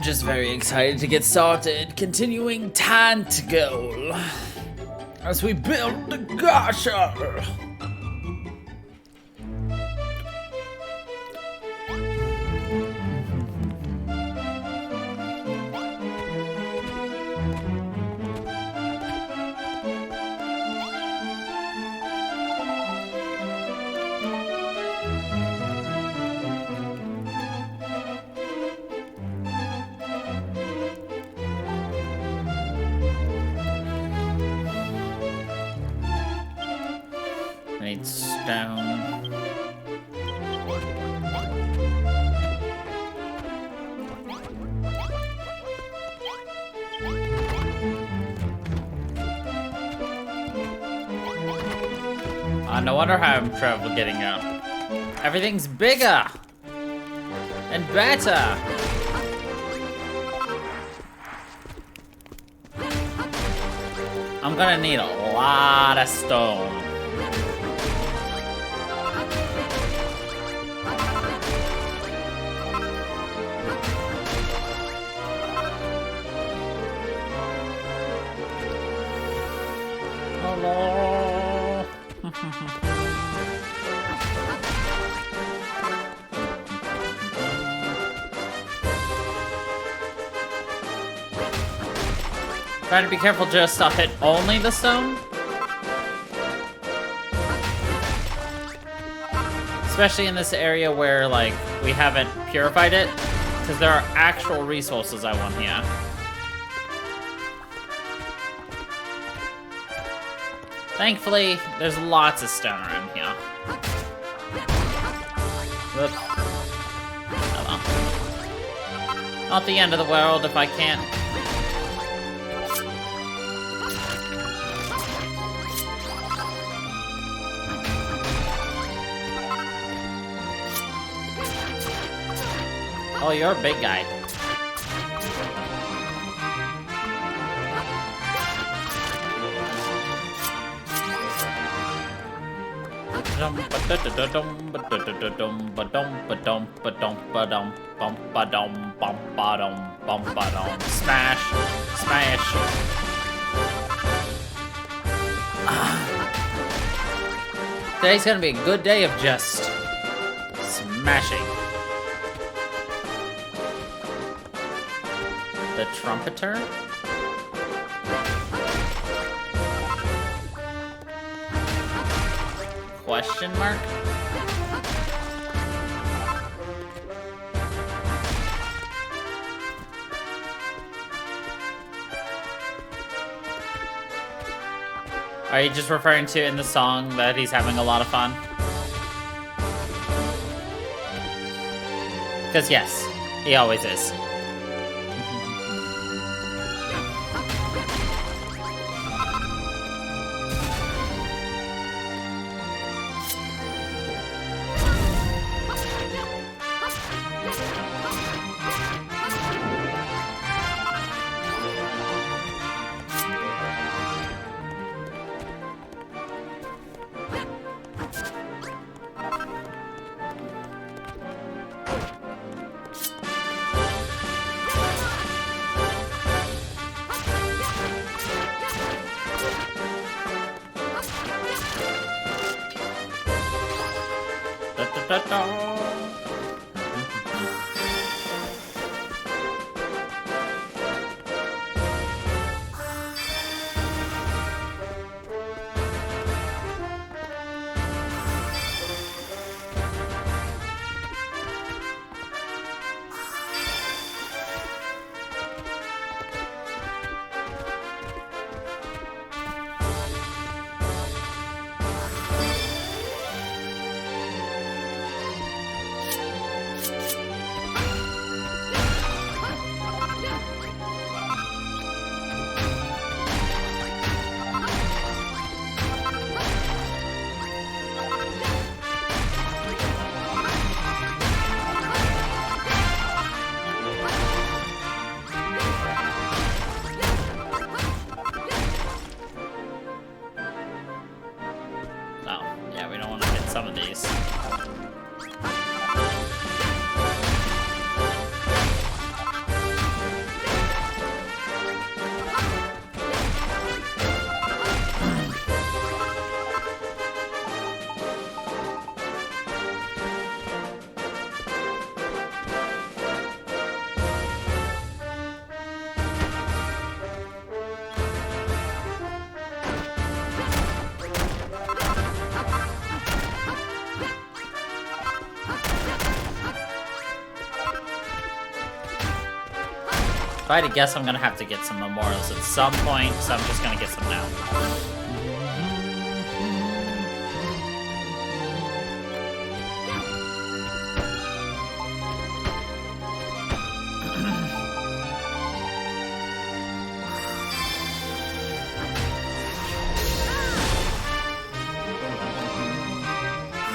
Just very excited to get started, continuing Tant Goal as we build the Gasher. I need stone. No wonder how I'm trouble getting out. Everything's bigger and better. I'm gonna need a lot of stone. Hello. Try to be careful, just hit only the stone. Especially in this area where, like, we haven't purified it. Because there are actual resources I want here. Thankfully, there's lots of stone around here. Whoop. Oh well. Not the end of the world if I can't. Oh, you're a big guy. Smash! Smash! Today's gonna be a good day of just smashing. The trumpeter? Question mark? Are you just referring to in the song that he's having a lot of fun? Because yes, he always is. I had to guess, I'm gonna have to get some memorials at some point, so I'm just gonna get some now.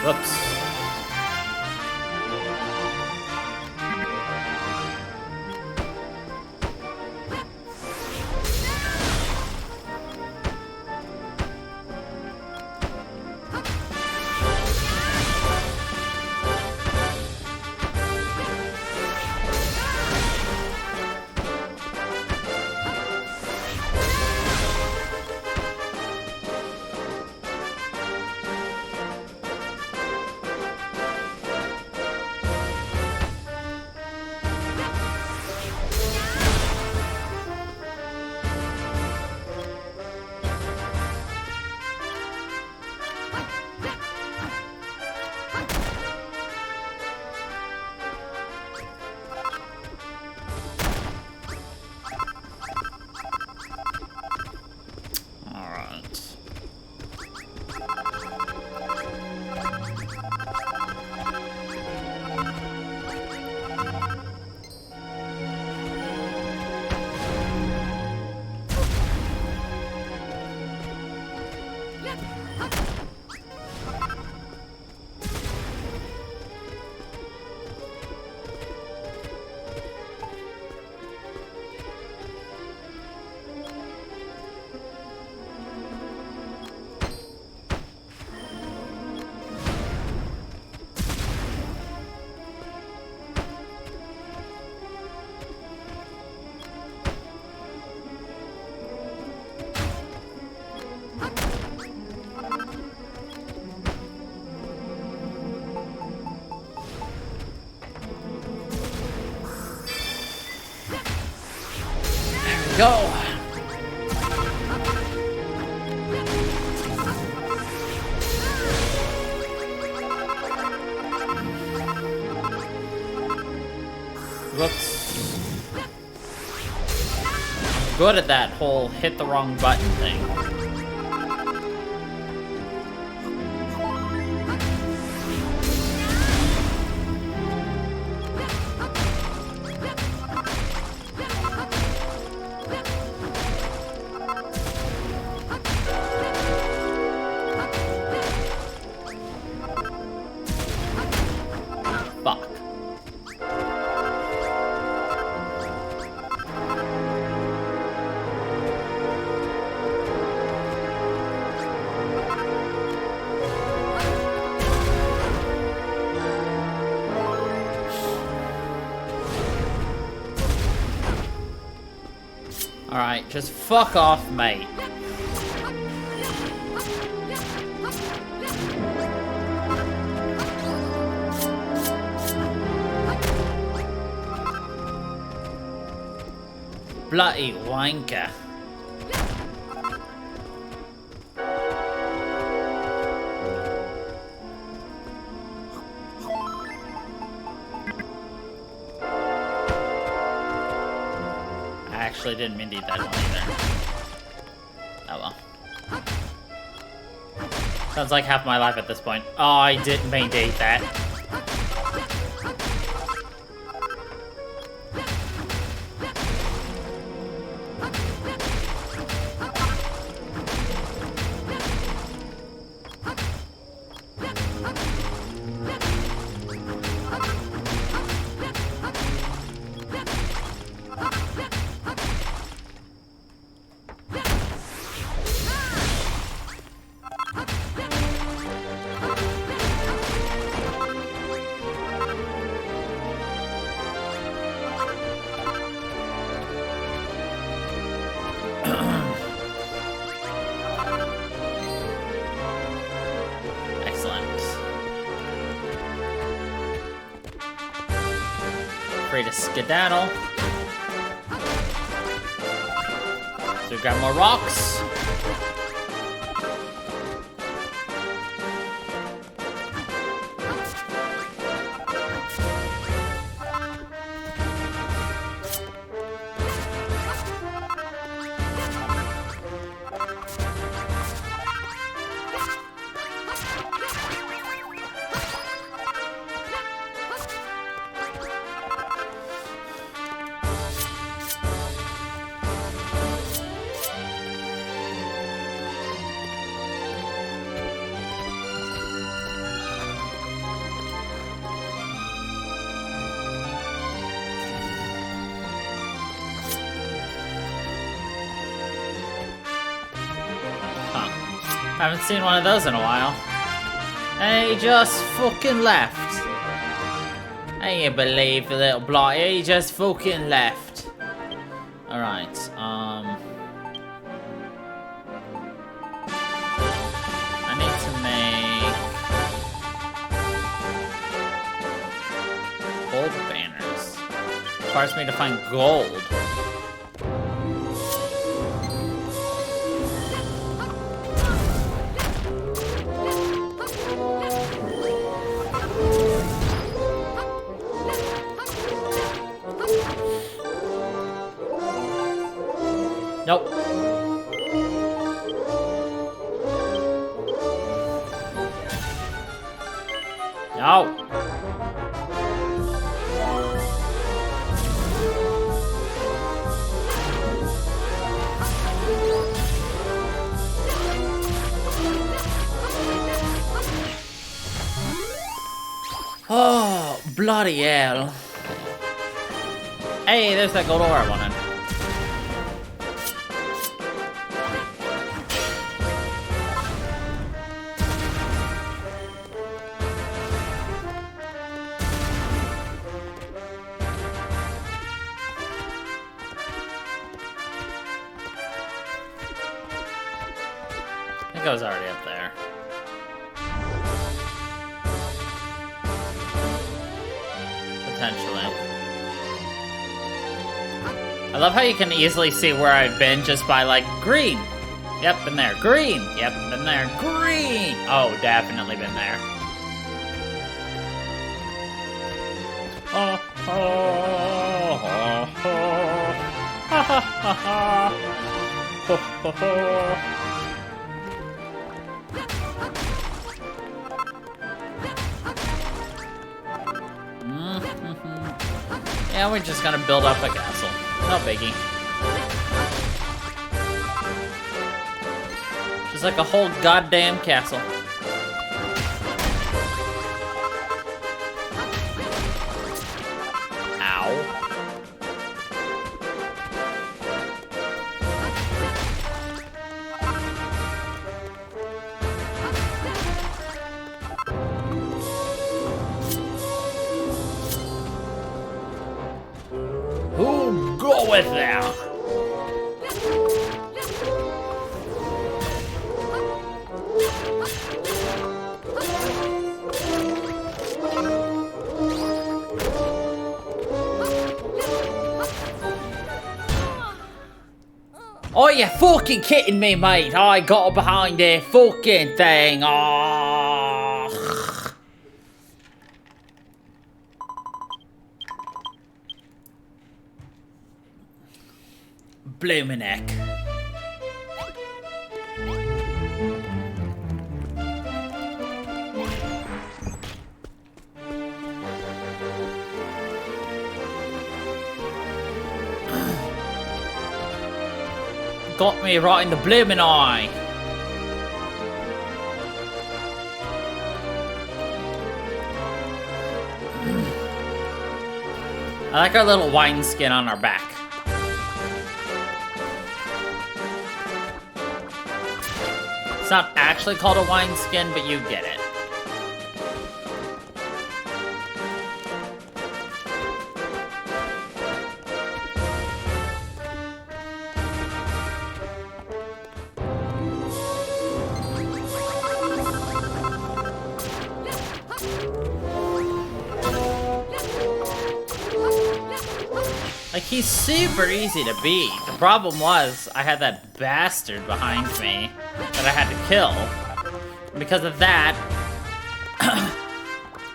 Whoops. Go! Whoops. Good at that whole hit the wrong button thing. Fuck. Alright, just fuck off, mate. Bloody wanker. I actually didn't mean to eat that one either. Oh well. Sounds like half my life at this point. Oh, I didn't mean to eat that. Free to skedaddle. So we've got more rocks. Haven't seen one of those in a while. And he just fucking left. I can't believe the little blighty, he just fucking left. Alright, I need to make gold banners. Requires me to find gold. Nope. No. Oh, bloody hell. Hey, there's that gold ore I wanted. I think I was already up there. Potentially. I love how you can easily see where I've been just by, like, green. Yep, been there. Green. Yep, been there. Green. Oh, definitely been there. Oh, oh, oh, oh. Ha, ha, ha, ha. Ho, ho, ho. Yeah, we're just gonna build up a castle. No biggie. Just like a whole goddamn castle. Ow. Who goeth there? Oh, you fucking kidding me, mate? I got behind the fucking thing. Oh. Bloomin' heck. Got me right in the bloomin' eye. I like our little wine skin on our back. It's not actually called a wine skin, but you get it. Like, he's super easy to beat. The problem was, I had that bastard behind me that I had to kill. And because of that,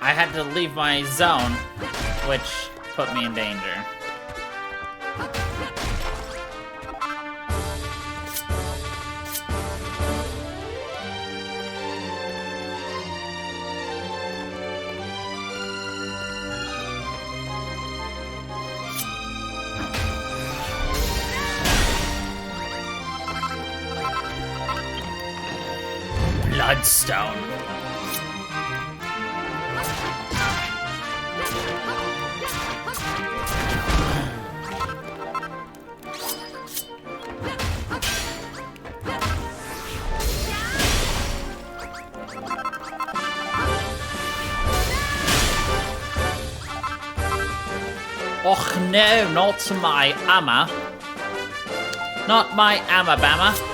I had to leave my zone, which put me in danger. Bloodstone. Och no, not my hammer. Not my hammer bammer.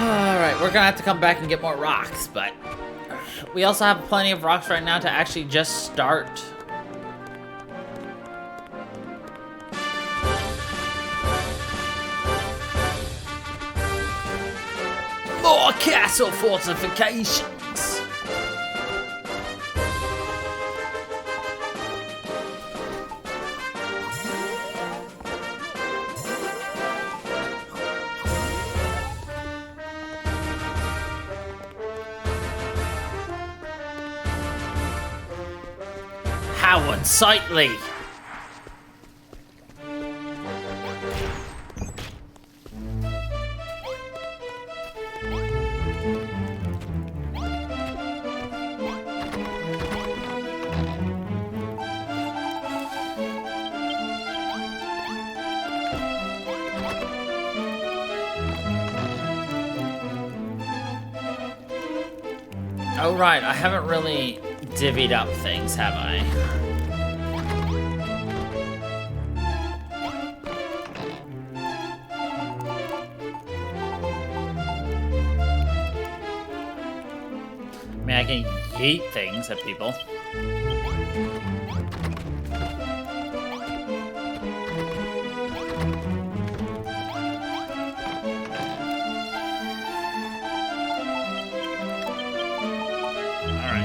Alright, we're gonna have to come back and get more rocks, but we also have plenty of rocks right now to actually just start. More castle fortifications! How unsightly! Oh right, I haven't really divvied up things, have I? I mean, I can yeet things at people.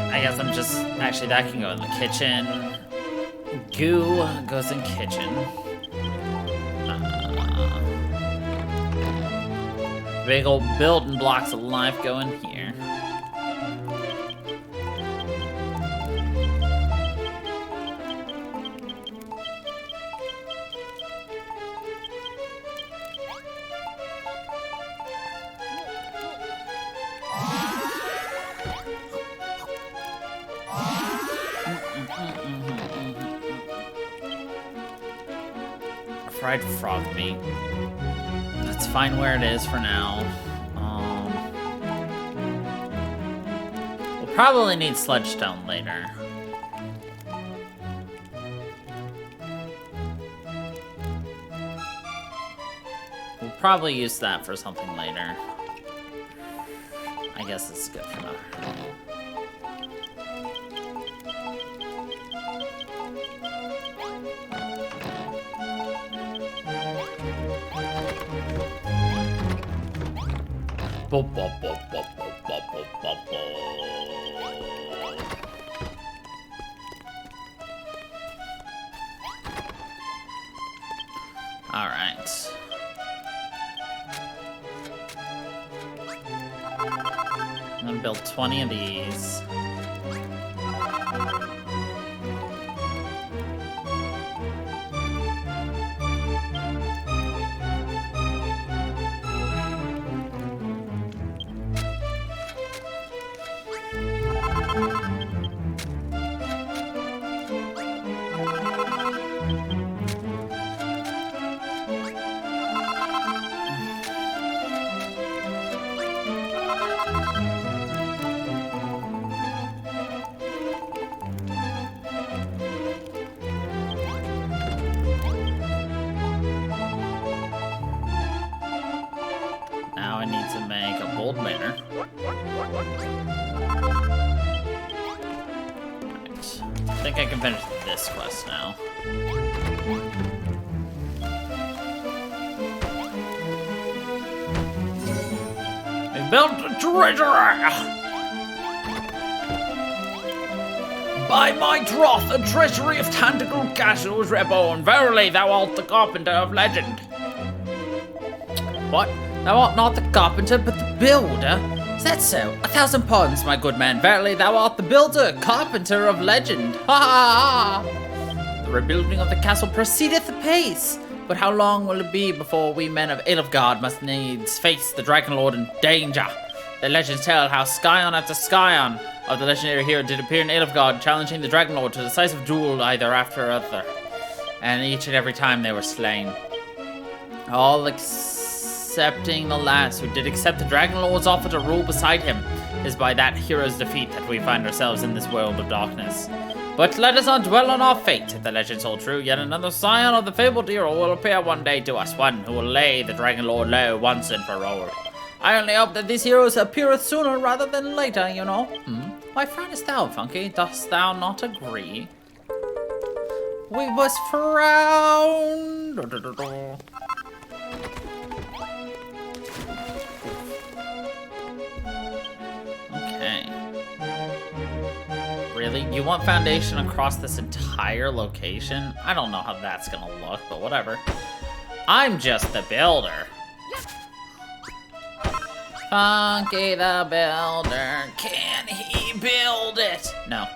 I guess I'm just... Actually, that can go in the kitchen. Goo goes in kitchen. Big old building blocks of life go in here. Fried frog meat. That's fine where it is for now. We'll probably need sledgestone later. We'll probably use that for something later. I guess it's good for now. All right. I'm gonna build 20 of these. Now I need to make a bold banner. Right. I think I can finish this quest now. We built a treasure! By my troth, a treasury of Tentacle Castle is reborn. Verily, thou art the carpenter of legend. What? Thou art not the carpenter, but the builder? Is that so? 1,000 pardons, my good man. Verily, thou art the builder, carpenter of legend. Ha ha ha! The rebuilding of the castle proceedeth apace. But how long will it be before we men of Ilfgard must needs face the Dragon Lord in danger? The legends tell how scion after scion of the legendary hero did appear in Ilfgard, challenging the Dragon Lord to a decisive duel either after other. And each and every time they were slain. All excepting the last, who did accept the Dragon Lord's offer to rule beside him. It is by that hero's defeat that we find ourselves in this world of darkness. But let us not dwell on our fate. If the legends hold true, yet another scion of the fabled hero will appear one day to us, one who will lay the Dragon Lord low once and for all. I only hope that these heroes appeareth sooner rather than later, you know. Why frownest thou, Funky? Dost thou not agree? We must frown. Okay. Really? You want foundation across this entire location? I don't know how that's gonna look, but whatever. I'm just the builder. Funky the builder, can he build it? No.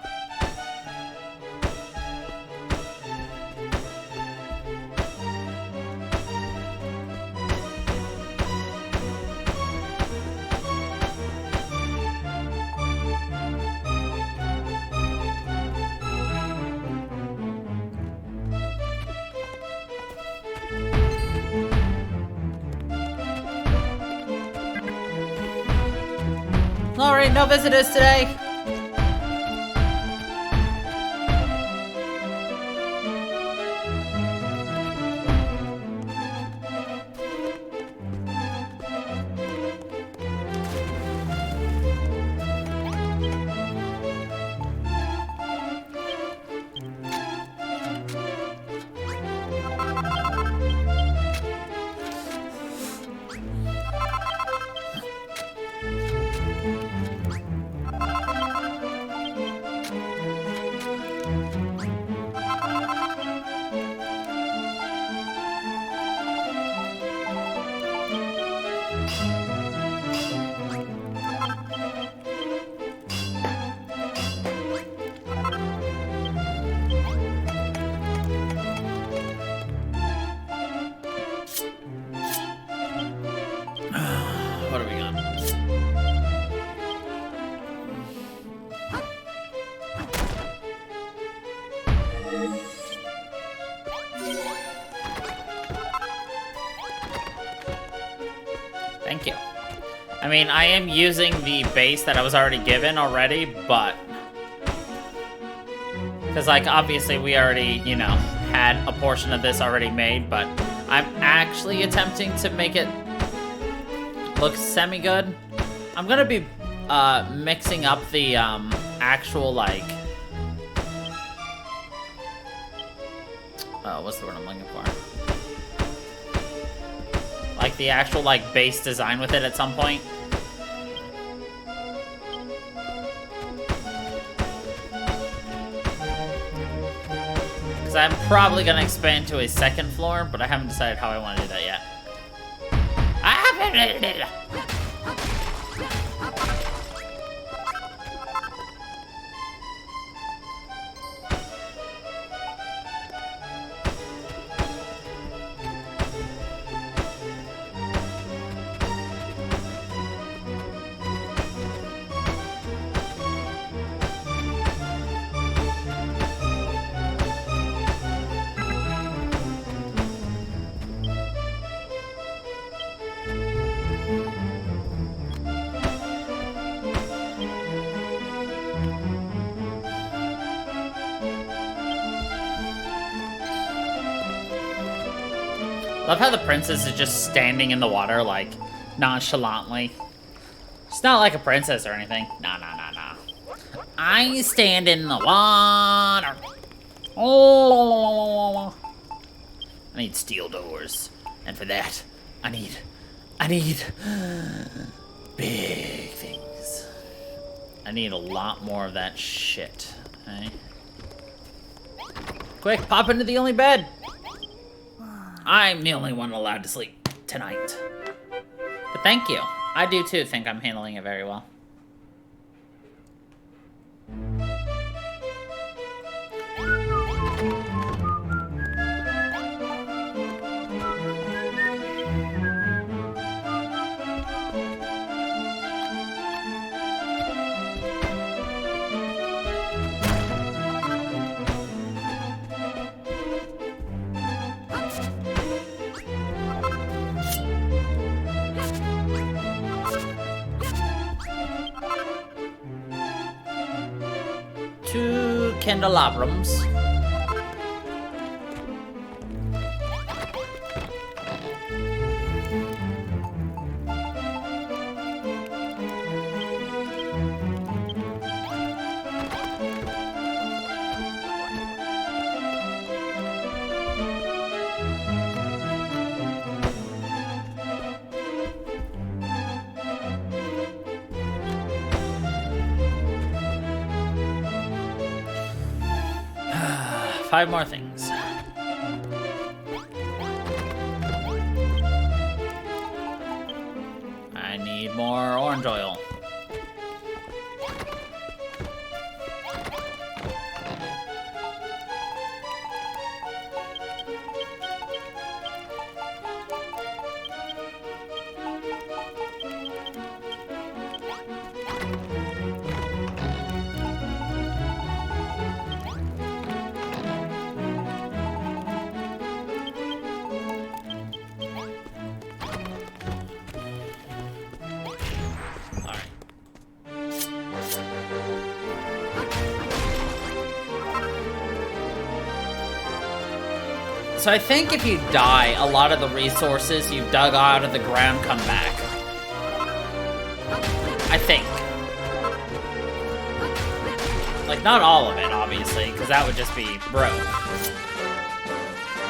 Alright, no visitors today. What do we got? Thank you. I mean, I am using the base that I was already given already, but... Because, like, obviously we already, you know, had a portion of this already made, but I'm actually attempting to make it look semi-good. I'm gonna be mixing up the actual, like, what's the word I'm looking for? Like the actual, like, base design with it at some point. Because I'm probably gonna expand to a second floor, but I haven't decided how I want to do that yet. Love how the princess is just standing in the water, like, nonchalantly. She's not like a princess or anything. Nah. I stand in the water. Oh. I need steel doors. And for that, I need big things. I need a lot more of that shit. Okay. Quick, pop into the only bed. I'm the only one allowed to sleep tonight. But thank you. I do too think I'm handling it very well. Two candelabrums. Five more things. I need more orange oil. So I think if you die, a lot of the resources you've dug out of the ground come back. I think. Like, not all of it, obviously, because that would just be broke.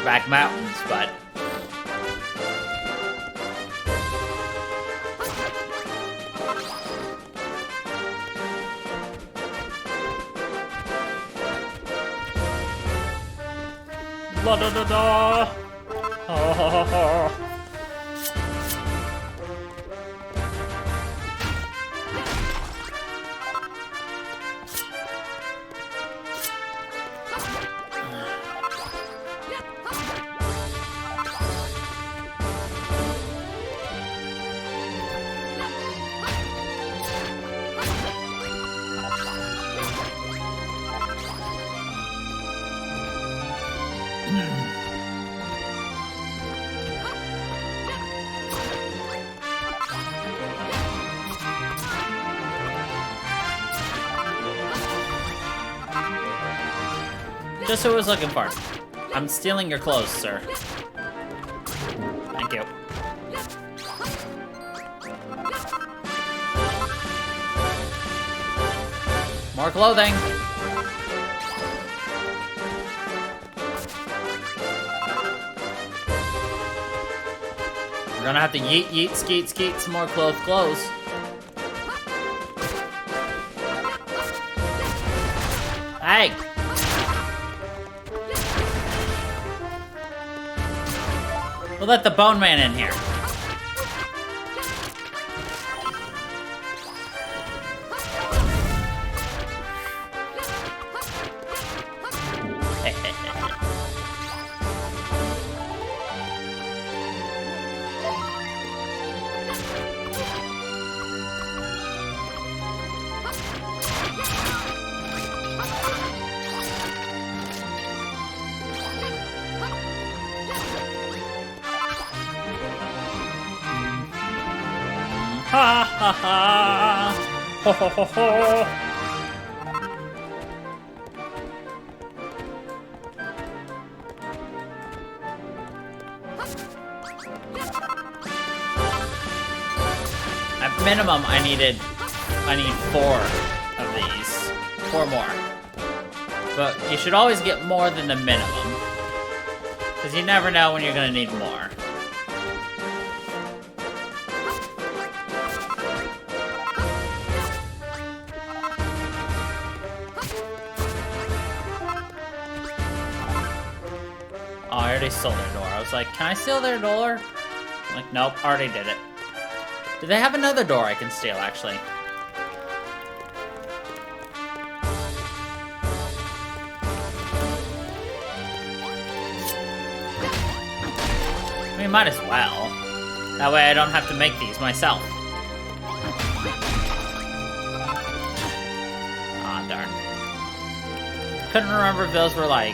Back mountains, but... La da da da! Ha ha ha ha! Just who I was looking for. I'm stealing your clothes, sir. Thank you. More clothing. We're gonna have to yeet, yeet, skeet, skeet some more clothes. Hey! We'll let the Bone Man in here. Ha ha ha! Ho ho ho ho! At minimum, I need 4 of these. 4 more. But you should always get more than the minimum. Because you never know when you're gonna need more. already stole their door. I was like, can I steal their door? I'm like, nope, already did it. Do they have another door I can steal, actually? I mean, might as well. That way I don't have to make these myself. Ah, darn. Couldn't remember if those were like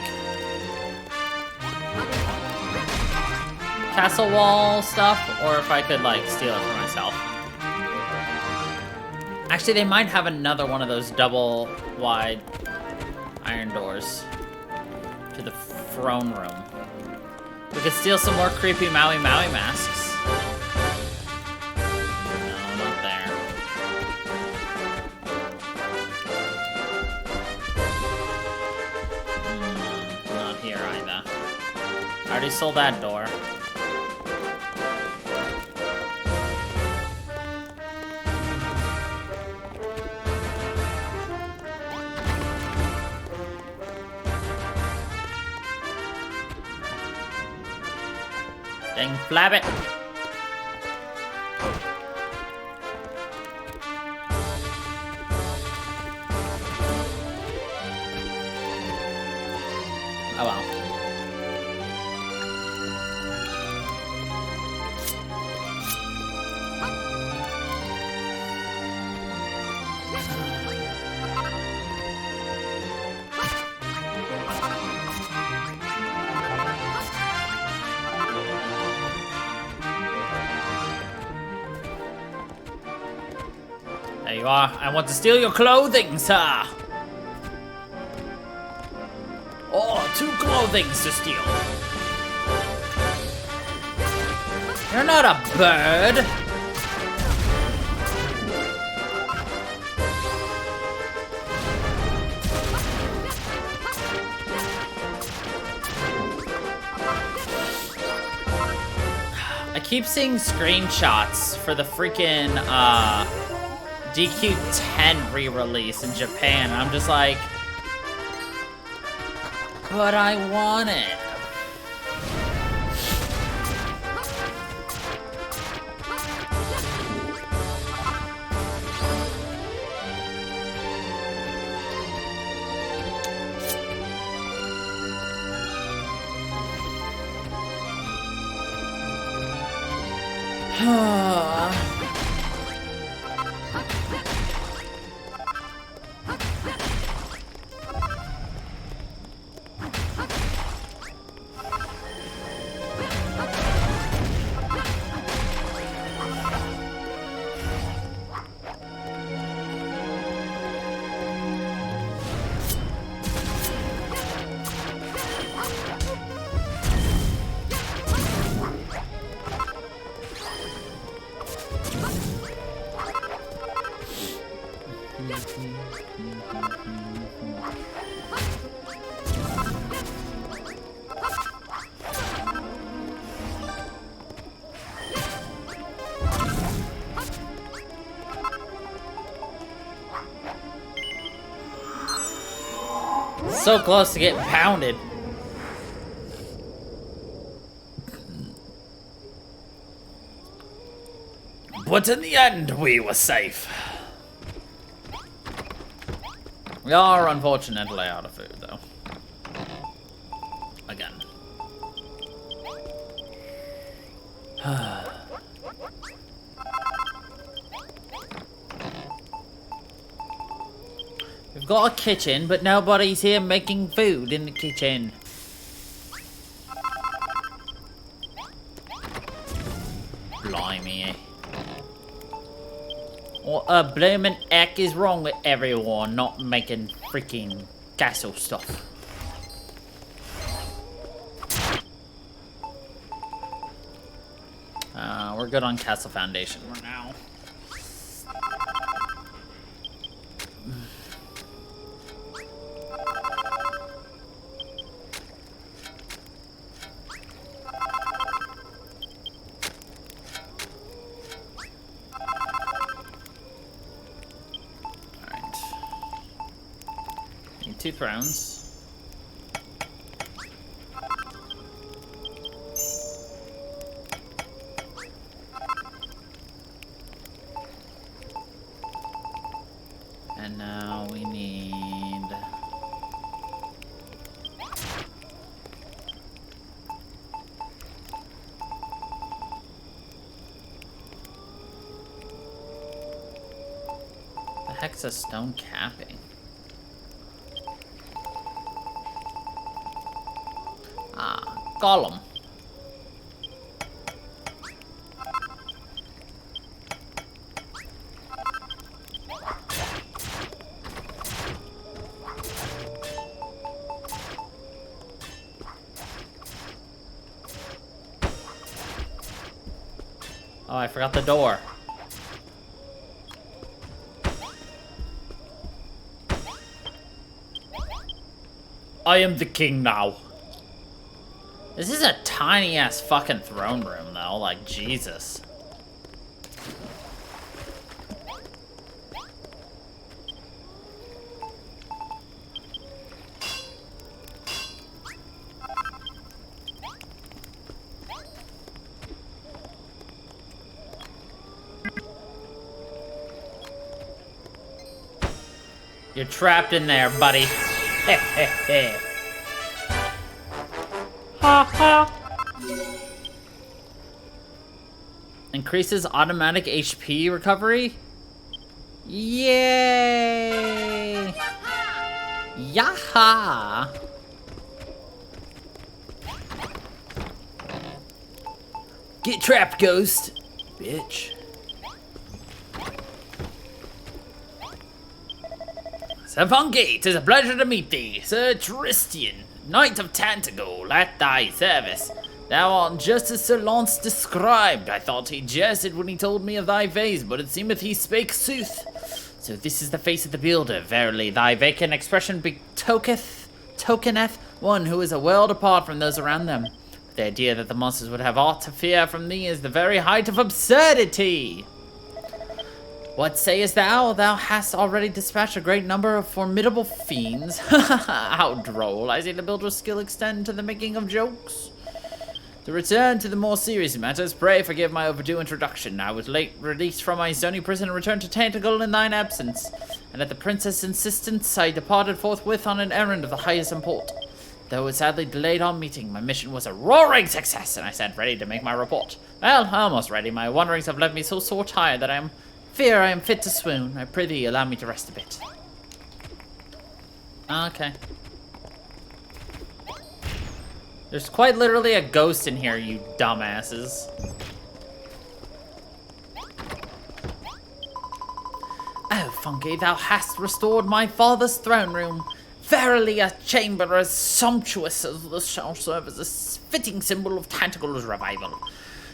castle wall stuff, or if I could like steal it for myself. Actually, they might have another one of those double wide iron doors to the throne room. We could steal some more creepy Maui Maui masks. No, not there. Not here either. I already sold that door. Dang flabbit. Oh well. There you are. I want to steal your clothing, sir. Oh, 2 clothings to steal. You're not a bird. I keep seeing screenshots for the freaking, DQ10 re-release in Japan. I'm just like, but I want it. So close to getting pounded. But in the end, we were safe. We are unfortunately out of food, though. Again. We've got a kitchen, but nobody's here making food in the kitchen. Blimey. What a bloomin' heck is wrong with everyone not making freaking castle stuff? We're good on castle foundation for now. Alright. Need 2 thrones. And now we need... The heck's a stone capping? Ah, golem. Oh, I forgot the door. I am the king now. This is a tiny ass fucking throne room though, like Jesus. You're trapped in there, buddy. Heh heh heh. Ha ha. Increases automatic HP recovery? Yay! Yaha! Get trapped, ghost. Bitch. Sir Funky, 'tis a pleasure to meet thee, Sir Tristian, Knight of Tantagel, at thy service. Thou art just as Sir Launce described. I thought he jested when he told me of thy face, but it seemeth he spake sooth. So this is the face of the builder. Verily, thy vacant expression tokeneth one who is a world apart from those around them. The idea that the monsters would have aught to fear from thee is the very height of absurdity. What sayest thou? Thou hast already dispatched a great number of formidable fiends. How droll. I see the builder's skill extend to the making of jokes. To return to the more serious matters, pray forgive my overdue introduction. I was late released from my stony prison and returned to Tantagel in thine absence, and at the princess' insistence, I departed forthwith on an errand of the highest import. Though it sadly delayed our meeting, my mission was a roaring success, and I stand ready to make my report. Well, almost ready. My wanderings have left me so sore tired that I am fit to swoon. I prithee, allow me to rest a bit. Okay. There's quite literally a ghost in here, you dumbasses. Oh, Funky, thou hast restored my father's throne room. Verily, a chamber as sumptuous as this shall serve as a fitting symbol of Tantagel's revival.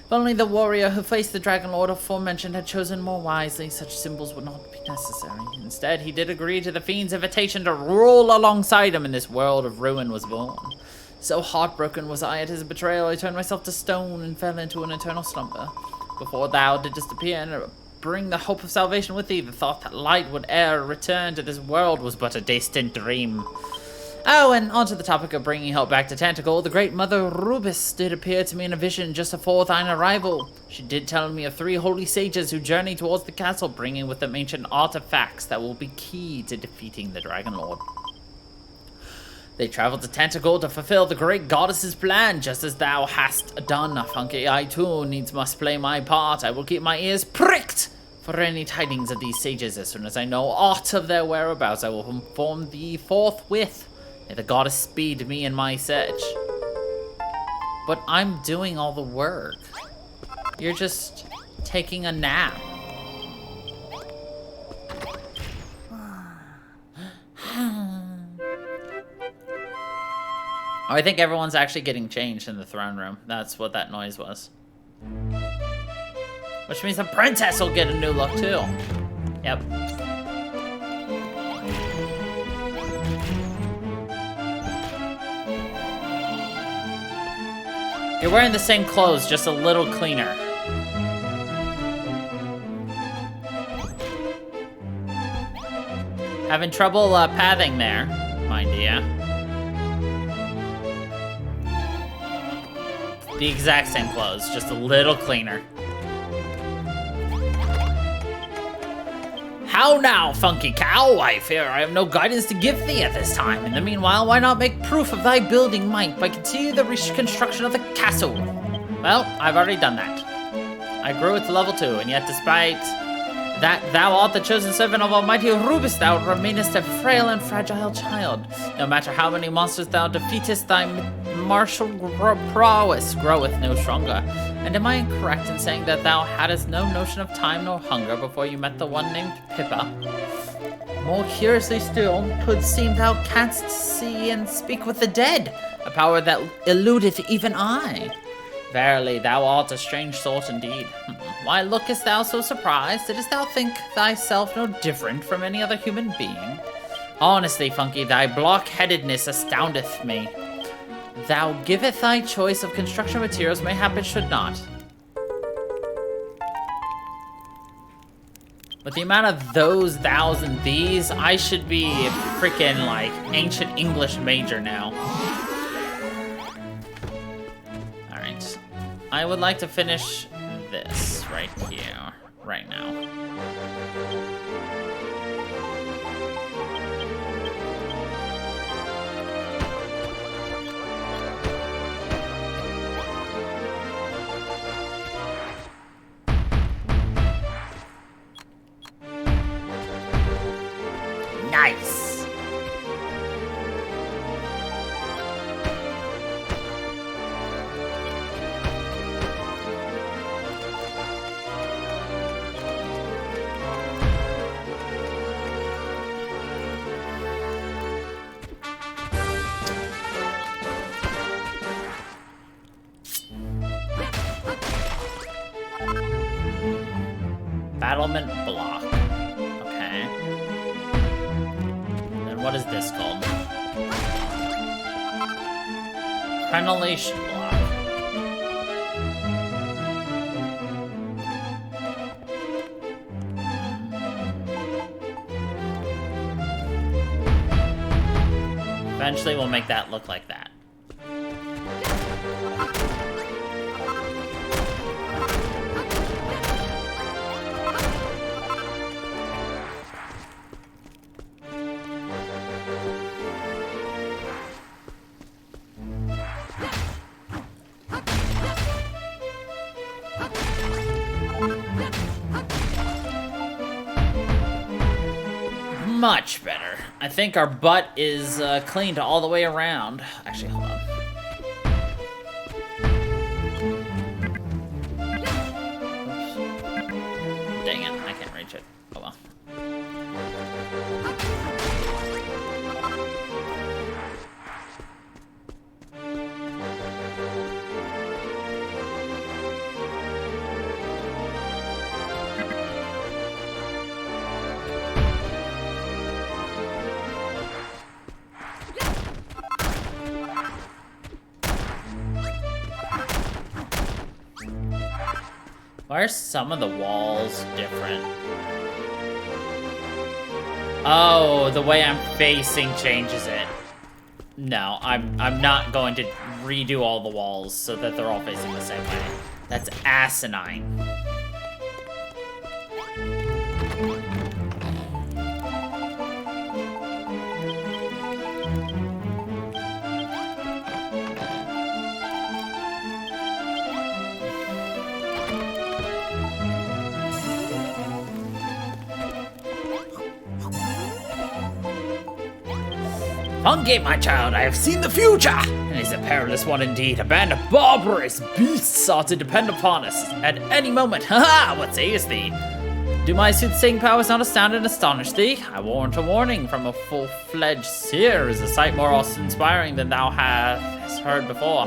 If only the warrior who faced the Dragon Lord aforementioned had chosen more wisely, such symbols would not be necessary. Instead, he did agree to the fiend's invitation to rule alongside him, and this world of ruin was born. So heartbroken was I at his betrayal, I turned myself to stone and fell into an eternal slumber. Before thou didst appear and bring the hope of salvation with thee, the thought that light would e'er return to this world was but a distant dream. Oh, and onto the topic of bringing hope back to Tantagel, the great mother Rubis did appear to me in a vision just afore thine arrival. She did tell me of 3 holy sages who journey towards the castle, bringing with them ancient artifacts that will be key to defeating the Dragon Lord. They traveled to Tantagel to fulfill the great goddess's plan, just as thou hast done, Funky. I too needs must play my part. I will keep my ears pricked for any tidings of these sages. As soon as I know aught of their whereabouts, I will inform thee forthwith. May the goddess speed me in my search. But I'm doing all the work. You're just taking a nap. Oh, I think everyone's actually getting changed in the throne room. That's what that noise was. Which means the princess will get a new look too. Yep. You're wearing the same clothes, just a little cleaner. Having trouble pathing there, my dear. The exact same clothes, just a little cleaner. How now, funky cow? I fear I have no guidance to give thee at this time. In the meanwhile, why not make proof of thy building might by continuing the reconstruction of the castle? Well, I've already done that. I grew it to level 2, and yet despite that thou art the chosen servant of Almighty Rubus, thou remainest a frail and fragile child. No matter how many monsters thou defeatest, thy martial prowess groweth no stronger. And am I incorrect in saying that thou hadst no notion of time nor hunger before you met the one named Pippa? More curiously still, could seem thou canst see and speak with the dead, a power that eludeth even I. Verily, thou art a strange sort indeed. Why lookest thou so surprised? Didst thou think thyself no different from any other human being? Honestly, Funky, thy blockheadedness astoundeth me. Thou giveth thy choice of construction materials, mayhap it should not. With the amount of those, thous, and these, I should be a freaking, like, ancient English major now. Alright. I would like to finish this right here, right now. Nice! Battlement block. Okay. And what is this called? Crenellation block. Eventually we'll make that look like that. Much better. I think our butt is cleaned all the way around. Actually, hold on. Oops. Dang it, I can't reach it. Oh well. Why are some of the walls different? Oh, the way I'm facing changes it. No, I'm not going to redo all the walls so that they're all facing the same way. That's asinine. Funky, my child, I have seen the future! It is a perilous one indeed. A band of barbarous beasts are to depend upon us at any moment. Ha! What sayest thee? Do my soothsaying powers not astound and astonish thee? I warrant a warning from a full-fledged seer is a sight more awe-inspiring than thou hast heard before.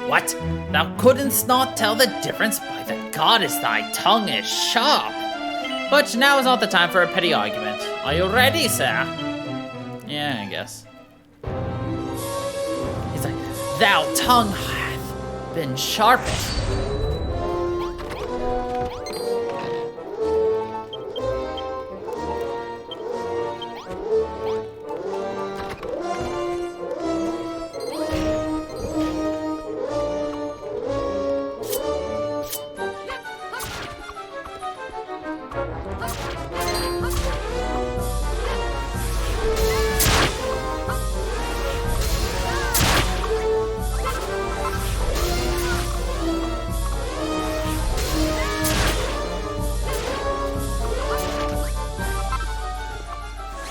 What? Thou couldst not tell the difference? By the goddess, thy tongue is sharp! But now is not the time for a petty argument. Are you ready, sir? Yeah, I guess. He's like, thou tongue hath been sharpened.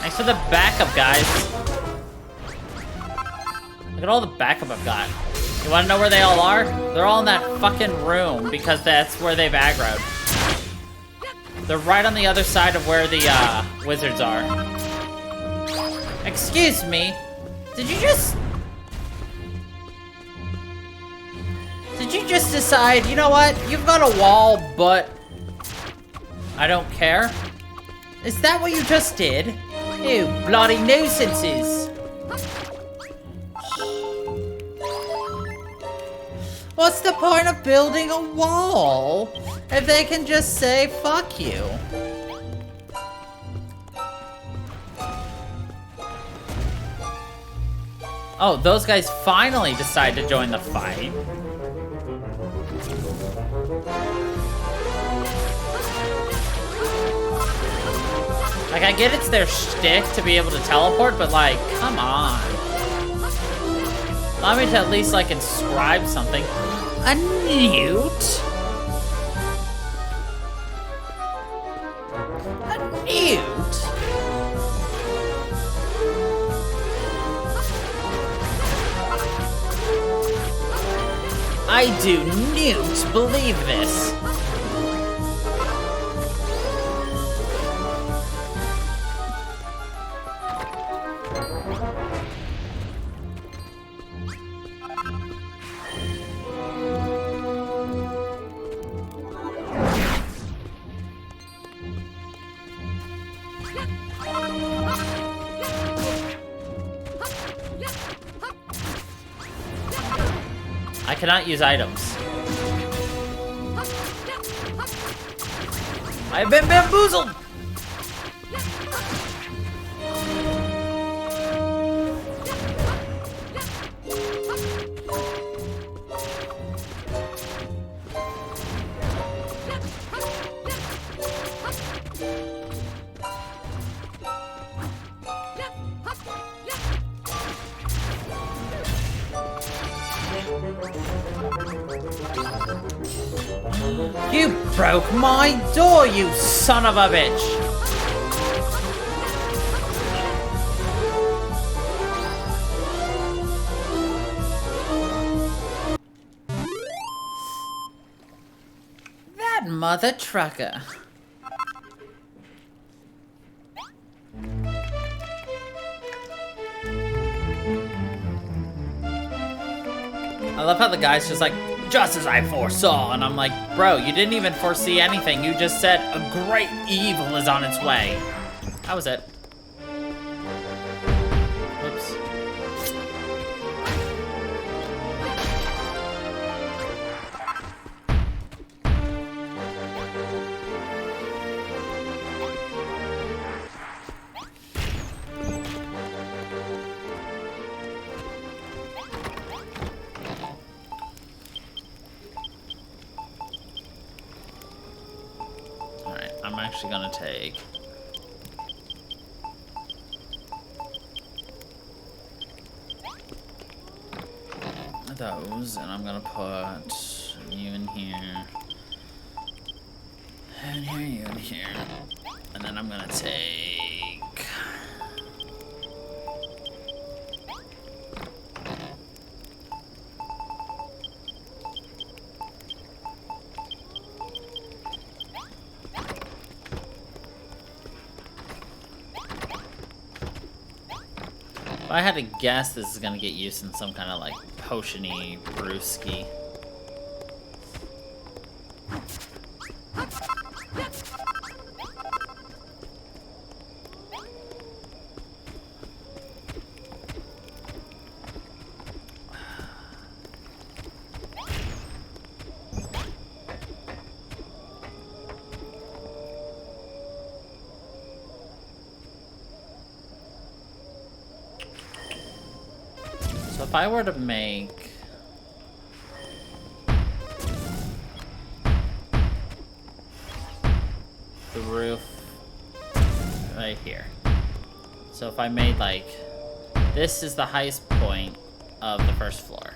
Thanks for the backup, guys. Look at all the backup I've got. You wanna know where they all are? They're all in that fucking room because that's where they've aggroed. They're right on the other side of where the wizards are. Excuse me. Did you just decide, you know what? You've got a wall, but I don't care? Is that what you just did? You bloody nuisances. What's the point of building a wall if they can just say fuck you? Oh, those guys finally decide to join the fight. Like, I get it's their shtick to be able to teleport, but like, come on. Allow me to at least, like, inscribe something. A newt? A newt? I do not believe this. I cannot use items. I have been bamboozled! You broke my door, you son of a bitch! That mother trucker. I love how the guy's just like, just as I foresaw, and I'm like, bro, you didn't even foresee anything. You just said a great evil is on its way. That was it. Oops. I'm actually gonna take those, and I'm gonna put you in here, and here, you in here, and then I'm gonna take if I had to guess, this is gonna get used in some kind of like potion-y brewski. So if I were to make the roof right here. So if I made like, this is the highest point of the first floor.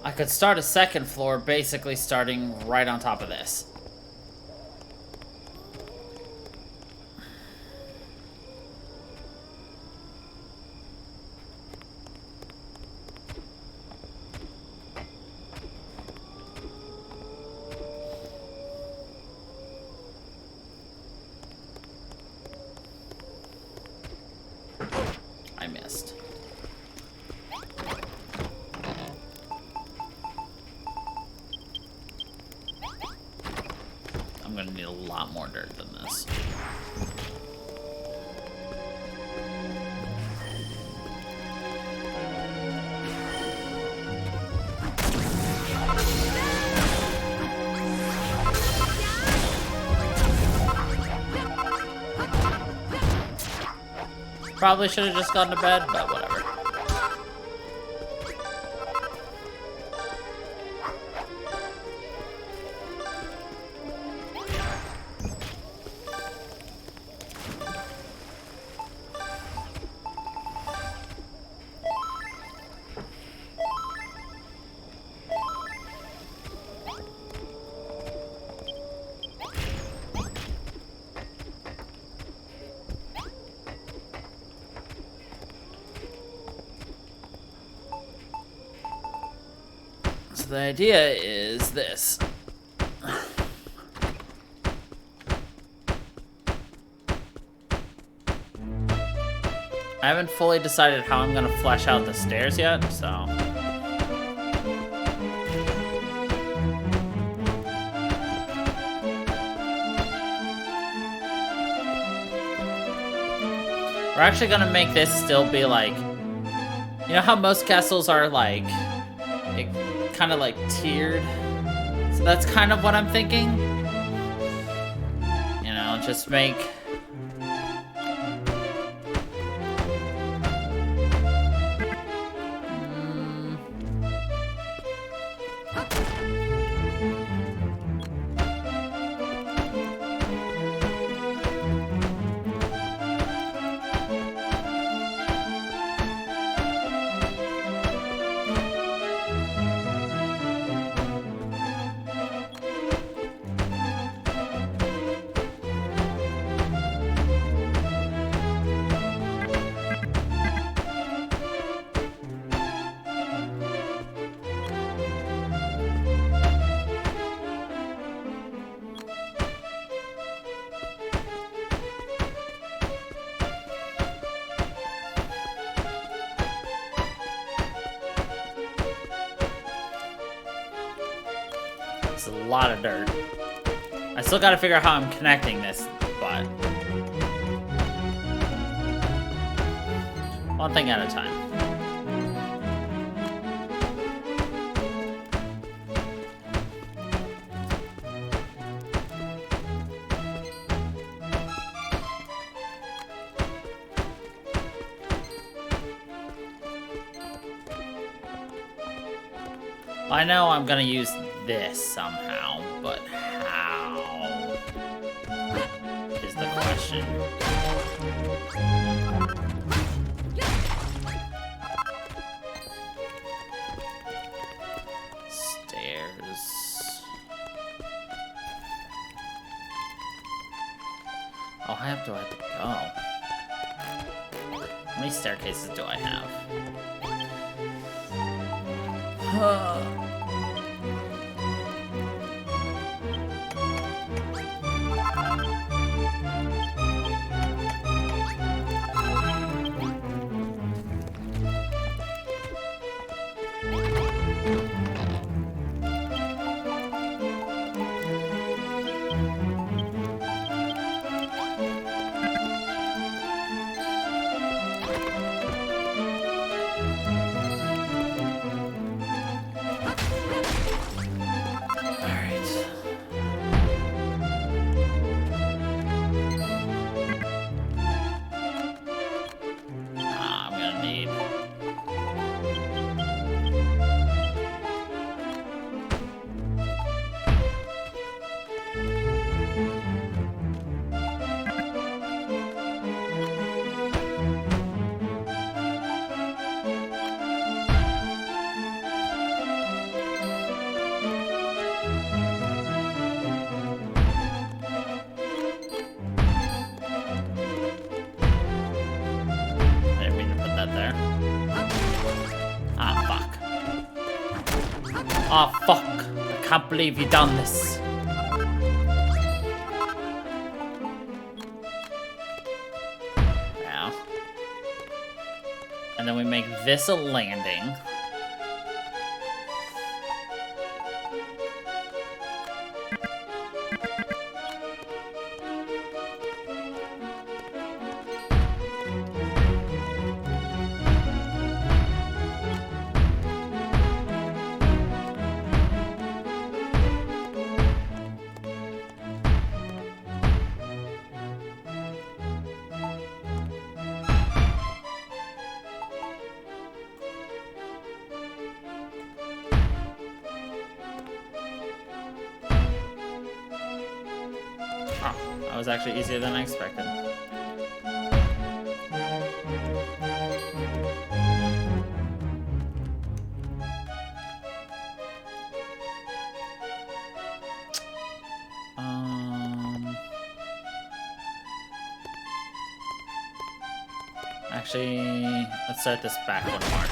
I could start a second floor, basically starting right on top of this. I missed. I'm gonna need a lot more dirt than this. Probably should have just gone to bed, but whatever. So the idea is this. I haven't fully decided how I'm gonna flesh out the stairs yet, so. We're actually gonna make this still be like, you know how most castles are like, kind of like tiered? So that's kind of what I'm thinking. You know, just make it's a lot of dirt. I still gotta figure out how I'm connecting this, but one thing at a time. I know I'm gonna use this somehow, but how is the question. Stairs. Oh, how do I have to go? How many staircases do I have? Oh, fuck. I can't believe you done this. Yeah. And then we make this a landing. Oh, that was actually easier than I expected. Actually, let's start this back one more.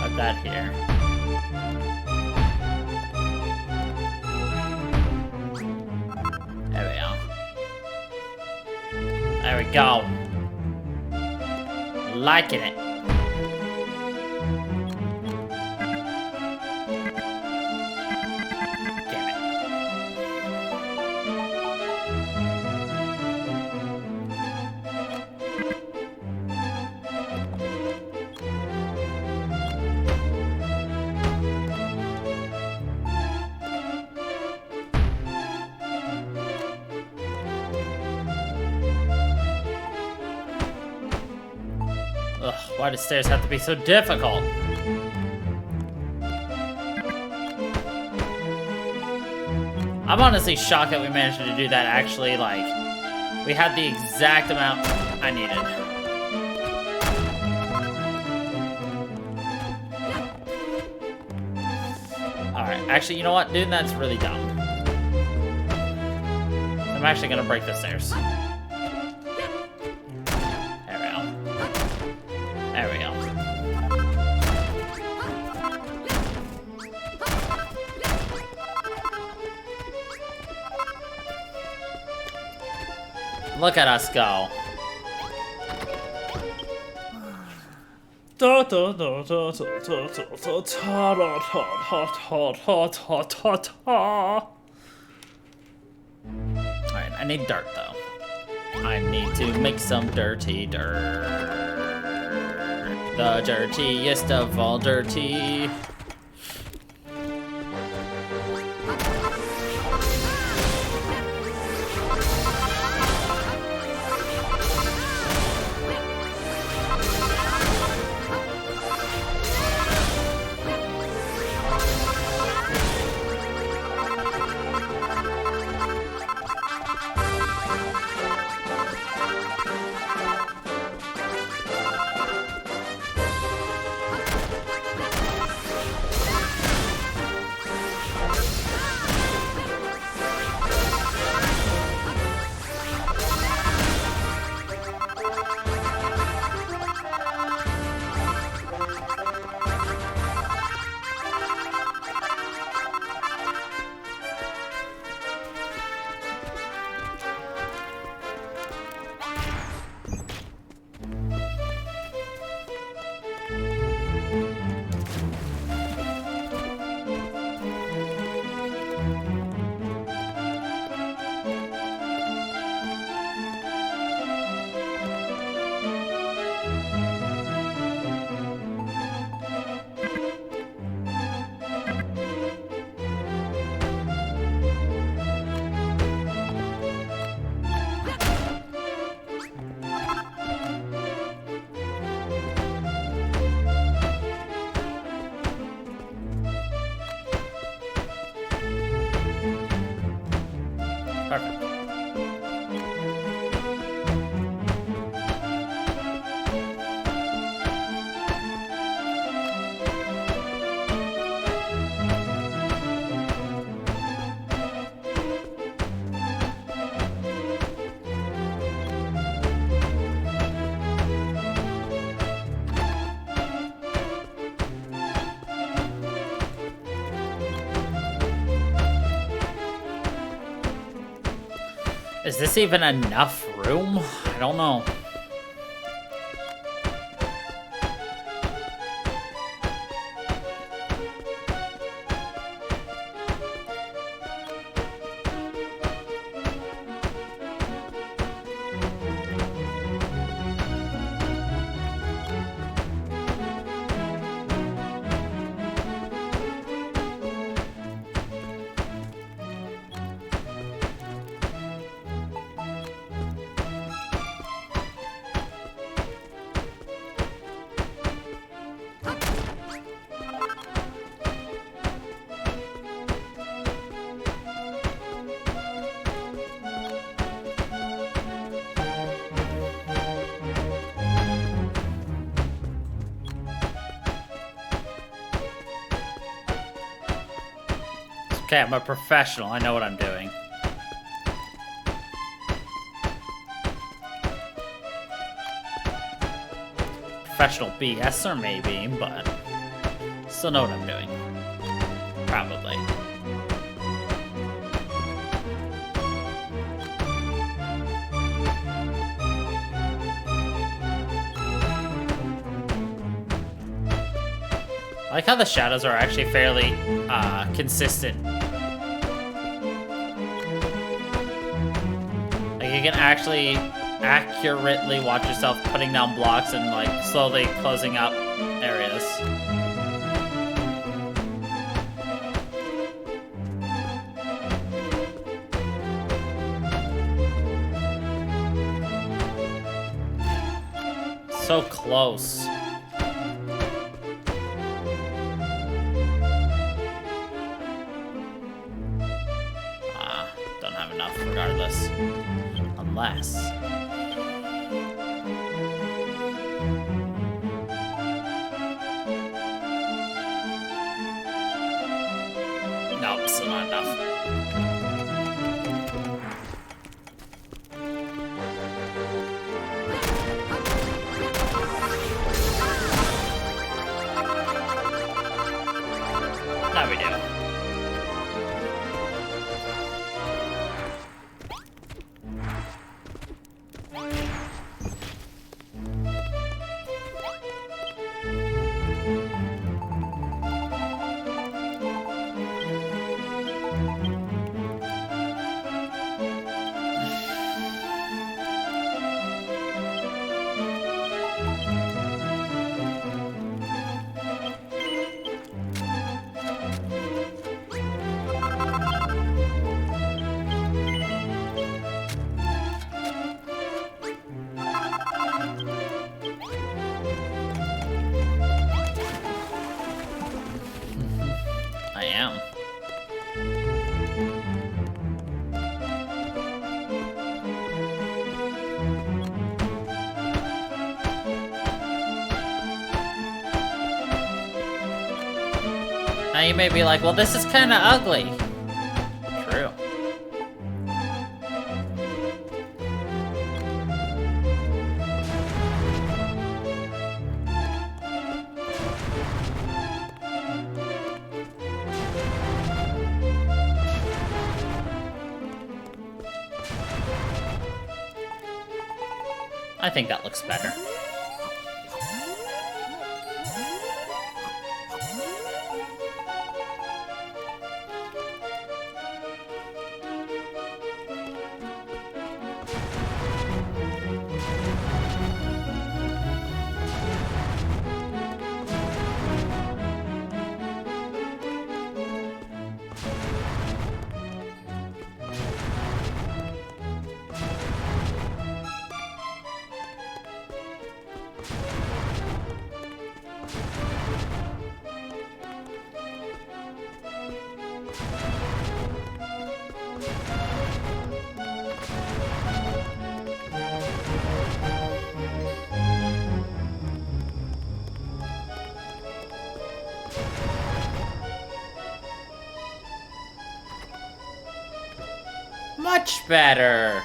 Put that here. There we go. There we go. Liking it. Ugh, why do stairs have to be so difficult? I'm honestly shocked that we managed to do that actually, like, we had the exact amount I needed. Alright, actually, you know what, dude? That's really dumb. I'm actually gonna break the stairs. There we go. Look at us go. Alright, I need dirt though. I need to make some dirty dirt. The dirtiest of all dirty. Is this even enough room? I don't know. Okay, I'm a professional. I know what I'm doing. Professional BSer maybe, but still know what I'm doing. Probably. I like how the shadows are actually fairly consistent. Like you can actually accurately watch yourself putting down blocks and like slowly closing up areas. So close. Don't have enough regardless. Unless... Nope, still not enough. Now we do. I am. Now you may be like, well, this is kind of ugly. True. I think that looks better. Much better.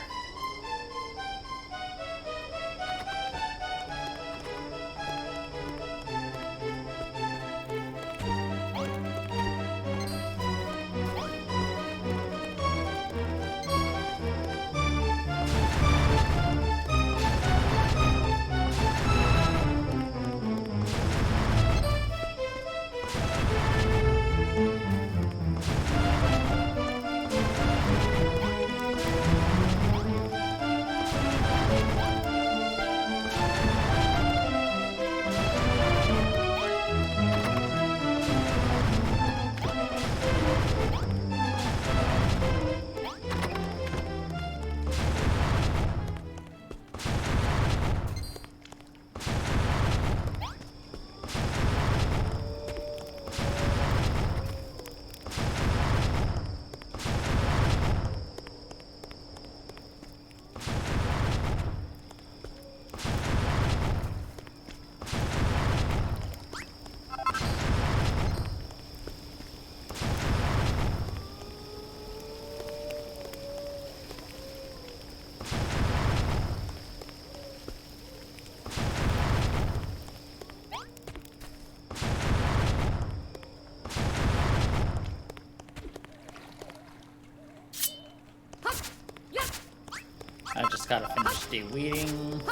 Stay waiting.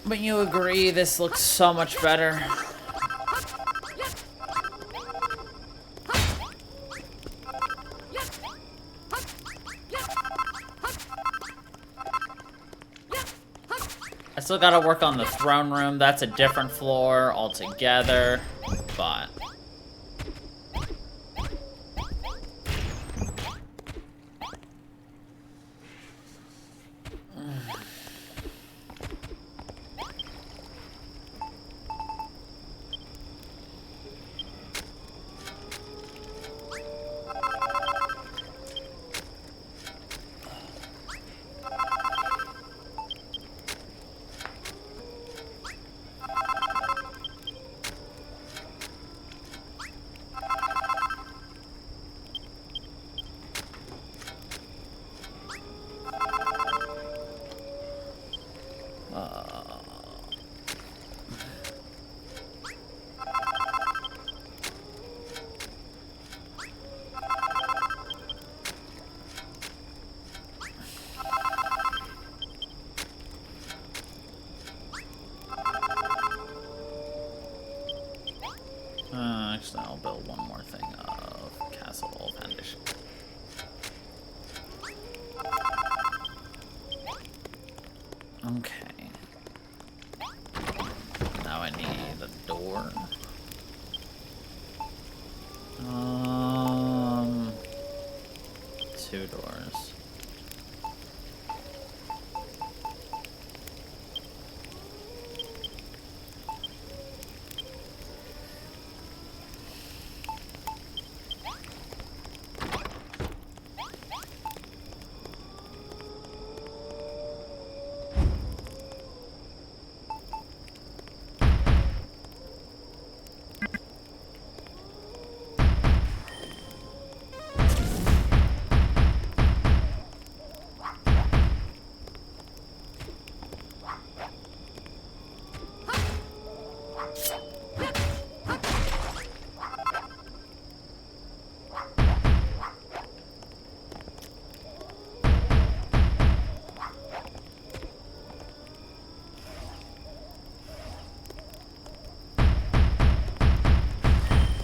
But you agree this looks so much better. I still gotta work on the throne room. That's a different floor altogether, but... Actually, I'll build one more thing of castle foundation. Okay. Now I need a door. Two doors.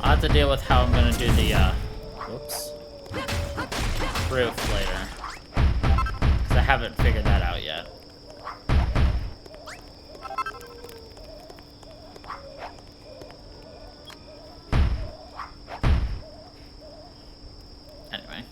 I'll have to deal with how I'm gonna do the, whoops, roof later. Because I haven't figured that out yet. Anyway.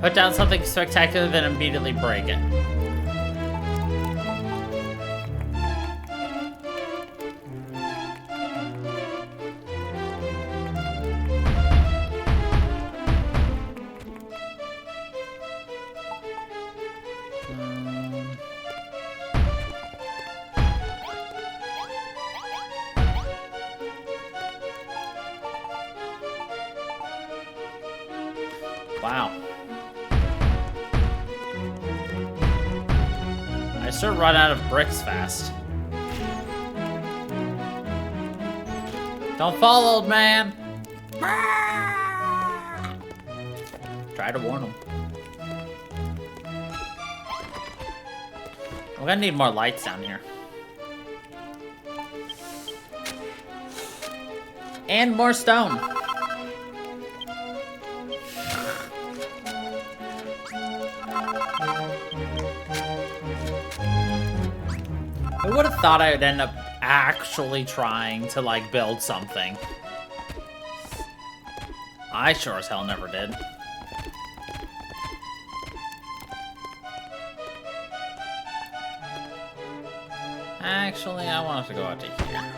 Put down something spectacular, then immediately break it. Wow. I sure run out of bricks fast. Don't fall, old man. Try to warn him. We're gonna need more lights down here. And more stone. I would have thought I would end up actually trying to, like, build something. I sure as hell never did. Actually, I want us to go out to here.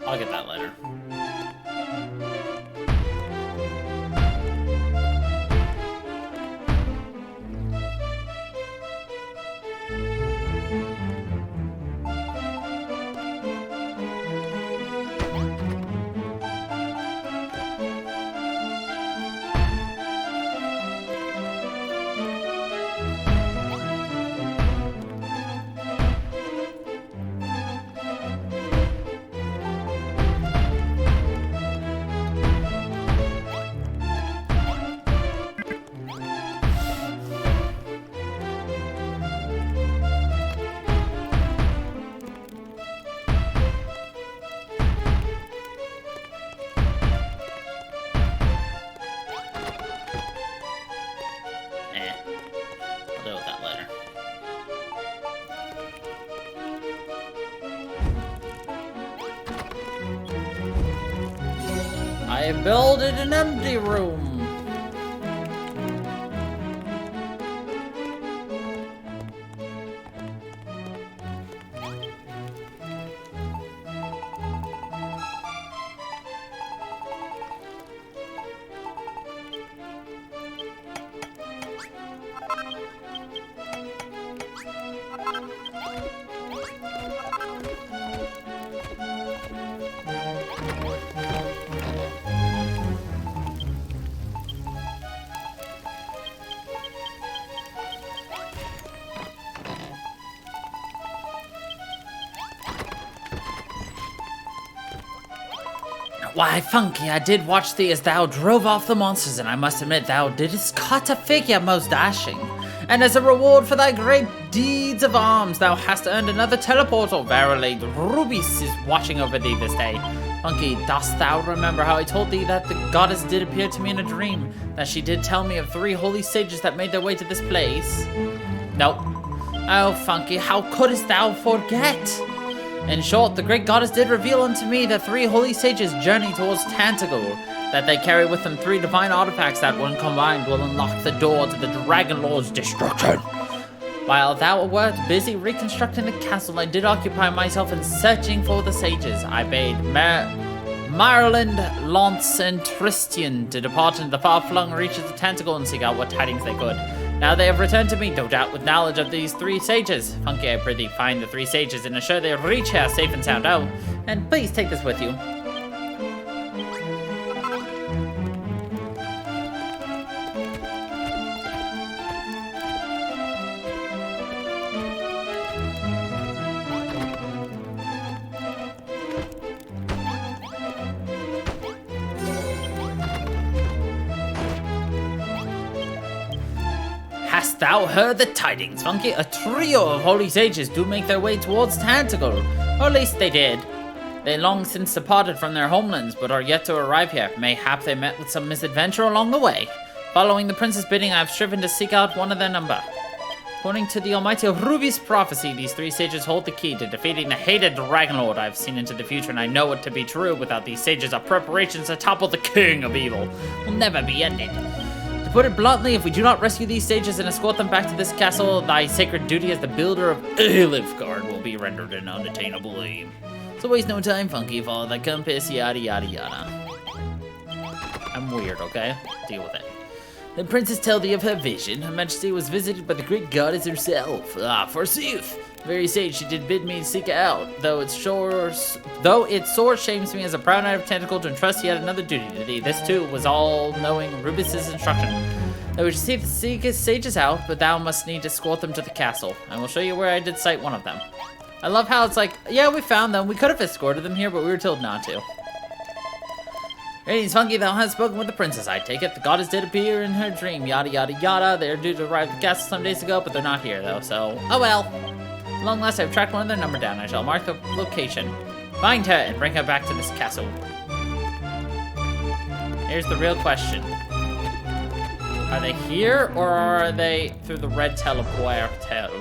I'll get that later. I'll deal with that later. I builded an empty room. Why, Funky, I did watch thee as thou drove off the monsters, and I must admit thou didst cut a figure most dashing. And as a reward for thy great deeds of arms, thou hast earned another teleportal. Verily, Rubies is watching over thee this day. Funky, dost thou remember how I told thee that the goddess did appear to me in a dream? That she did tell me of 3 holy sages that made their way to this place? Nope. Oh, Funky, how couldst thou forget? In short, the great goddess did reveal unto me that 3 holy sages journey towards Tantagel, that they carry with them 3 divine artifacts that, when combined, will unlock the door to the Dragon Lord's destruction. While thou wert busy reconstructing the castle, I did occupy myself in searching for the sages. I bade Maryland, Launce, and Tristian to depart into the far-flung reaches of Tantagel and seek out what tidings they could. Now they have returned to me, no doubt with knowledge of these 3 sages. Funky, I prithee, find the 3 sages and assure they reach here safe and sound. Oh, and please take this with you. Hast thou heard the tidings, Funky? A trio of holy sages do make their way towards Tantagel, or at least they did. They long since departed from their homelands, but are yet to arrive here. Mayhap they met with some misadventure along the way. Following the prince's bidding, I have striven to seek out one of their number. According to the almighty Ruby's prophecy, these 3 sages hold the key to defeating the hated Dragon Lord. I've seen into the future and I know it to be true. Without these sages, our preparations to topple the king of evil will never be ended. To put it bluntly, if we do not rescue these sages and escort them back to this castle, thy sacred duty as the builder of Elifgard will be rendered an unattainable aim. So waste no time, funky, follow the compass, yada yada yada. I'm weird, okay? Deal with it. The princess tell thee of her vision. Her majesty was visited by the great goddess herself. Ah, forsooth! Very sage, she did bid me seek her out, though it sore shames me as a proud knight of tentacle to entrust yet another duty to thee. This too was all knowing Rubus's instruction. Thou wish to see the sages out, but thou must need to escort them to the castle. I will show you where I did sight one of them. I love how it's like, yeah, we found them. We could have escorted them here, but we were told not to. Greetings, Funky, thou hast spoken with the princess, I take it. The goddess did appear in her dream, yada yada yada. They are due to arrive at the castle some days ago, but they're not here, though, so oh well. Long last, I've tracked one of their number down. I shall mark the location. Find her and bring her back to this castle. Here's the real question. Are they here, or are they through the red teleportal?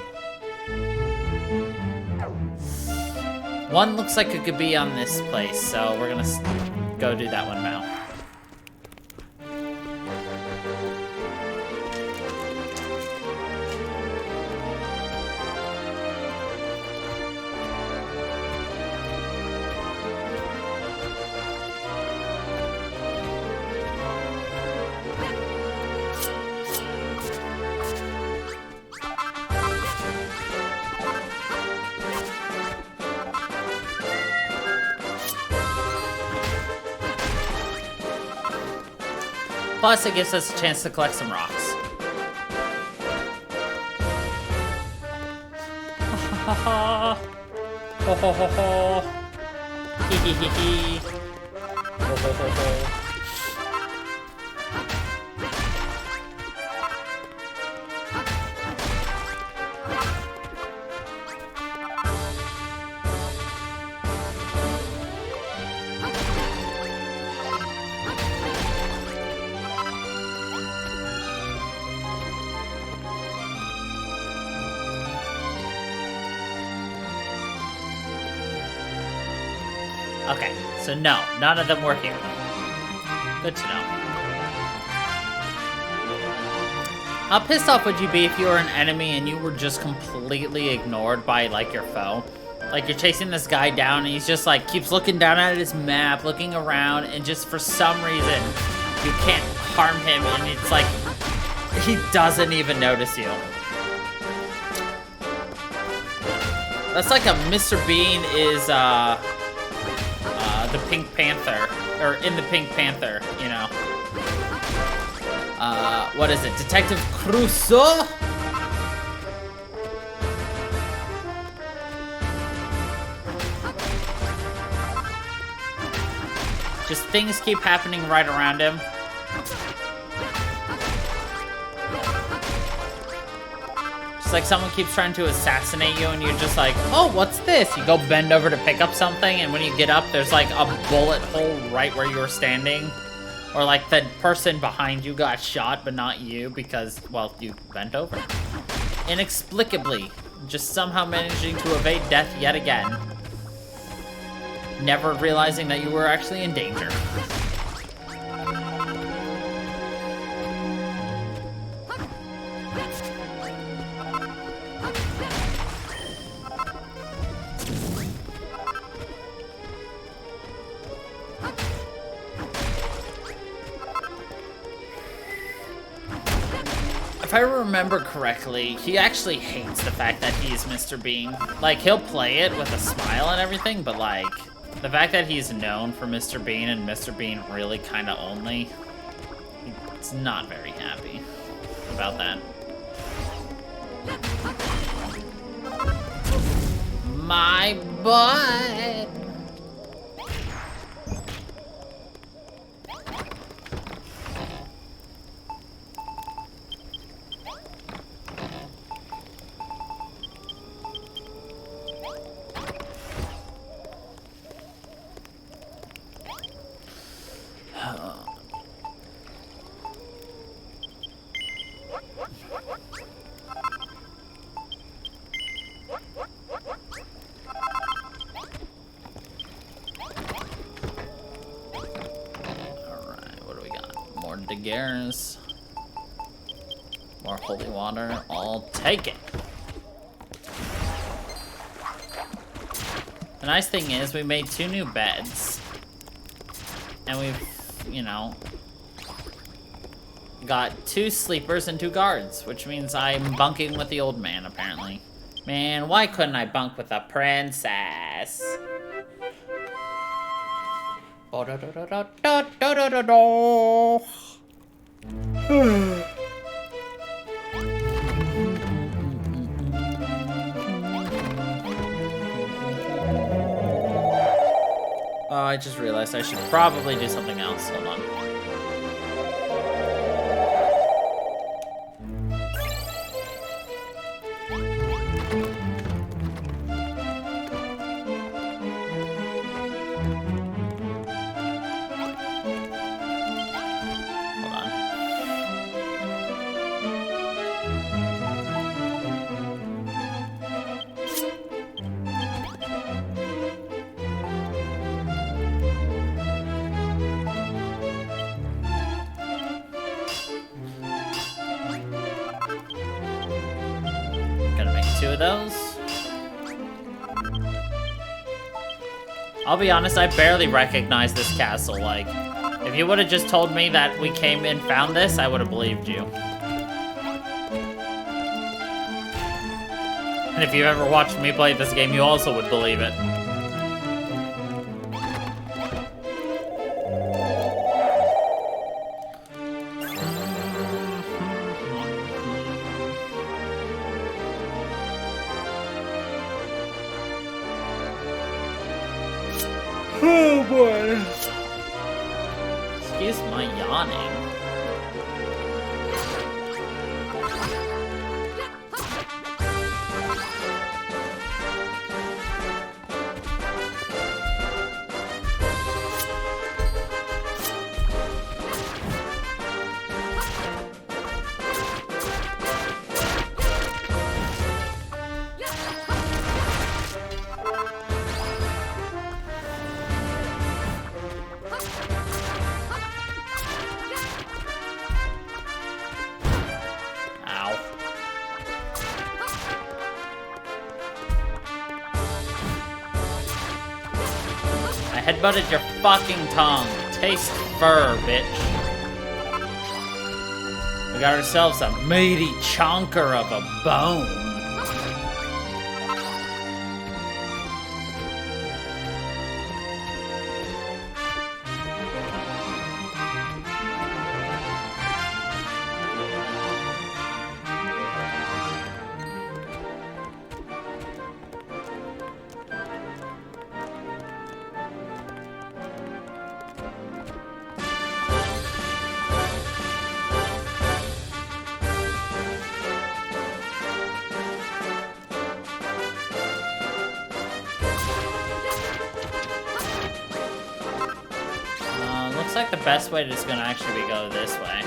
One looks like it could be on this place, so we're gonna go do that one now. Plus, it gives us a chance to collect some rocks. Ha ha ha! Ho ho ho ho! Hee hee hee hee! Ho ho ho ho! Okay, so no, none of them were here. Good to know. How pissed off would you be if you were an enemy and you were just completely ignored by, like, your foe? Like, you're chasing this guy down and he's just, like, keeps looking down at his map, looking around, and just for some reason, you can't harm him, and it's like, he doesn't even notice you. That's like a Mr. Bean is, the Pink Panther, or in the Pink Panther, you know. What is it? Detective Crusoe? Just things keep happening right around him. It's like someone keeps trying to assassinate you and you're just like, oh, what's this? You go bend over to pick up something and when you get up, there's like a bullet hole right where you were standing. Or like the person behind you got shot, but not you because, well, you bent over. Inexplicably, just somehow managing to evade death yet again. Never realizing that you were actually in danger. If I remember correctly, he actually hates the fact that he's Mr. Bean. Like, he'll play it with a smile and everything, but like, the fact that he's known for Mr. Bean and Mr. Bean really kind of only, he's not very happy about that. My butt! guess. More holy water. I'll take it. The nice thing is we made 2 new beds. And we've, you know, got 2 sleepers and 2 guards, which means I'm bunking with the old man, apparently. Man, why couldn't I bunk with a princess? Oh, I just realized I should probably do something else. Hold on. Hold on. Gonna make 2 of those. I'll be honest, I barely recognize this castle. Like, if you would have just told me that we came and found this, I would have believed you. And if you ever watched me play this game, you also would believe it. Oh boy. Excuse my yawning. I headbutted your fucking tongue. Taste fur, bitch. We got ourselves a meaty chonker of a bone. Looks like the best way is gonna actually be go this way.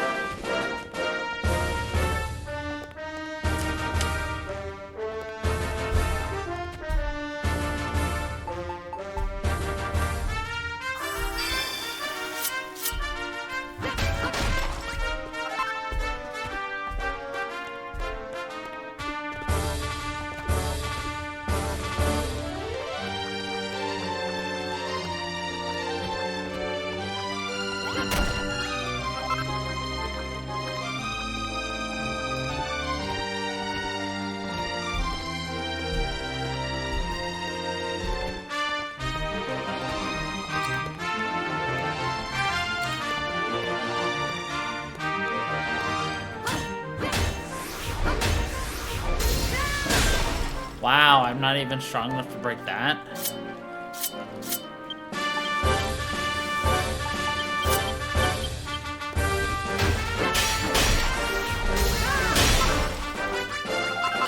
Wow, I'm not even strong enough to break that.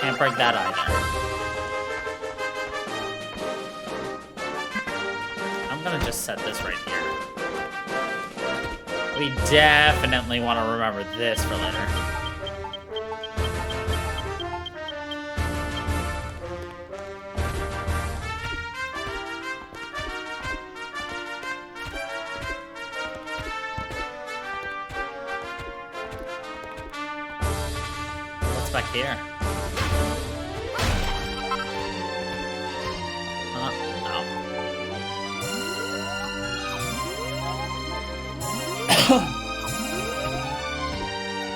Can't break that either. I'm gonna just set this right here. We definitely want to remember this for later. What's back here? No.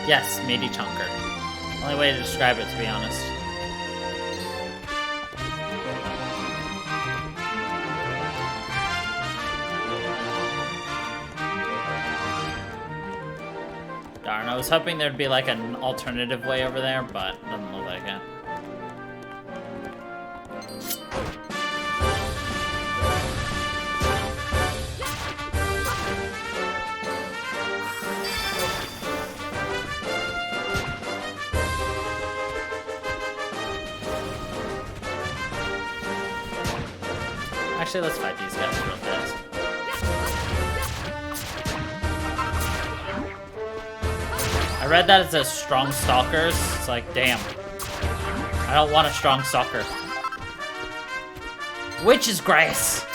Yes, meaty chunker. Only way to describe it, to be honest. Darn, I was hoping there'd be like an alternative way over there, but it doesn't look like it. Actually, let's fight these guys real fast. I read that it's a strong stalkers. It's like, damn. I don't want a strong stalker. Witch's Grace!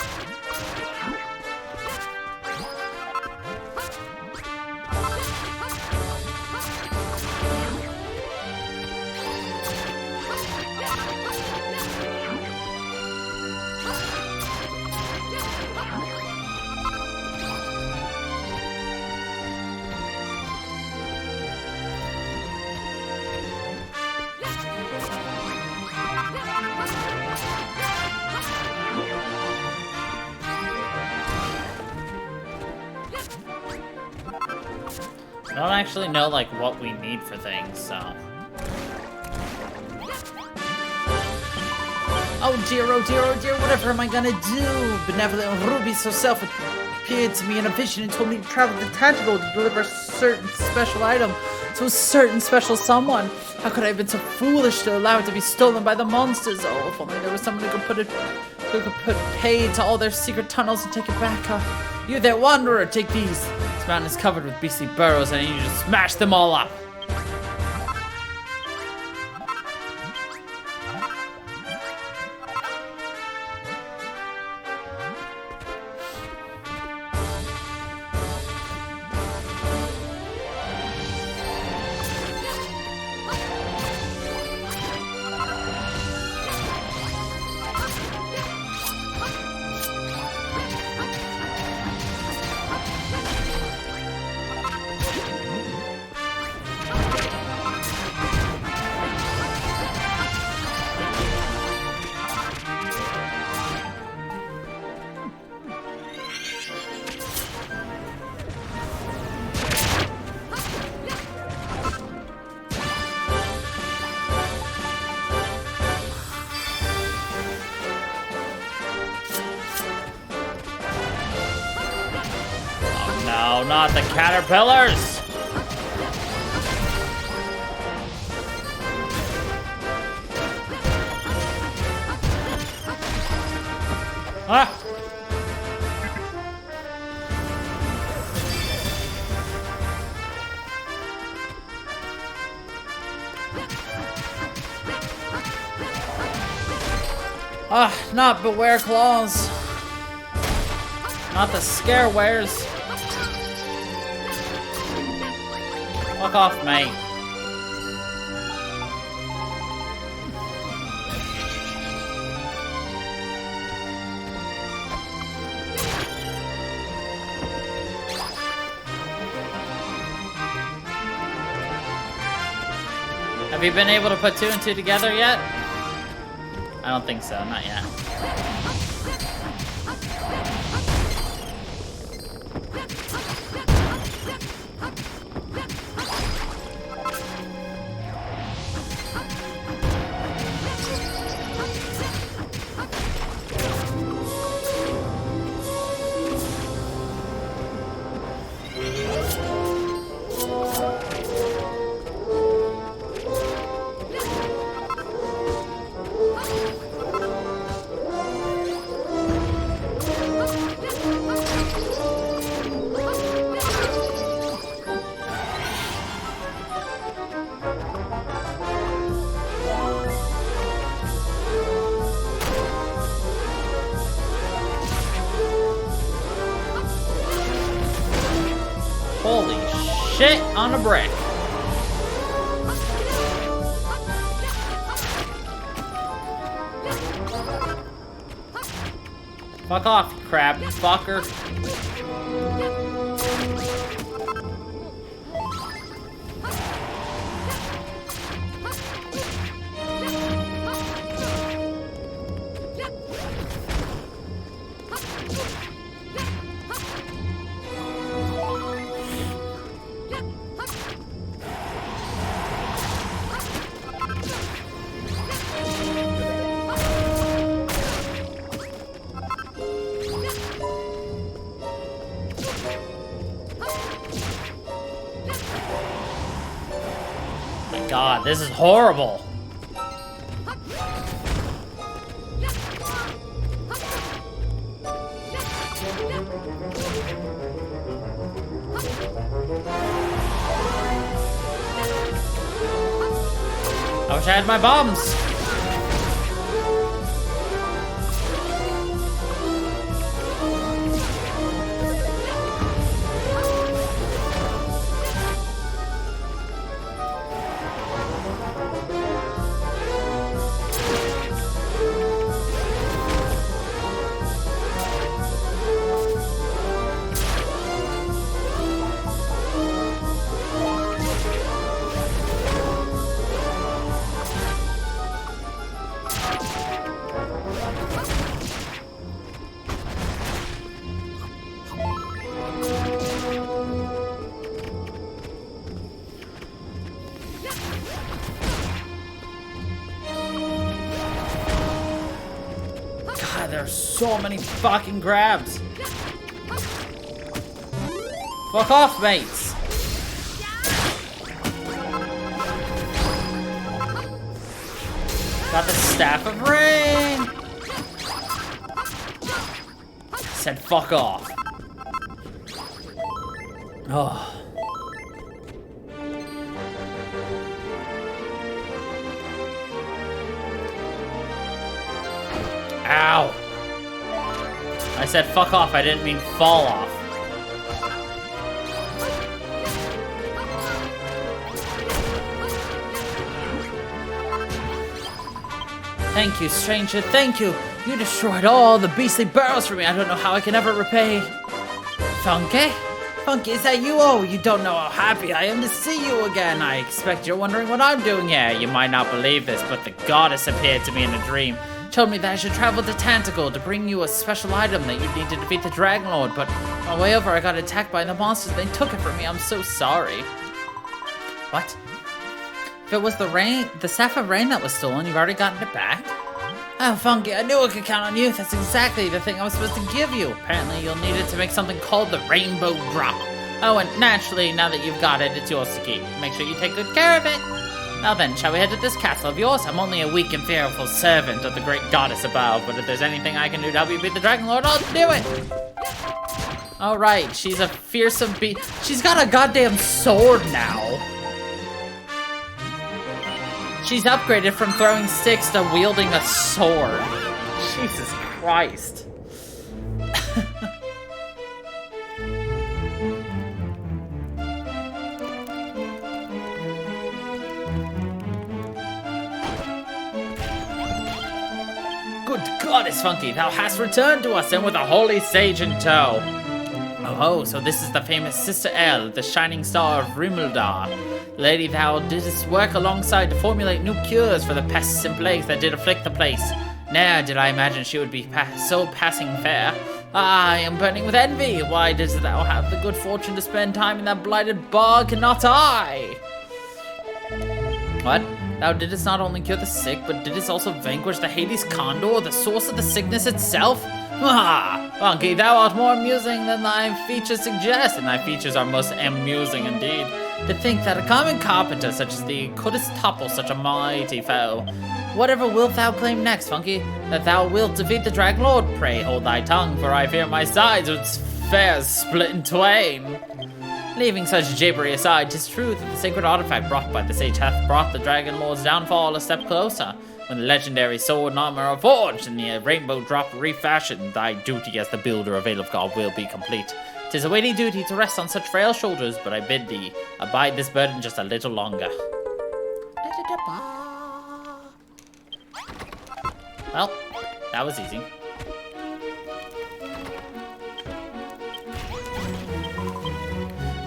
I don't actually know, like, what we need for things, so... Oh dear, whatever am I gonna do? Benevolent Ruby so appeared to me in a vision and told me to travel to Tangible to deliver a certain special item to a certain special someone. How could I have been so foolish to allow it to be stolen by the monsters? Oh, if only there was someone who could put pay to all their secret tunnels and take it back. You there, wanderer, take these. This mountain is covered with beastly burrows and I need you to smash them all up. No, not the caterpillars! Ah! Ah, not beware claws. Not the scarewares. Fuck off, mate. Have you been able to put 2 and 2 together yet? I don't think so, not yet. Holy shit on a brick. Fuck off, you crab fucker. God, this is horrible. I wish I had my bombs. God, there are so many fucking grabs. Fuck off, mates. Got the Staff of Rain. Said fuck off. Oh. Ow. I said fuck off, I didn't mean fall off. Thank you, stranger, thank you. You destroyed all the beastly barrels for me. I don't know how I can ever repay. Funky? Funky, is that you? Oh, you don't know how happy I am to see you again. I expect you're wondering what I'm doing here. You might not believe this, but the goddess appeared to me in a dream. Told me that I should travel to Tantacle to bring you a special item that you need to defeat the Dragon Lord, but on the way over I got attacked by the monsters. They took it from me. I'm so sorry. What? If it was the Staff of Rain that was stolen, you've already gotten it back? Oh, Funky, I knew I could count on you. That's exactly the thing I was supposed to give you. Apparently, you'll need it to make something called the Rainbow Drop. Oh, and naturally, now that you've got it, it's yours to keep. Make sure you take good care of it. Now then, shall we head to this castle of yours? I'm only a weak and fearful servant of the great goddess above, but if there's anything I can do to help you beat the Dragon Lord, I'll do it! Alright, she's a fearsome beast. She's got a goddamn sword now. She's upgraded from throwing sticks to wielding a sword. Jesus Christ. Good goddess, Funky, thou hast returned to us, and with a holy sage in tow. Oh, so this is the famous Sister El, the shining star of Rimildar. Lady, thou didst work alongside to formulate new cures for the pests and plagues that did afflict the place. Ne'er did I imagine she would be so passing fair. I am burning with envy. Why didst thou have the good fortune to spend time in that blighted bog, and not I? What? Thou didst not only cure the sick, but didst also vanquish the Hades Condor, the source of the sickness itself? Ah, Funky, thou art more amusing than thy features suggest, and thy features are most amusing indeed. To think that a common carpenter such as thee couldst topple such a mighty foe. Whatever wilt thou claim next, Funky? That thou wilt defeat the Dragon Lord? Pray hold thy tongue, for I fear my sides would fair split in twain. Leaving such jabbery aside, 'tis true that the sacred artifact brought by the sage hath brought the Dragon Lord's downfall a step closer. When the legendary sword and armor are forged and the rainbow drop refashioned, thy duty as the builder of Aelfgar will be complete. 'Tis a weighty duty to rest on such frail shoulders, but I bid thee abide this burden just a little longer. Well, that was easy.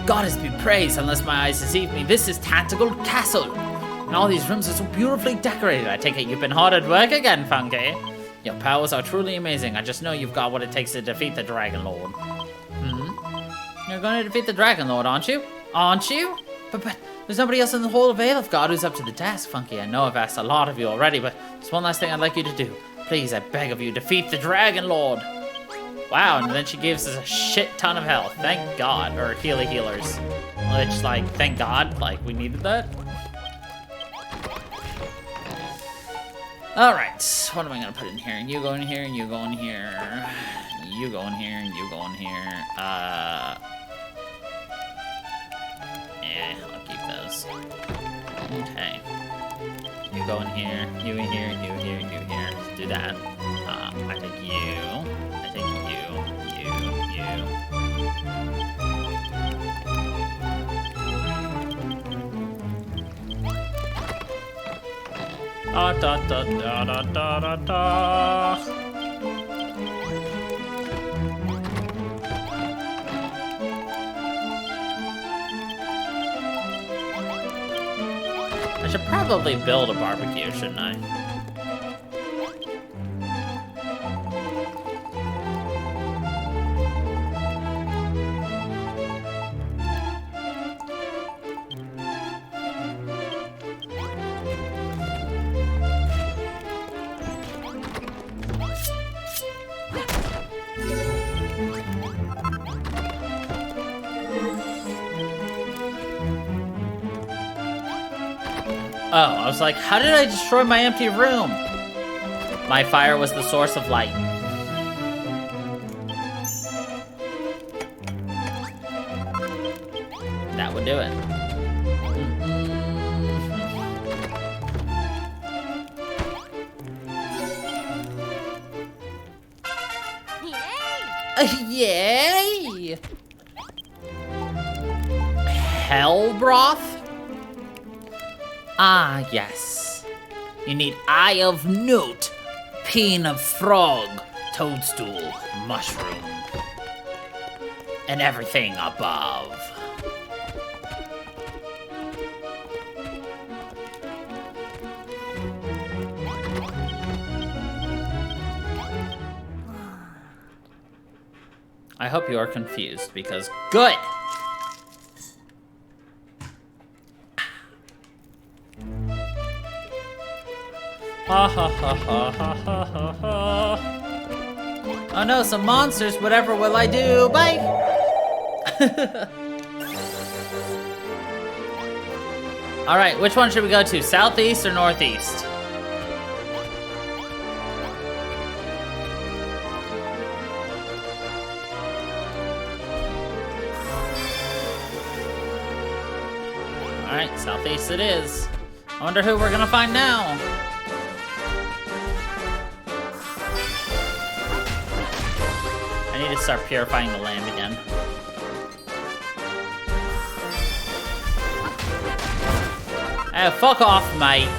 Goddess be praised, unless my eyes deceive me. This is Tentacle Castle. And all these rooms are so beautifully decorated. I take it you've been hard at work again, Funky. Your powers are truly amazing. I just know you've got what it takes to defeat the Dragon Lord. You're going to defeat the Dragon Lord, aren't you? Aren't you? But there's nobody else in the whole of Vale of God who's up to the task, Funky. I know I've asked a lot of you already, but there's one last thing I'd like you to do. Please, I beg of you, defeat the Dragon Lord. Wow, and then she gives us a shit ton of health. Thank God. Or healers. Which, like, thank God. Like, we needed that. Alright, what am I gonna put in here? You go in here, you go in here. You go in here, you go in here. Yeah, I'll keep those. Okay. You go in here, you in here, you here, you here. Let's do that. I think you. I think you. Da da da da da da da da. I should probably build a barbecue, shouldn't I? Oh, I was like, how did I destroy my empty room? My fire was the source of light. That would do it. Yay! Hell broth? Ah, yes. You need eye of newt, peen of frog, toadstool, mushroom, and everything above. I hope you are confused, because good! Ha ha ha ha ha ha ha ha. Oh no, some monsters, whatever will I do? Bye! Alright, which one should we go to? Southeast or northeast? Alright, southeast it is. I wonder who we're gonna find now. I need to start purifying the land again. Oh, fuck off, mate.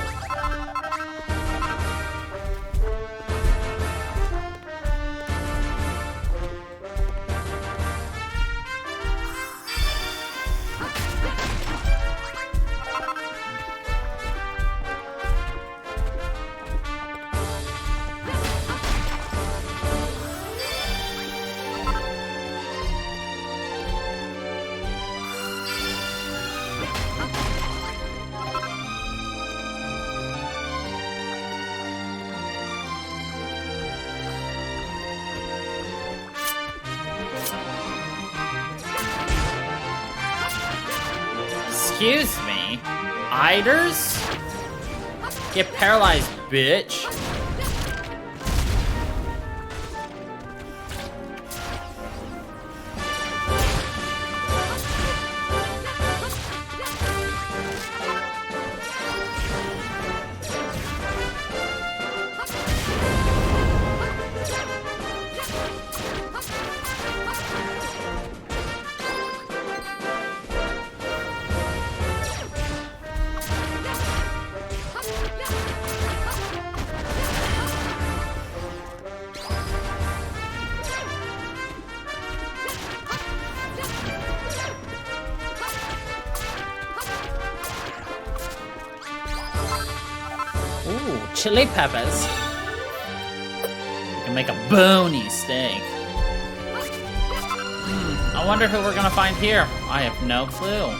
Excuse me? Eiders? Get paralyzed, bitch. chili peppers. We can make a bony steak. I wonder who we're gonna find here. I have no clue.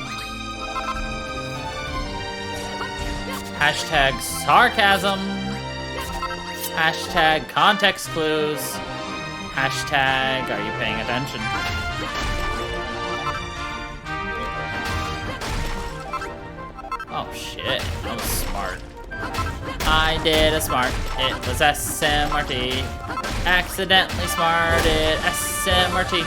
Hashtag sarcasm. Hashtag context clues. Hashtag are you paying attention? Oh shit, that was smart. I did a smart. It was SMRT. Accidentally smarted SMRT.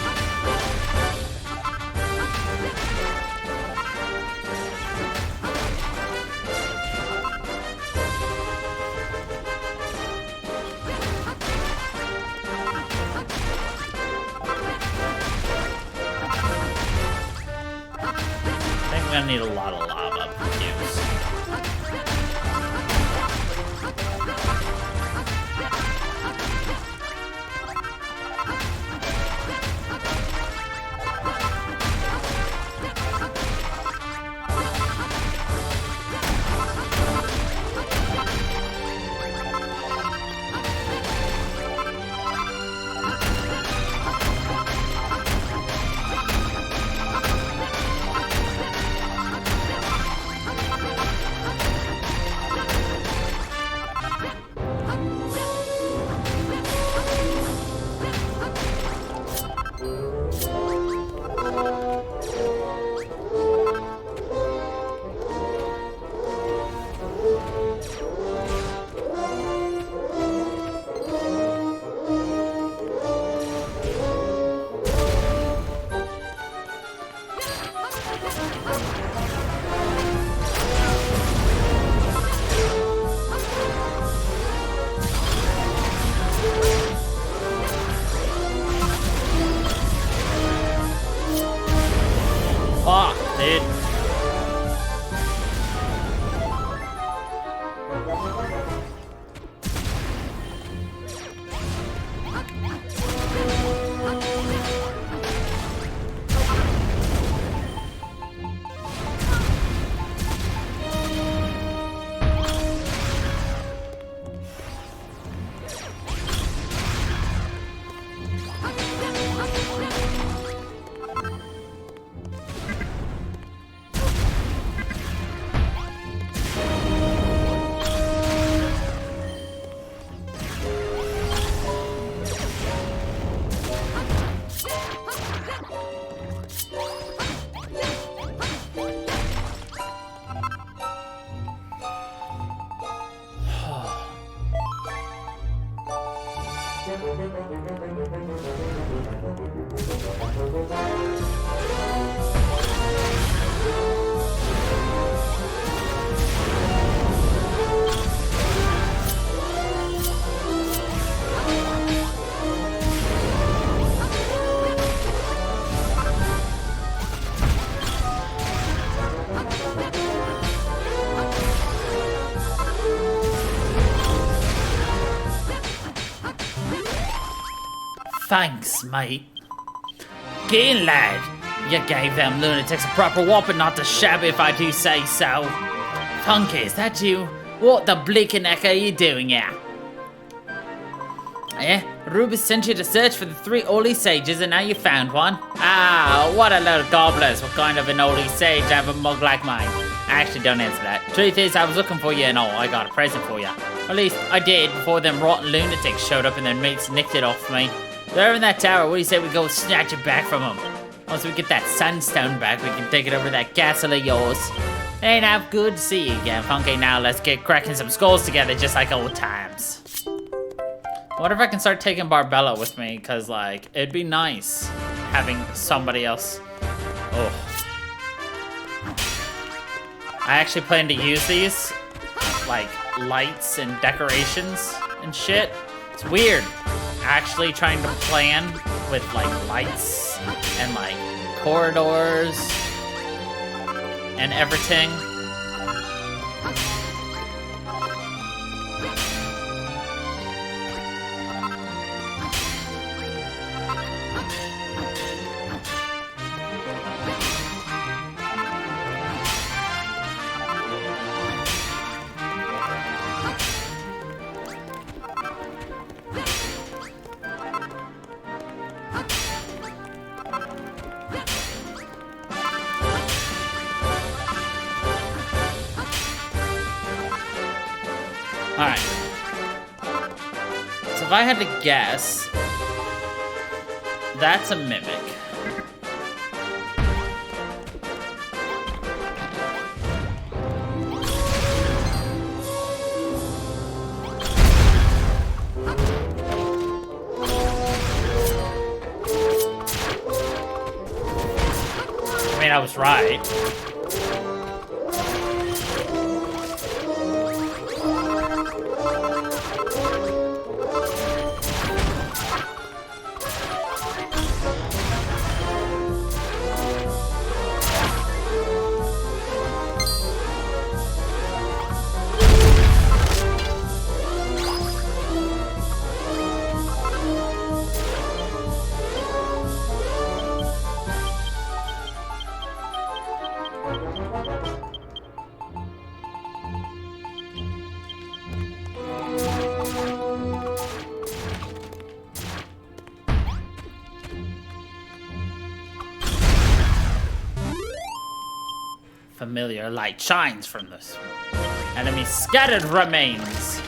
I think I'm gonna need a lot of lava cubes. Fuck, dude. Thanks, mate. Keen lad, you gave them lunatics a proper whopping, not to shabby if I do say so. Funky, is that you? What the blinking heck are you doing here? Eh? Ruby sent you to search for the 3 holy sages and now you found one? Ah, what a load of gobblers. What kind of an holy sage have a mug like mine? Actually, don't answer that. Truth is, I was looking for you and all. I got a present for you. At least, I did before them rotten lunatics showed up and their mates nicked it off me. They're in that tower. What do you say we go snatch it back from them? Once we get that sandstone back, we can take it over to that castle of yours. Hey now, good to see you again, Funky. Now let's get cracking some skulls together just like old times. I wonder if I can start taking Barbella with me, because, like, it'd be nice having somebody else. Oh. I actually plan to use these, like, lights and decorations and shit. It's weird. Actually trying to plan with like lights and like corridors and everything. Alright. So if I had to guess, that's a mimic. I mean, I was right. Familiar light shines from this. Enemy scattered remains.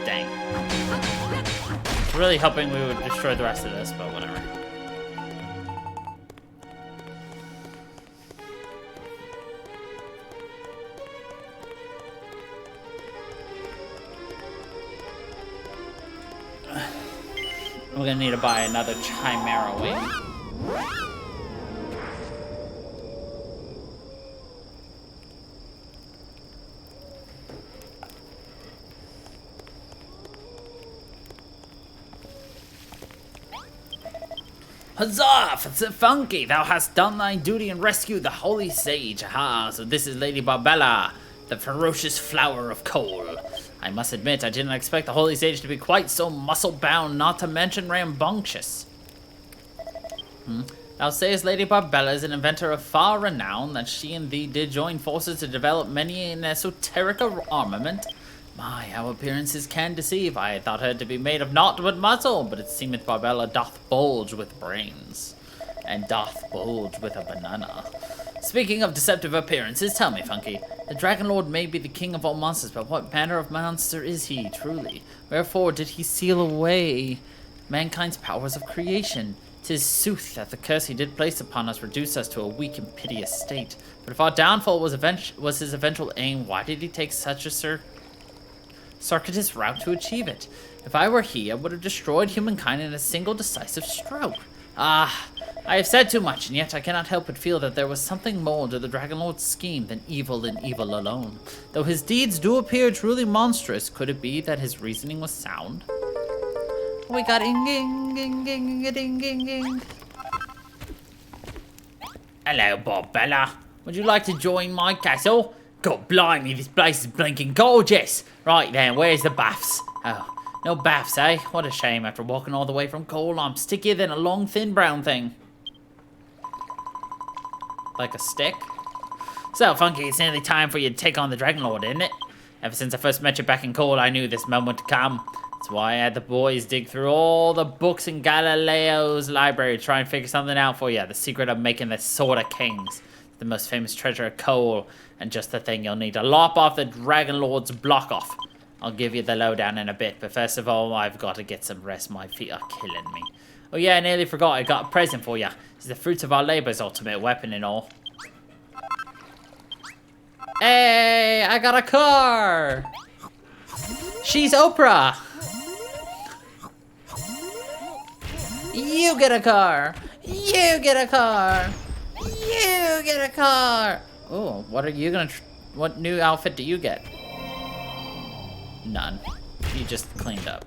Dang. Really hoping we would destroy the rest of this, but whatever. We're gonna need to buy another Chimera wing. Huzzah! For Funky, thou hast done thy duty and rescued the holy sage. Aha, so this is Lady Barbella, the ferocious flower of coal. I must admit, I didn't expect the holy sage to be quite so muscle-bound, not to mention rambunctious. Thou sayest Lady Barbella is an inventor of far renown, that she and thee did join forces to develop many an esoteric armament. My, how appearances can deceive. I had thought her to be made of naught but muscle, but it seemeth Barbella doth bulge with brains, and doth bulge with a banana. Speaking of deceptive appearances, tell me, Funky, the Dragon Lord may be the king of all monsters, but what manner of monster is he, truly? Wherefore did he seal away mankind's powers of creation? 'Tis sooth that the curse he did place upon us reduced us to a weak and piteous state. But if our downfall was his eventual aim, why did he take such a circuitous route to achieve it? If I were he, I would have destroyed humankind in a single decisive stroke. Ah, I have said too much, and yet I cannot help but feel that there was something more to the Dragon Lord's scheme than evil and evil alone. Though his deeds do appear truly monstrous, could it be that his reasoning was sound? We got ding. Hello, Barbella. Would you like to join my castle? God blimey, this place is blinking gorgeous. Right then, where's the baths? Oh, no baths, eh? What a shame. After walking all the way from coal, I'm stickier than a long, thin brown thing. Like a stick? So, Funky, it's nearly time for you to take on the Dragon Lord, isn't it? Ever since I first met you back in coal, I knew this moment would come. That's why I had the boys dig through all the books in Galileo's library to try and figure something out for you. The secret of making the Sword of Kings. The most famous treasure of coal, and just the thing you'll need to lop off the Dragon Lord's block off. I'll give you the lowdown in a bit, but first of all, I've got to get some rest. My feet are killing me. Oh yeah, I nearly forgot. I got a present for you. It's the fruits of our labor's ultimate weapon and all. Hey, I got a car! She's Oprah! You get a car! You get a car! You get a car! Oh, what are you gonna... what new outfit do you get? None. You just cleaned up.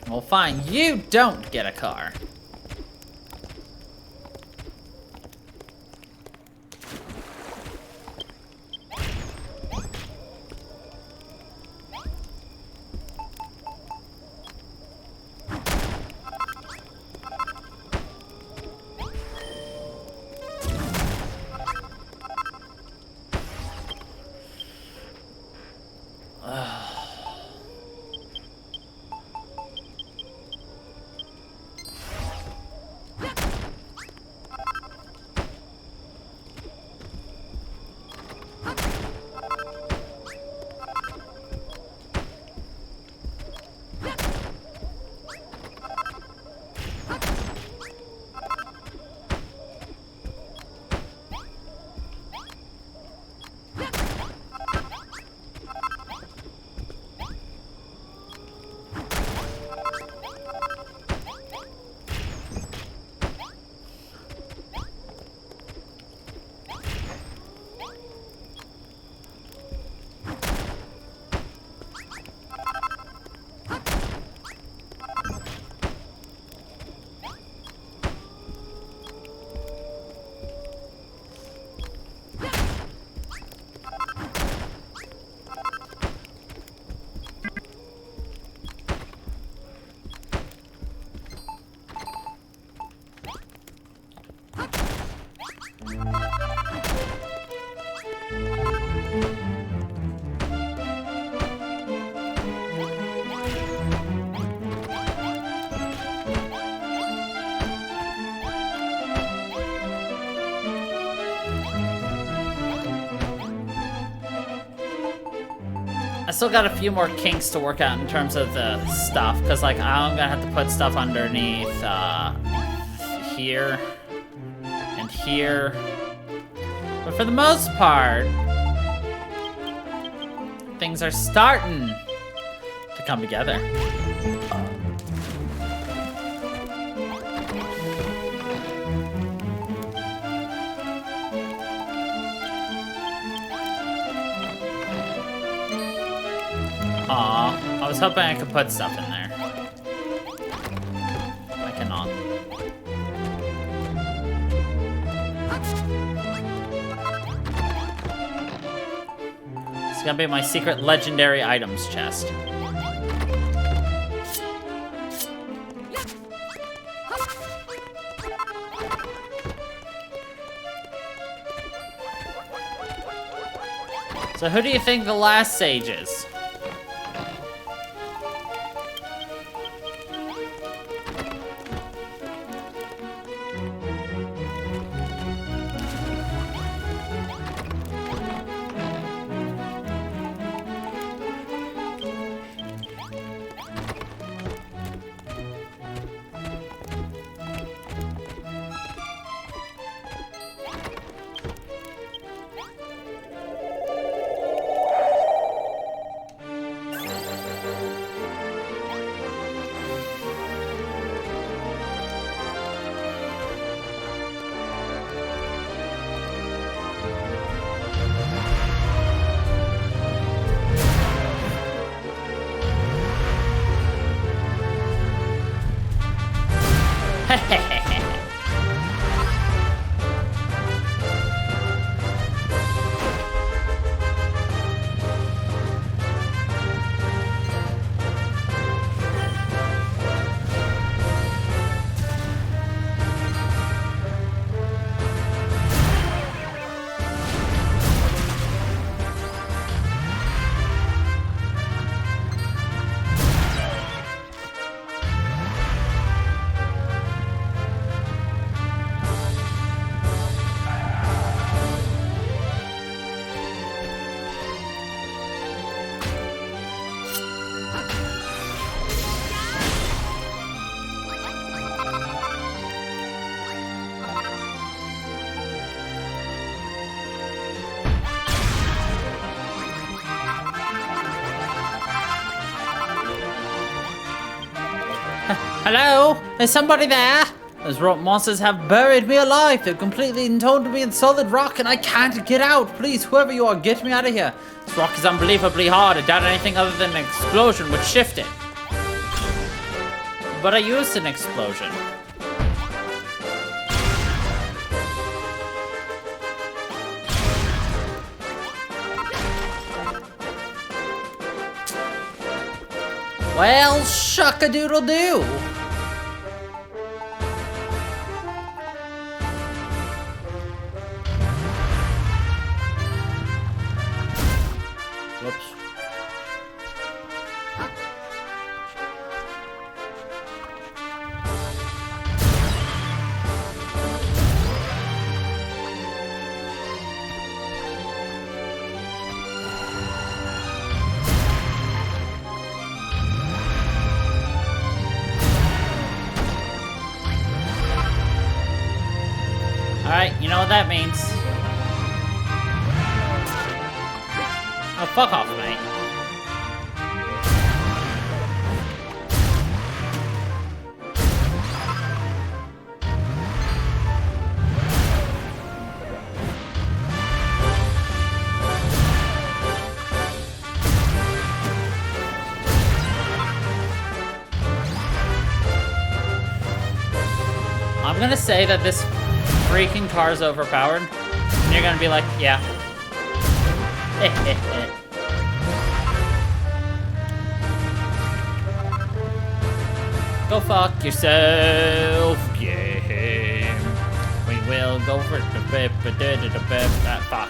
Well, fine. You don't get a car. I still got a few more kinks to work out in terms of the stuff, because like I'm gonna have to put stuff underneath here and here. But for the most part, things are starting to come together. Aw, I was hoping I could put stuff in there. I cannot. It's gonna be my secret legendary items chest. So who do you think the last sage is? Hello? Is somebody there? Those rock monsters have buried me alive. They've completely entombed me in solid rock and I can't get out. Please, whoever you are, get me out of here. This rock is unbelievably hard. I doubt anything other than an explosion would shift it. But I used an explosion. Well, shuck-a-doodle-doo. Whoops. Alright, you know what that means. Oh, fuck off, mate. I'm gonna say that this freaking car's overpowered, and you're gonna be like, yeah. Go fuck yourself, game. We will go for fuck.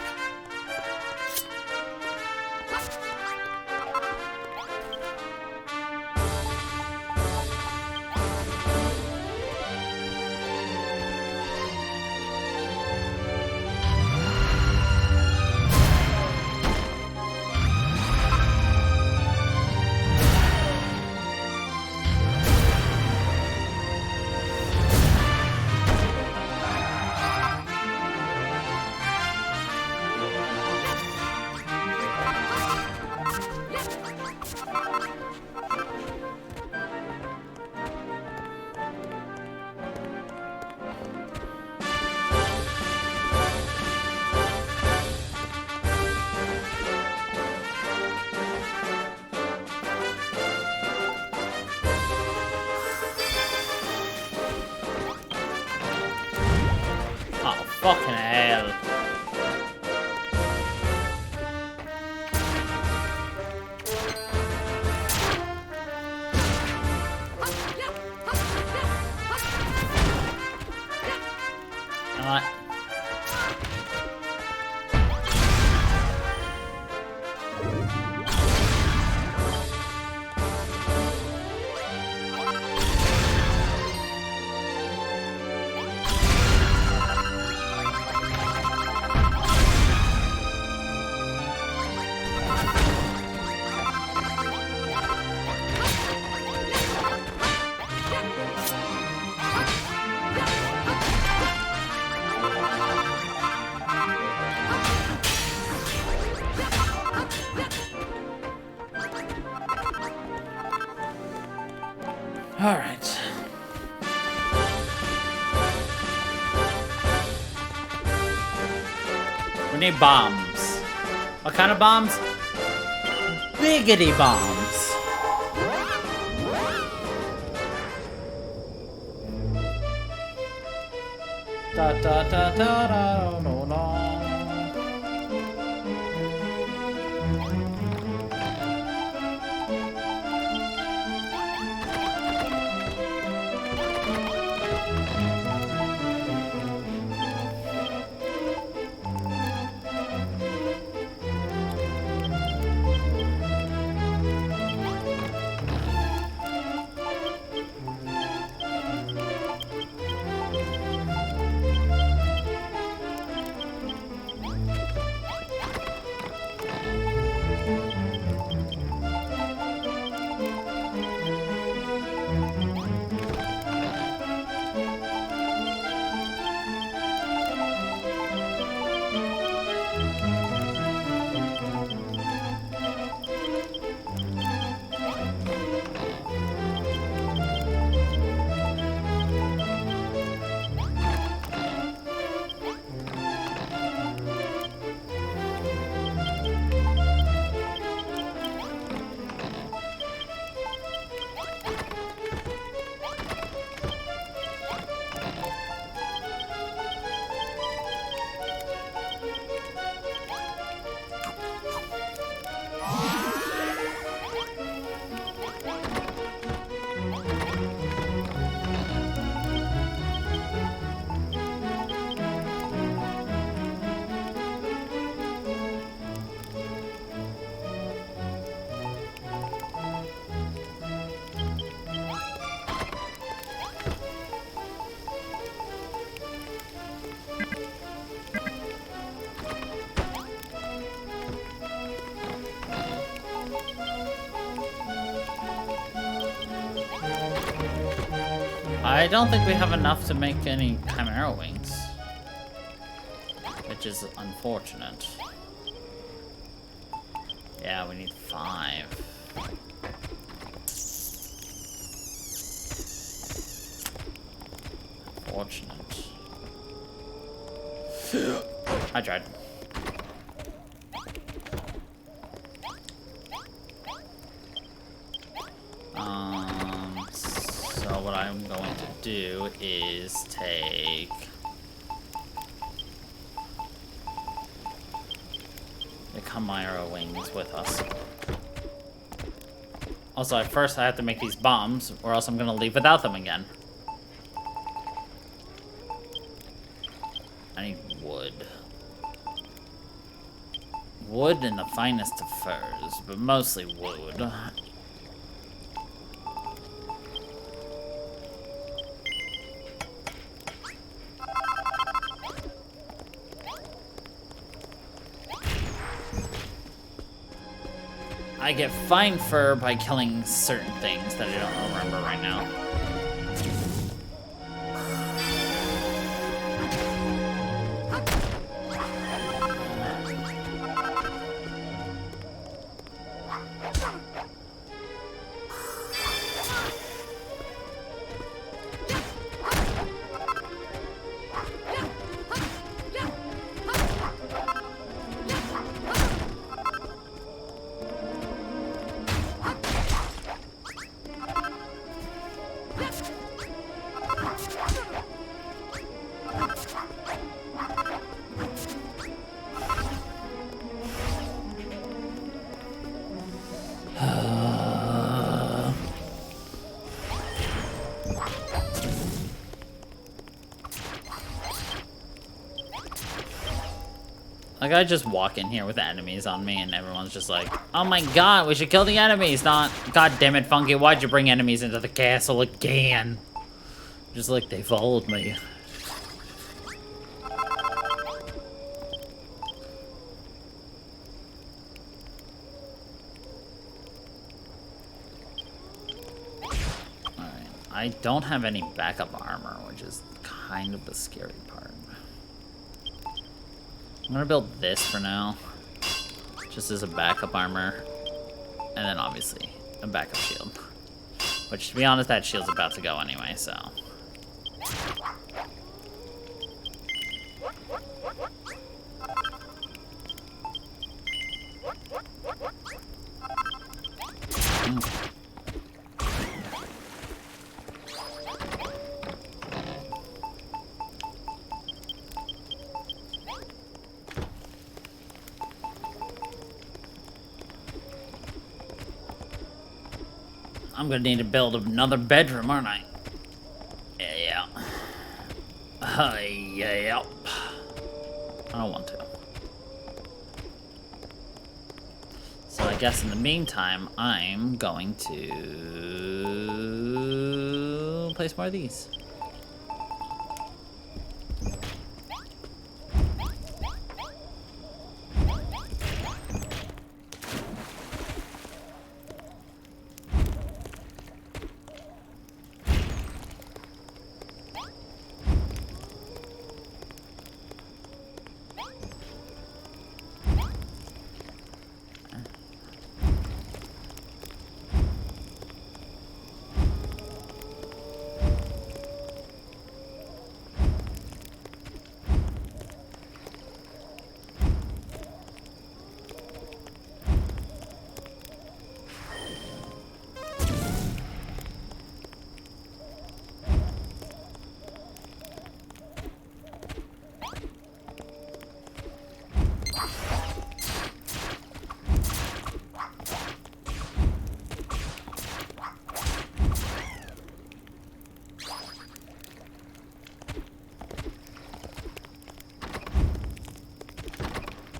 Alright. We need bombs. What kind of bombs? Biggity bombs. Da da da da da no no. I don't think we have enough to make any Chimera wings, which is unfortunate. Yeah, we need 5. Unfortunate. I tried. So what I'm going to do is take the Chimera wings with us. Also, at first I have to make these bombs, or else I'm gonna leave without them again. I need wood. Wood and the finest of furs, but mostly wood. I get fine fur by killing certain things that I don't remember right now. Like, I just walk in here with enemies on me, and everyone's just like, oh my god, we should kill the enemies, not, god damn it, Funky, why'd you bring enemies into the castle again? Just like, they followed me. Alright, I don't have any backup armor, which is kind of the scary part. I'm gonna build this for now, just as a backup armor, and then obviously a backup shield. Which, to be honest, that shield's about to go anyway, so. I'm gonna need to build another bedroom, aren't I? Yeah. Yeah. I don't want to. So I guess in the meantime, I'm going to place more of these.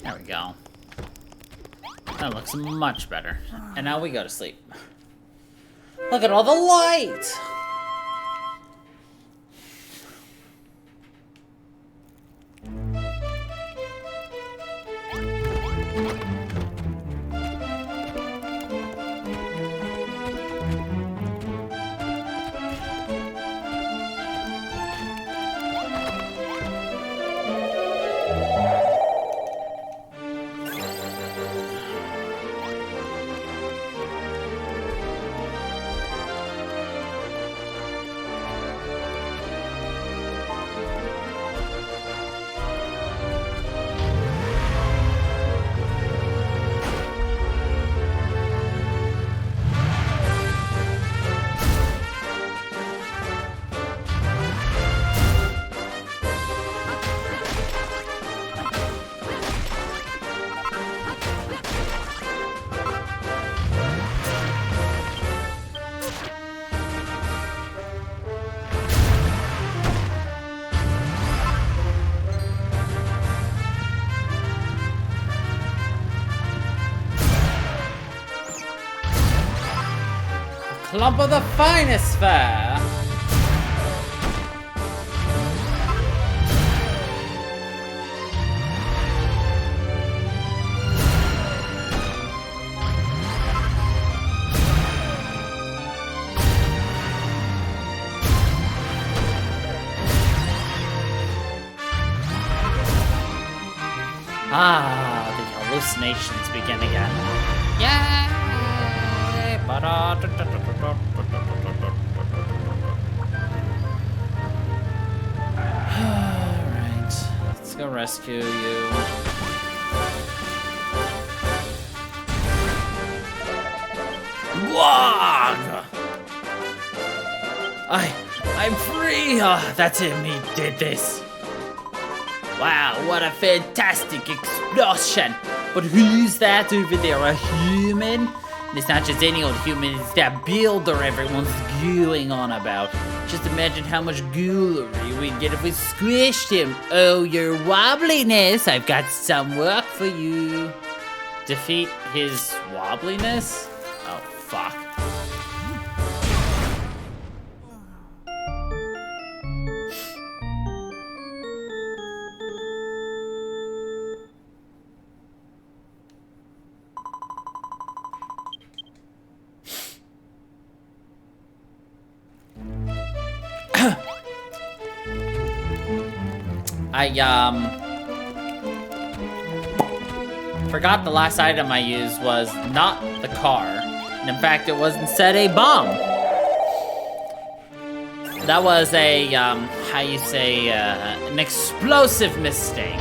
There we go. That looks much better. And now we go to sleep. Look at all the light! Clump of the finest fare! Ah, the hallucinations begin again. Yay! Alright, let's go rescue you. Wag! I'm free! Oh, that's him, he did this. Wow, what a fantastic explosion! But who's that over there, a human? And it's not just any old human, it's that builder everyone's gooing on about. Just imagine how much ghoulery we'd get if we squished him. Oh, your wobbliness, I've got some work for you. Defeat his wobbliness? Oh, fuck. I forgot the last item I used was not the car. And in fact, it was instead a bomb. that was a, how you say, an explosive mistake.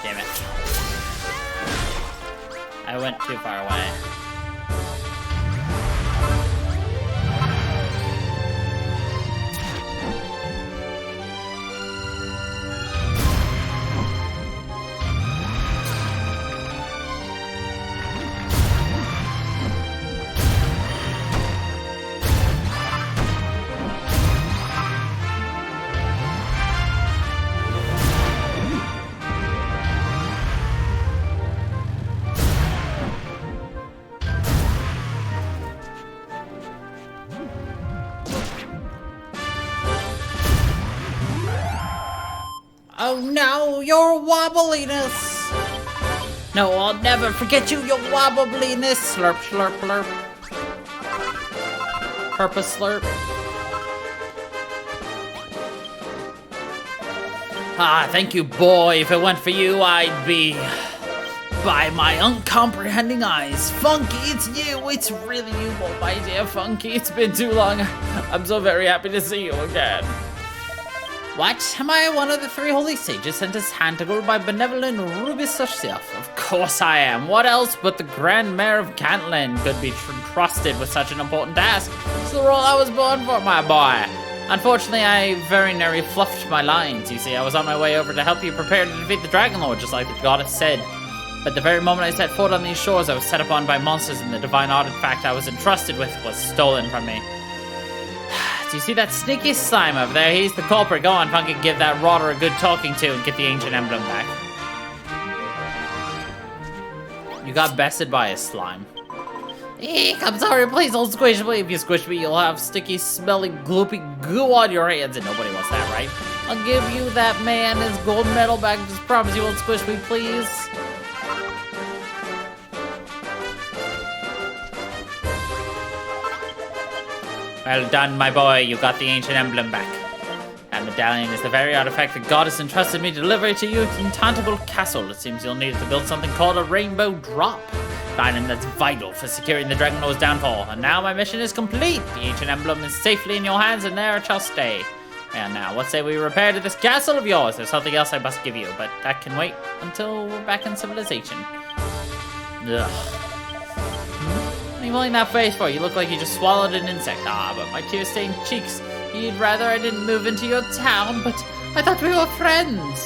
Damn it. I went too far away. Oh no, your wobbliness! No, I'll never forget you, your wobbliness! Slurp, slurp, slurp. Purpose slurp. Ah, thank you, boy. If it weren't for you, I'd be... by my uncomprehending eyes. Funky, it's you. It's really you, oh my dear Funky. It's been too long. I'm so very happy to see you again. What? Am I one of the 3 holy sages sent as Hantagle by benevolent Rubis herself? Of course I am. What else but the Grand Mayor of Cantland could be trusted with such an important task? It's the role I was born for, my boy. Unfortunately, I very nearly fluffed my lines. You see, I was on my way over to help you prepare to defeat the Dragon Lord, just like the goddess said. But the very moment I set foot on these shores, I was set upon by monsters, and the divine artifact I was entrusted with was stolen from me. Do you see that sneaky slime over there? He's the culprit. Go on, Funky, give that rotter a good talking to and get the ancient emblem back. You got bested by a slime. Eek, I'm sorry, please don't squish me. If you squish me, you'll have sticky, smelly, gloopy goo on your hands, and nobody wants that, right? I'll give you that man his gold medal back. Just promise you won't squish me, please. Well done, my boy. You got the ancient emblem back. That medallion is the very artifact the goddess entrusted me to deliver to you in Tantable Castle. It seems you'll need it to build something called a rainbow drop. An item that's vital for securing the Dragon Lord's downfall. And now my mission is complete. The ancient emblem is safely in your hands, and there it shall stay. And now, what say we repair to this castle of yours? There's something else I must give you, but that can wait until we're back in civilization. Ugh. What are you pulling that face for? You look like you just swallowed an insect. Ah, but my tear-stained cheeks. You'd rather I didn't move into your town, but I thought we were friends.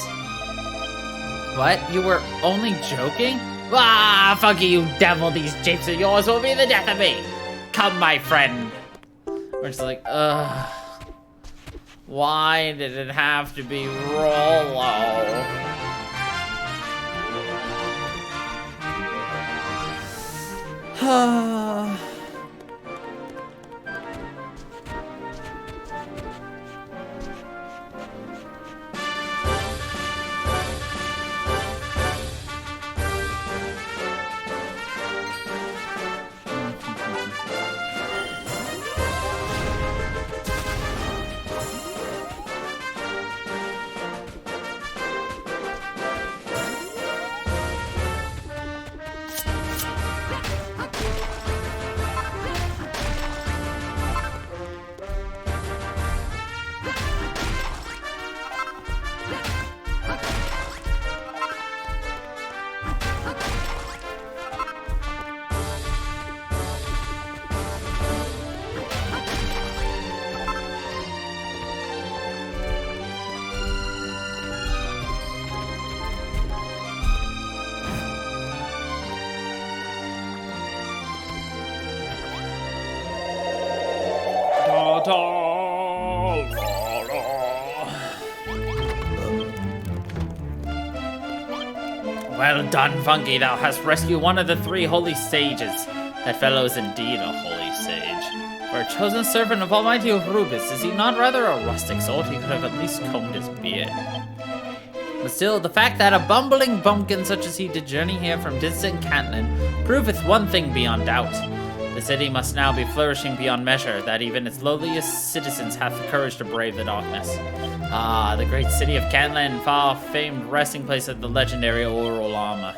What? You were only joking? Ah, Funky, you devil. These japes of yours will be the death of me. Come, my friend. We're just like, ugh. Why did it have to be Rollo? Well done, Funky. Thou hast rescued one of the 3 holy sages. That fellow is indeed a holy sage. For a chosen servant of Almighty Rubus, is he not rather a rustic sort? He could have at least combed his beard. But still, the fact that a bumbling bumpkin such as he did journey here from distant Cantlin proveth one thing beyond doubt. The city must now be flourishing beyond measure, that even its lowliest citizens have the courage to brave the darkness. Ah, the great city of Cantlin, far-famed resting place of the legendary Oral Armor.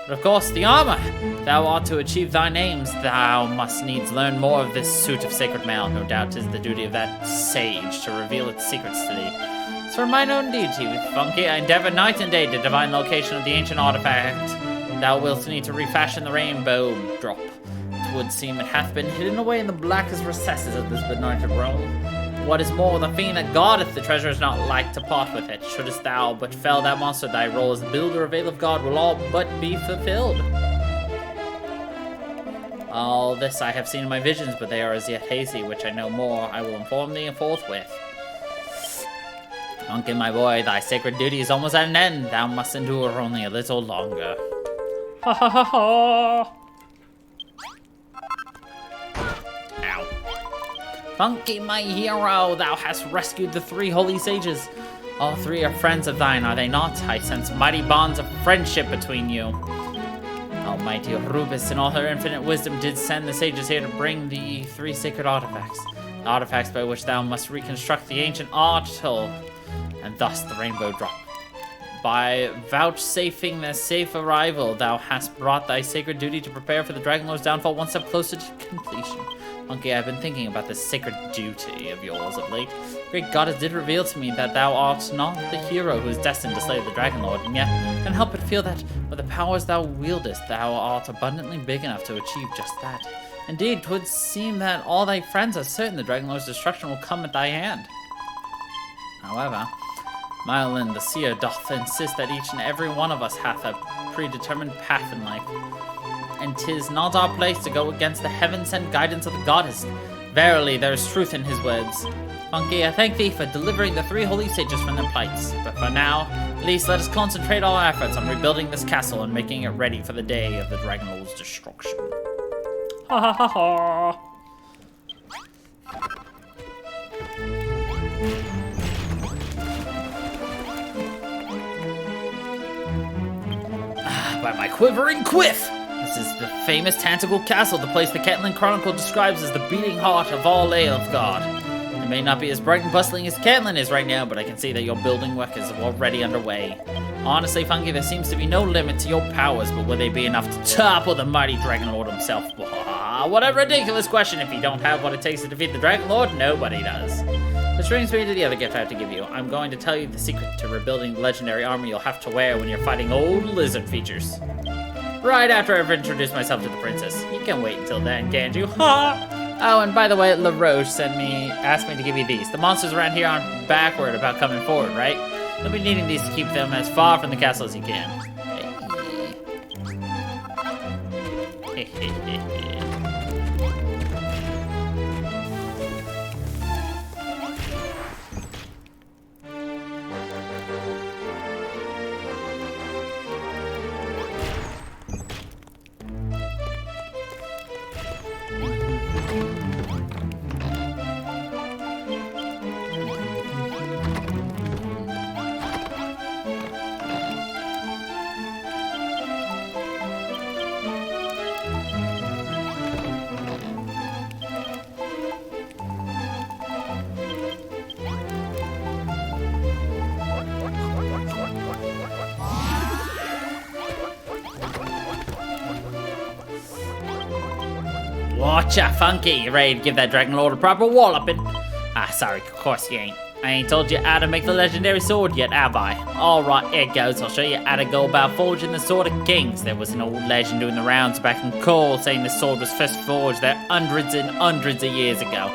But of course, the armor! Thou ought to achieve thy aims, thou must needs learn more of this suit of sacred mail. No doubt 'tis the duty of that sage to reveal its secrets to thee. As for mine own deity, Funky, I endeavor night and day to divine location of the ancient artifact. Thou wilt need to refashion the rainbow drop. It would seem it hath been hidden away in the blackest recesses of this benighted realm. What is more, the fiend that guardeth the treasure is not like to part with it. Shouldst thou but fell that monster, thy role as the builder of Veil of God will all but be fulfilled. All this I have seen in my visions, but they are as yet hazy, which I know more. I will inform thee forthwith. Funky, my boy, thy sacred duty is almost at an end. Thou must endure only a little longer. Ha ha ha ha! Ow. Funky, my hero, thou hast rescued the 3 holy sages. All 3 are friends of thine, are they not? I sense mighty bonds of friendship between you. Almighty Rubus, in all her infinite wisdom, did send the sages here to bring the 3 sacred artifacts. The artifacts by which thou must reconstruct the ancient artle, and thus the rainbow drop. By vouchsafing their safe arrival, thou hast brought thy sacred duty to prepare for the Dragon Lord's downfall one step closer to completion. Funky, I've been thinking about this sacred duty of yours of late. Great Goddess did reveal to me that thou art not the hero who is destined to slay the Dragon Lord, and yet can't help but feel that with the powers thou wieldest, thou art abundantly big enough to achieve just that. Indeed, 'twould seem that all thy friends are certain the Dragon Lord's destruction will come at thy hand. However, Myelin the seer doth insist that each and every one of us hath a predetermined path in life, and 'tis not our place to go against the heaven-sent guidance of the goddess. Verily, there is truth in his words. Funky, I thank thee for delivering the 3 holy sages from their plights, but for now, at least let us concentrate all our efforts on rebuilding this castle and making it ready for the day of the Dragon Lord's destruction. Ha ha ha ha! By my quivering quiff! This is the famous Tentacle Castle, the place the Cantlin Chronicle describes as the beating heart of all Ale of God. It may not be as bright and bustling as Cantlin is right now, but I can see that your building work is already underway. Honestly, Funky, there seems to be no limit to your powers, but will they be enough to topple the mighty Dragon Lord himself? What a ridiculous question! If you don't have what it takes to defeat the Dragon Lord, nobody does. Which brings me to the other gift I have to give you. I'm going to tell you the secret to rebuilding the legendary armor you'll have to wear when you're fighting old lizard features. Right after I've introduced myself to the princess. You can wait until then, can't you? Ha! Oh, and by the way, LaRoche asked me to give you these. The monsters around here aren't backward about coming forward, right? You'll be needing these to keep them as far from the castle as you can. Watcha, Funky, you ready to give that Dragon Lord a proper walloping? Ah, sorry, of course you ain't. I ain't told you how to make the legendary sword yet, have I? Alright, here goes. I'll show you how to go about forging the Sword of Kings. There was an old legend doing the rounds back in Cole saying this sword was first forged there hundreds and hundreds of years ago.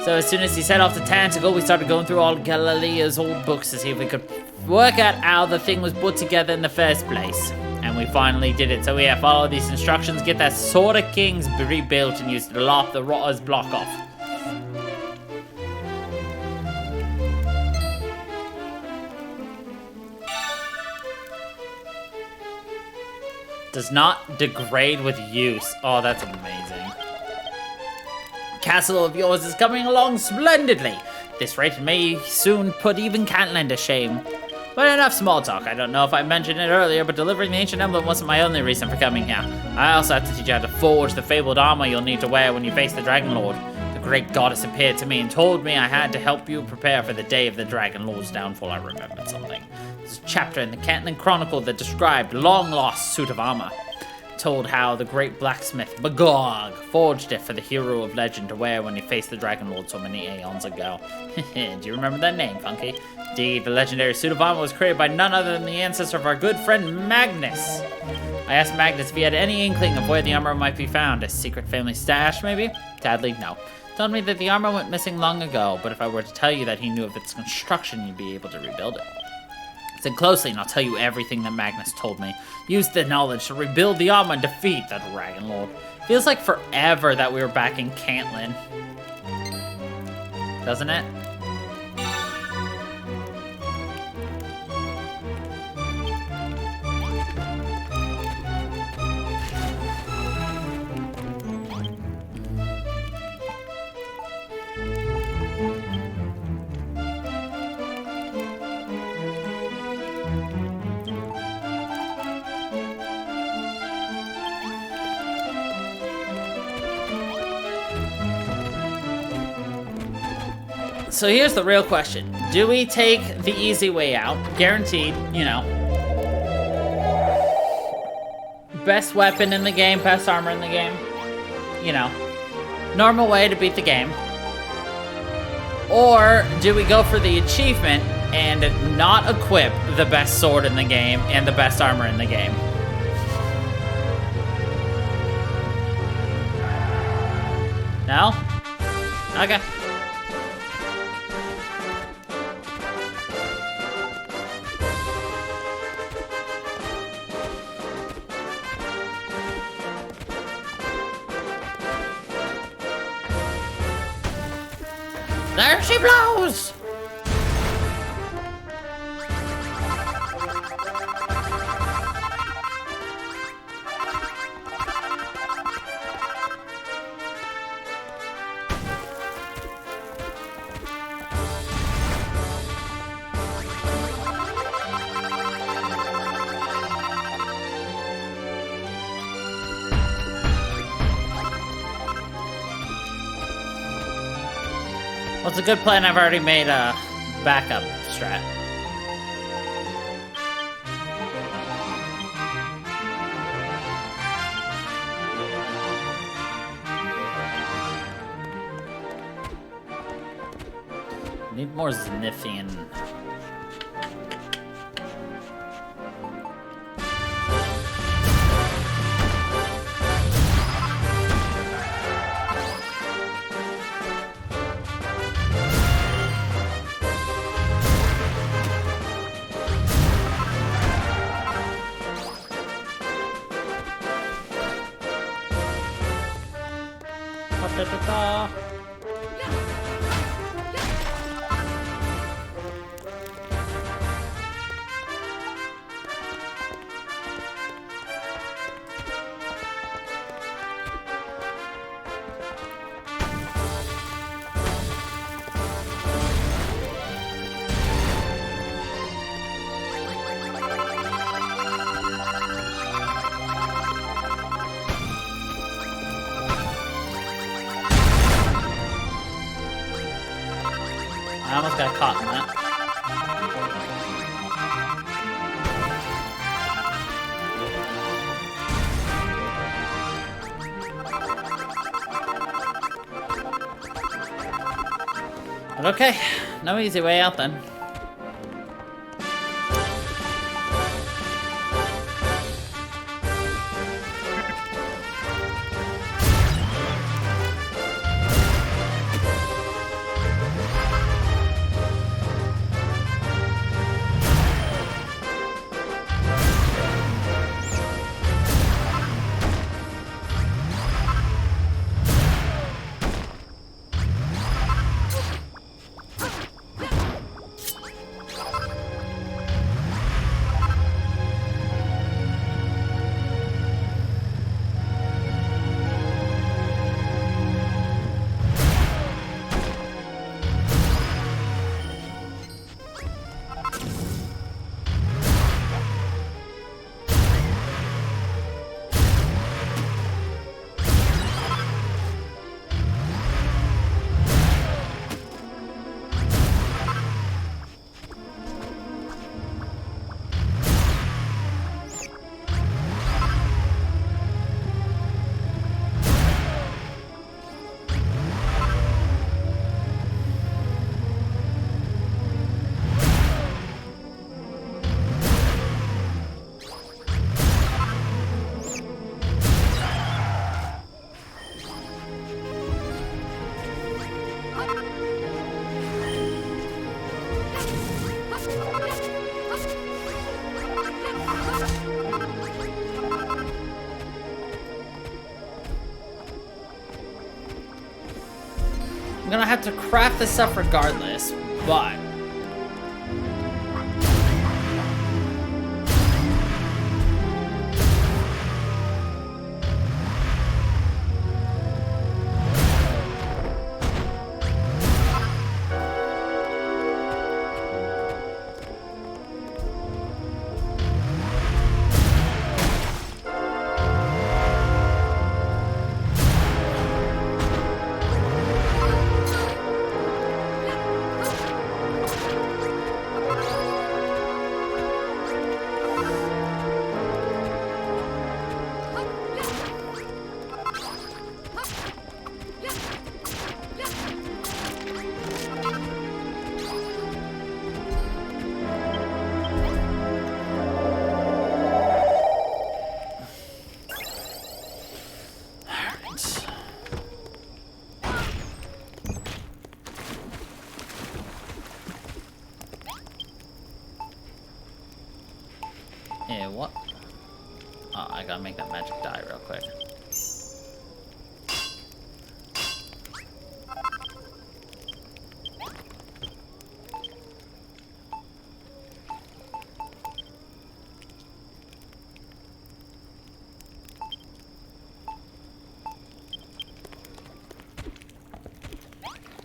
So as soon as he set off to Tantacle, we started going through all Galileo's old books to see if we could work out how the thing was put together in the first place. And we finally did it. So yeah, follow these instructions, get that Sword of Kings rebuilt, and use it to lop the Rotter's block off. Does not degrade with use. Oh, that's amazing. Castle of yours is coming along splendidly. This rate may soon put even Catelyn to shame. But enough small talk. I don't know if I mentioned it earlier, but delivering the ancient emblem wasn't my only reason for coming here. I also have to teach you how to forge the fabled armor you'll need to wear when you face the Dragon Lord. The great goddess appeared to me and told me I had to help you prepare for the day of the Dragon Lord's downfall. I remembered something. There's a chapter in the Catelyn Chronicle that described long-lost suit of armor. Told how the great blacksmith Magog forged it for the hero of legend to wear when he faced the Dragon Lord so many aeons ago. Do you remember that name, Funky? Indeed, the legendary suit of armor was created by none other than the ancestor of our good friend Magnus. I asked Magnus if he had any inkling of where the armor might be found. A secret family stash, maybe? Sadly, no. Told me that the armor went missing long ago, but if I were to tell you that he knew of its construction, you'd be able to rebuild it. Listen closely and I'll tell you everything that Magnus told me. Use the knowledge to rebuild the armor and defeat the Dragon Lord. Feels like forever that we were back in Catelyn. Doesn't it? So here's the real question. Do we take the easy way out? Guaranteed, you know. Best weapon in the game, best armor in the game. You know. Normal way to beat the game. Or do we go for the achievement and not equip the best sword in the game and the best armor in the game? No? Okay. There she blows! Well, it's a good plan. I've already made a backup strat. Need more Zenithian. Da-da-da. I almost got caught in that. But okay, no easy way out then. I'm gonna have to craft this stuff regardless, but... Yeah, what? Oh, I gotta make that magic die real quick.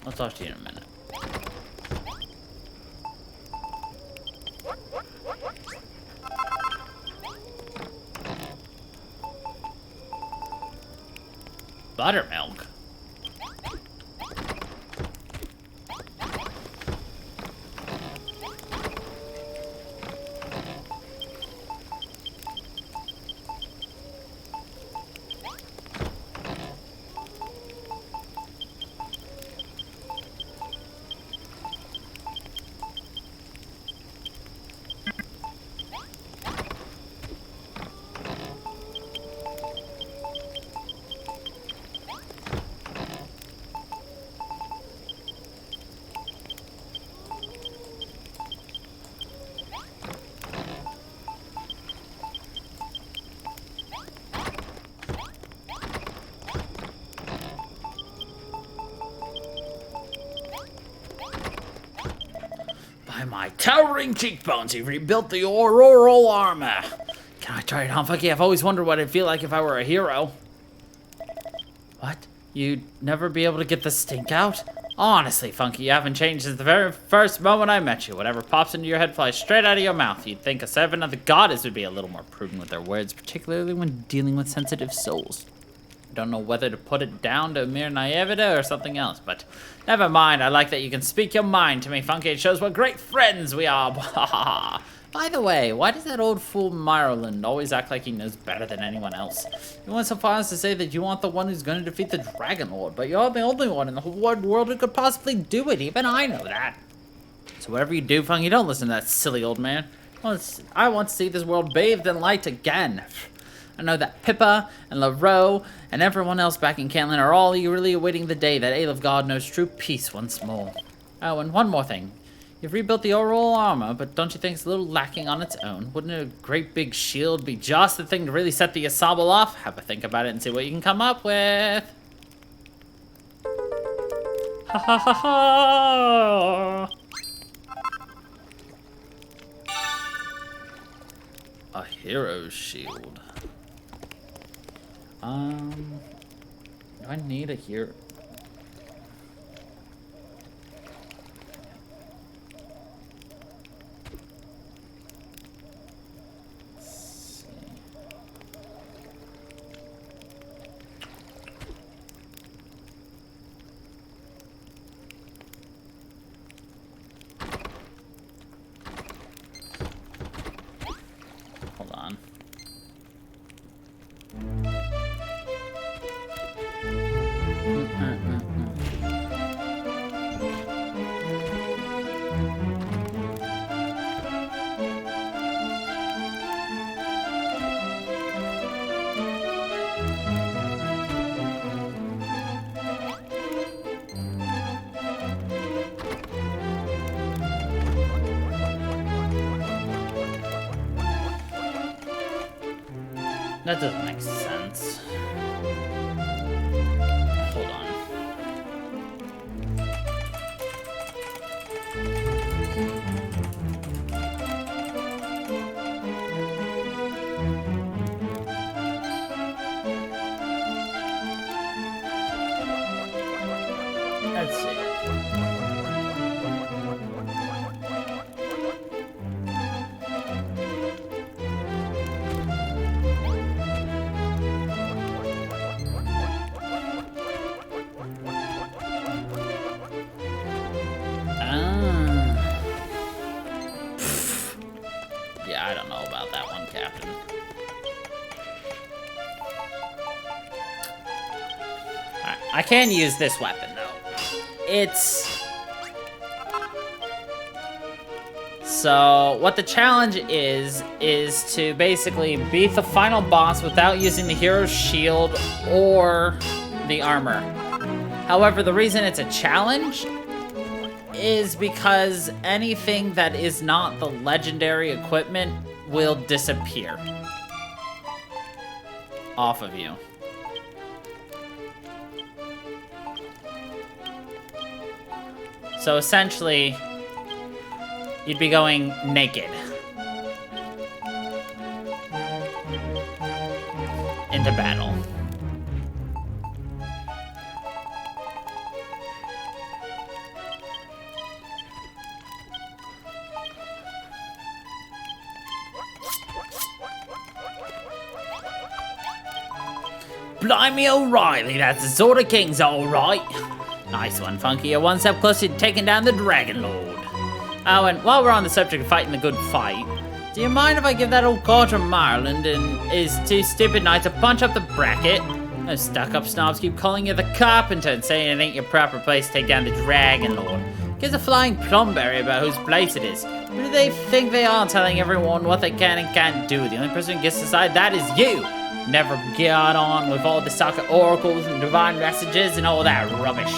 I'll talk to you in a minute. Buttermilk? By my towering cheekbones, he rebuilt the auroral armor. Can I try it on, Funky? I've always wondered what it'd feel like if I were a hero. What? You'd never be able to get the stink out? Honestly, Funky, you haven't changed since the very first moment I met you. Whatever pops into your head flies straight out of your mouth. You'd think a servant of the goddess would be a little more prudent with their words, particularly when dealing with sensitive souls. I don't know whether to put it down to mere naivete or something else, but never mind. I like that you can speak your mind to me, Funky. It shows what great friends we are. By the way, why does that old fool Myroland always act like he knows better than anyone else? You went so far as to say that you want the one who's going to defeat the Dragon Lord, but you're the only one in the whole wide world who could possibly do it. Even I know that. So whatever you do, Funky, don't listen to that silly old man. I want to see this world bathed in light again. I know that Pippa and LaRoe and everyone else back in Cantland are all eagerly awaiting the day that Ale of God knows true peace once more. Oh, and one more thing. You've rebuilt the auroral armor, but don't you think it's a little lacking on its own? Wouldn't a great big shield be just the thing to really set the ensemble off? Have a think about it and see what you can come up with. Ha ha ha ha! A hero's shield. Do I need a hero? Hold on. That doesn't make sense. Hold on. Let's see. Yeah, I don't know about that one, Captain. Alright, I can use this weapon, though. It's... So, what the challenge is to basically beat the final boss without using the hero's shield or the armor. However, the reason it's a challenge is because anything that is not the legendary equipment will disappear off of you. So essentially, you'd be going naked into battle. Blimey O'Reilly, that's the sort of king's alright. Nice one, Funky. You're one step closer to taking down the Dragon Lord. Oh, and while we're on the subject of fighting the good fight, do you mind if I give that old card from Ireland and his two stupid knights a punch up the bracket? Those stuck-up snobs keep calling you the carpenter and saying it ain't your proper place to take down the Dragon Lord. Gives a flying plumberry about whose place it is. Who do they think they are telling everyone what they can and can't do? The only person who gets to decide that is you. Never got on with all the soccer oracles and divine messages and all that rubbish.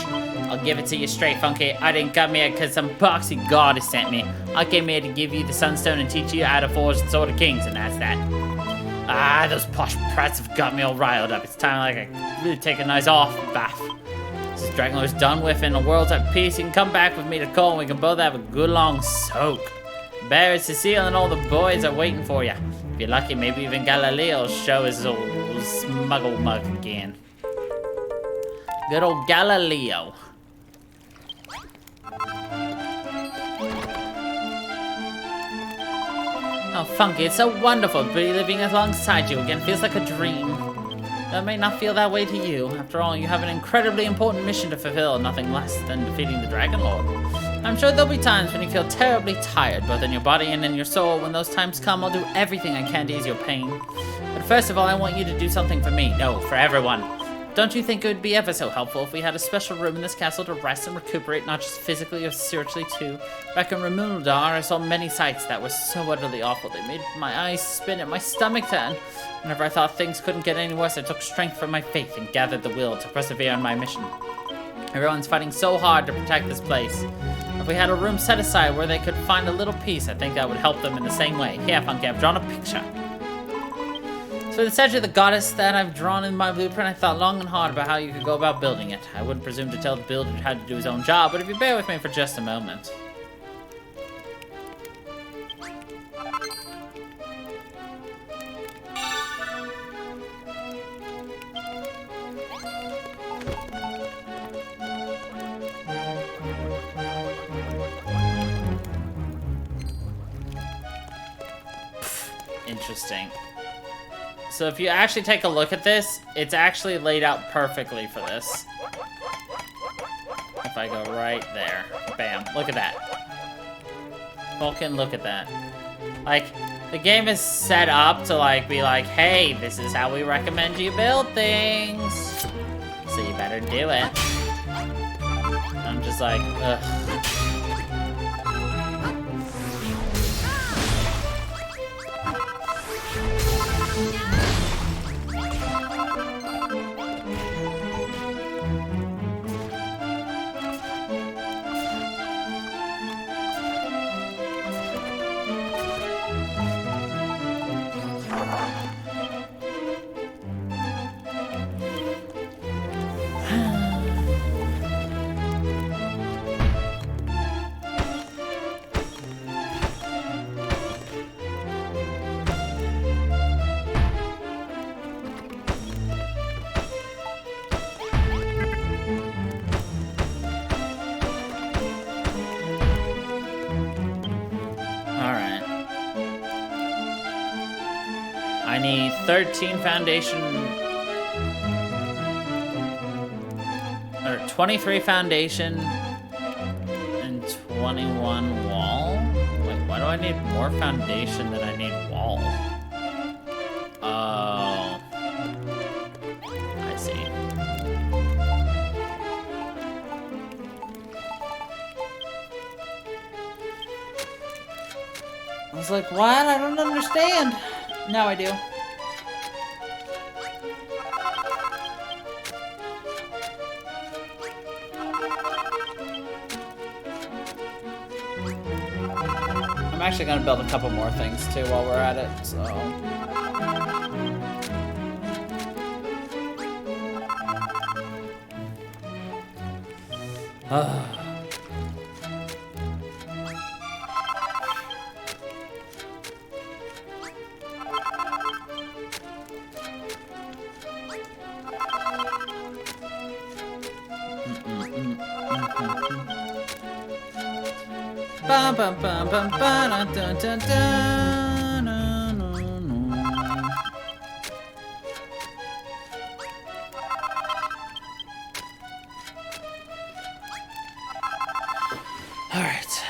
I'll give it to you straight, Funky. I didn't come here because some boxy goddess sent me. I came here to give you the Sunstone and teach you how to forge the Sword of Kings, and that's that. Ah, those posh prats have got me all riled up. It's time like I really take a nice off bath. Since Dragon Lord's done with and the world's at peace, you can come back with me to Cole and we can both have a good long soak. Barry, Cecile, and all the boys are waiting for you. If you're lucky, maybe even Galileo will show his old smuggle mug again. Good old Galileo. Oh, Funky, it's so wonderful to be living alongside you again. Feels like a dream. That may not feel that way to you. After all, you have an incredibly important mission to fulfill, nothing less than defeating the Dragon Lord. I'm sure there'll be times when you feel terribly tired, both in your body and in your soul. When those times come, I'll do everything I can to ease your pain. But first of all, I want you to do something for me. No, for everyone. Don't you think it would be ever so helpful if we had a special room in this castle to rest and recuperate, not just physically or spiritually too? Back in Ramildar, I saw many sights that were so utterly awful. They made my eyes spin and my stomach turn. Whenever I thought things couldn't get any worse, I took strength from my faith and gathered the will to persevere on my mission. Everyone's fighting so hard to protect this place. If we had a room set aside where they could find a little peace, I think that would help them in the same way. Here, Funky, I've drawn a picture. So the statue of the goddess that I've drawn in my blueprint, I thought long and hard about how you could go about building it. I wouldn't presume to tell the builder how to do his own job, but if you bear with me for just a moment. Interesting. So if you actually take a look at this, it's actually laid out perfectly for this. If I go right there. Bam. Look at that. Vulcan, look at that. Like, the game is set up to, like, be like, hey, this is how we recommend you build things. So you better do it. I'm just like, ugh. I need 13 foundation, or 23 foundation and 21 wall. Wait, why do I need more foundation than I need wall? Oh, I see. I was like, what? I don't understand. Now I do. I'm actually gonna build a couple more things too while we're at it, so. Bum, bum, bum, bum, ba, da, da, da, da, na, na, na. All right.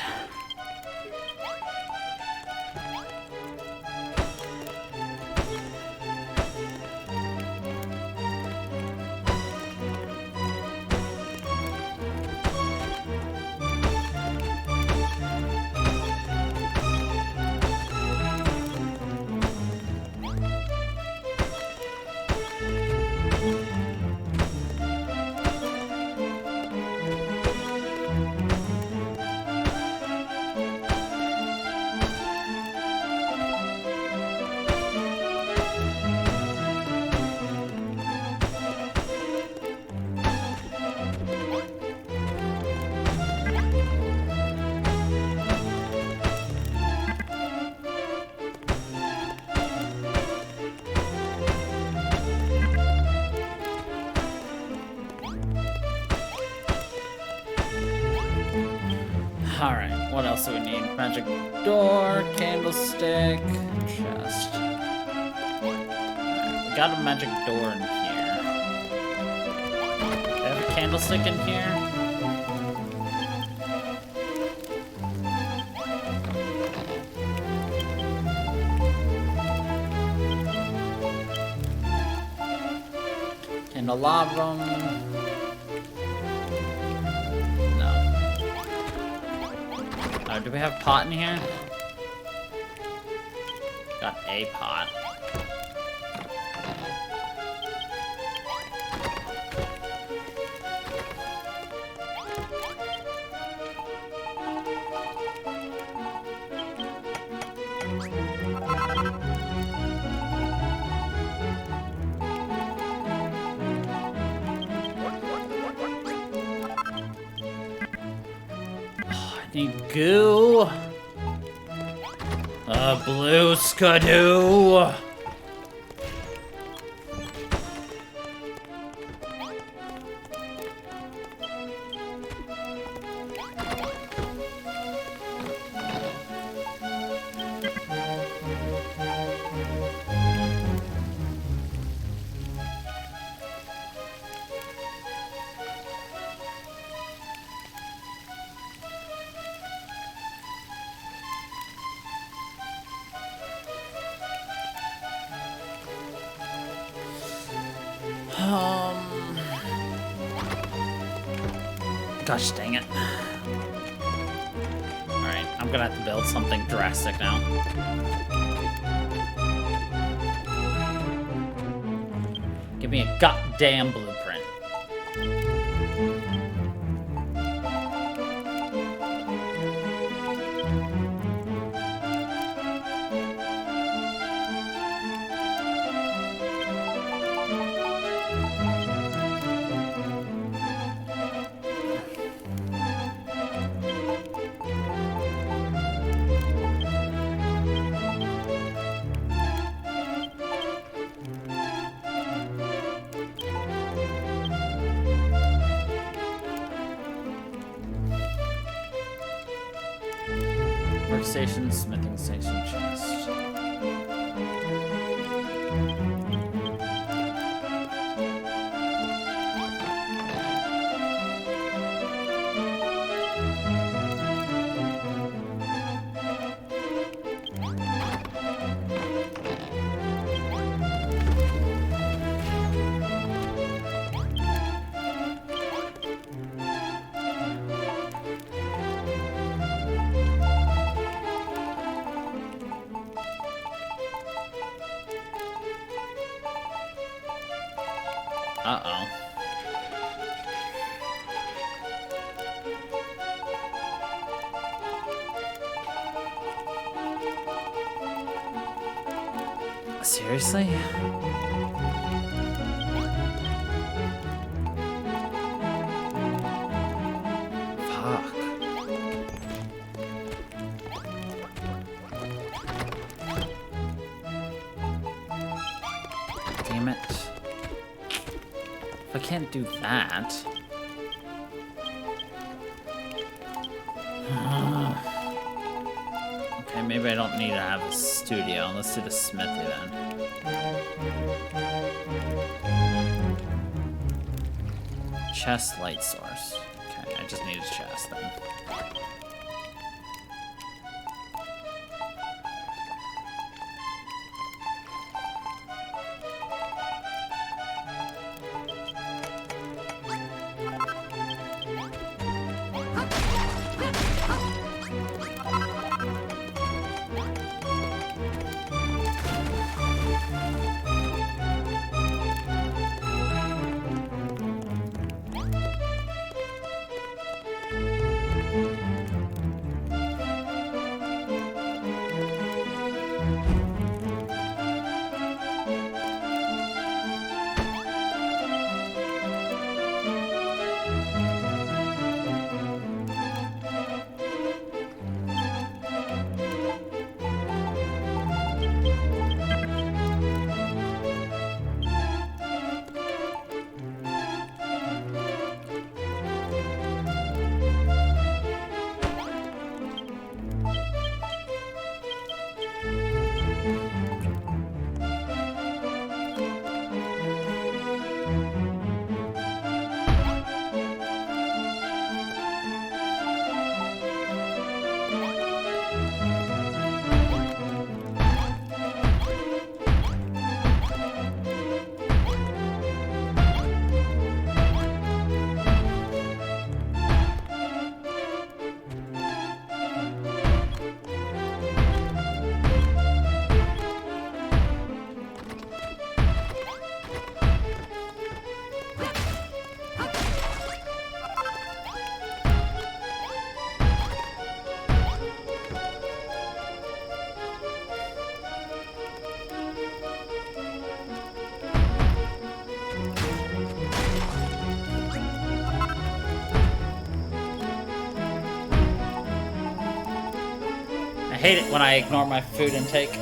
Alright, what else do we need? Magic door, candlestick, chest. Alright, we got a magic door in here. Do I have a candlestick in here? Candelabrum. Do we have pot in here? Got a pot. Need goo. A blue skidoo. Gosh dang it. Alright, I'm gonna have to build something drastic now. Give me a goddamn blueprint. Workstation, smithing station, chest. Seriously? Fuck. Damn it. If I can't do that... Okay, maybe I don't need to have a studio. Let's do the smithy then. Chest light source. Okay, I just need a chest then. I hate it when I ignore my food intake.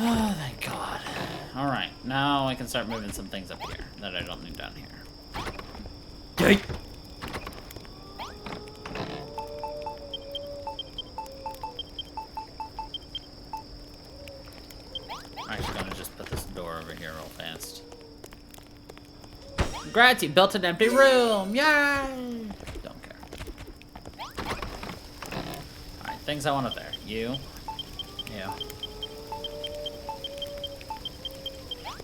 Oh, thank God. Alright, now I can start moving some things up here that I don't need down here. Yay! I'm actually gonna just put this door over here real fast. Congrats, you built an empty room! Yay! Don't care. Alright, things I want up there. You.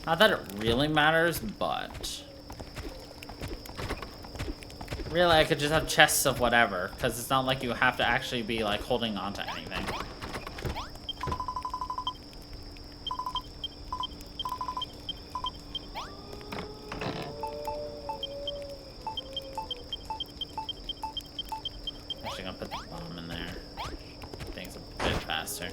Not that it really matters, but... Really, I could just have chests of whatever, because it's not like you have to actually be, like, holding on to anything. Actually, gonna put the bomb in there. Things a bit faster.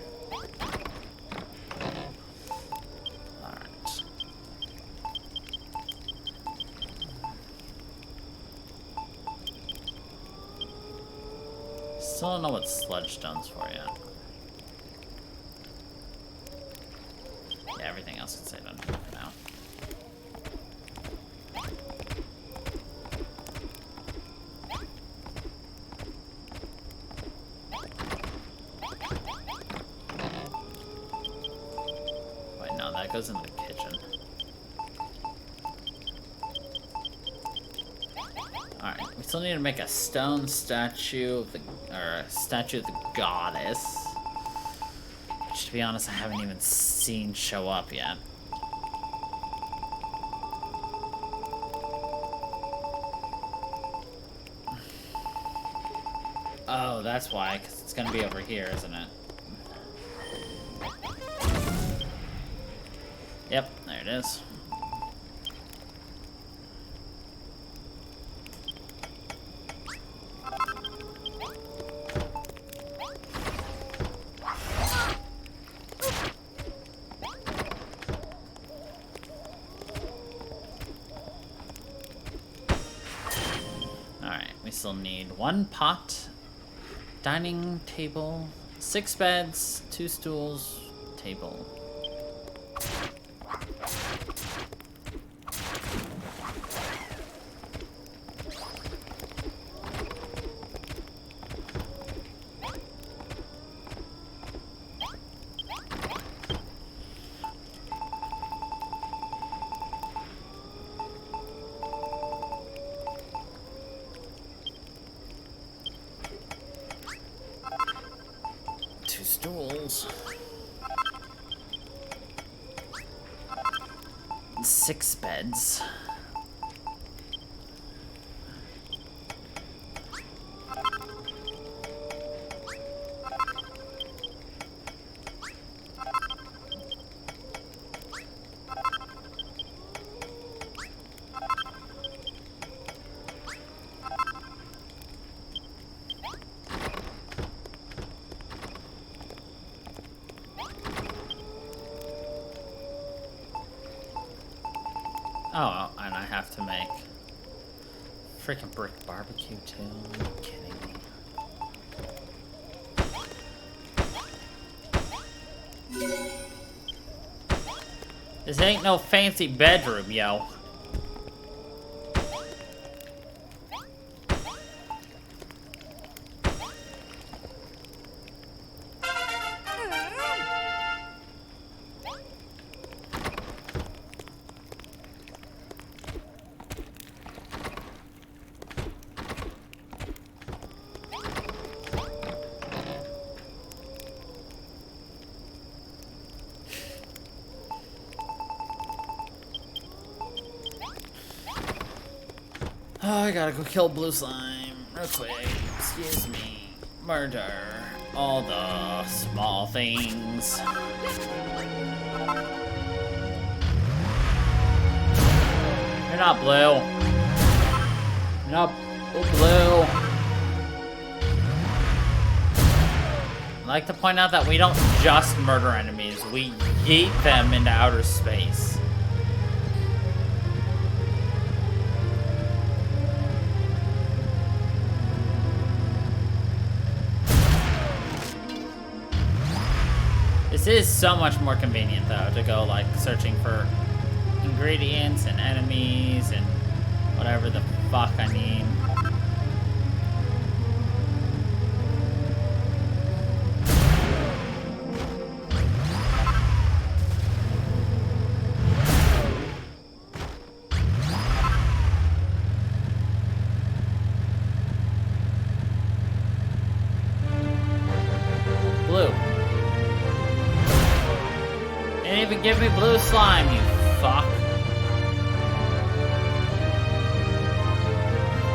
Still don't know what sludge stone's for yet. Yeah, everything else can stay done for now. that goes in the kitchen. Alright, we still need to make a stone statue of the, or a statue of the goddess. Which, to be honest, I haven't even seen show up yet. Oh, that's why, because it's gonna be over here, isn't it? Yep, there it is. Alright, we still need 1 pot, dining table, 6 beds, 2 stools, table. Stools. 6 beds. Oh, and I have to make freaking brick barbecue too. Are you kidding me? This ain't no fancy bedroom, yo. Oh, I gotta go kill blue slime real quick. Excuse me. Murder. All the small things. You're not blue. You're not blue. I'd like to point out that we don't just murder enemies. We yeet them into outer space. This is so much more convenient, though, to go, like, searching for ingredients and enemies and whatever the fuck I need. Blue. Didn't even give me blue slime, you fuck.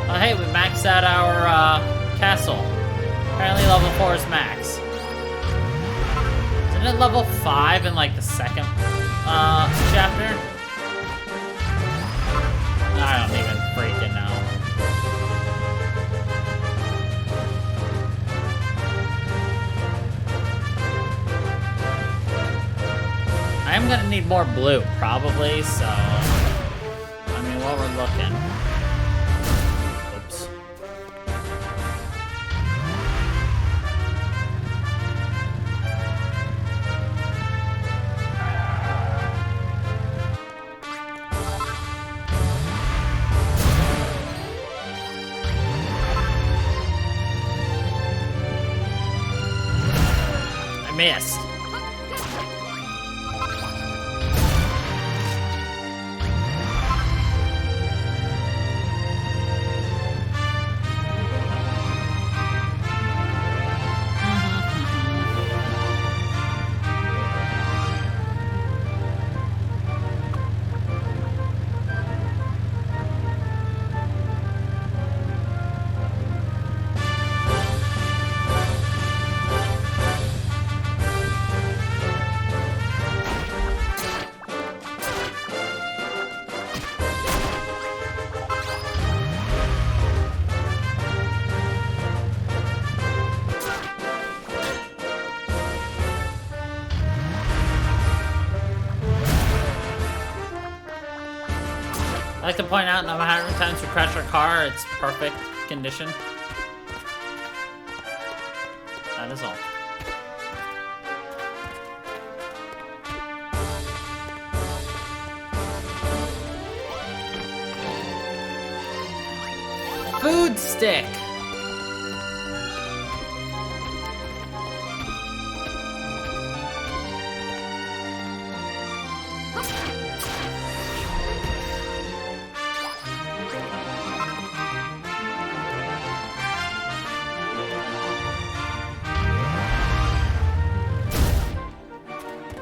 Oh hey, we maxed out our castle. Apparently level 4 is max. Isn't it level 5 in like the second chapter? I don't even freaking know. I'm gonna need more blue, probably, so... I mean, while we're looking... Oops. I missed. I'd like to point out, no matter how many times we crash our car, it's perfect condition. That is all. Food stick.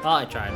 Well, I tried.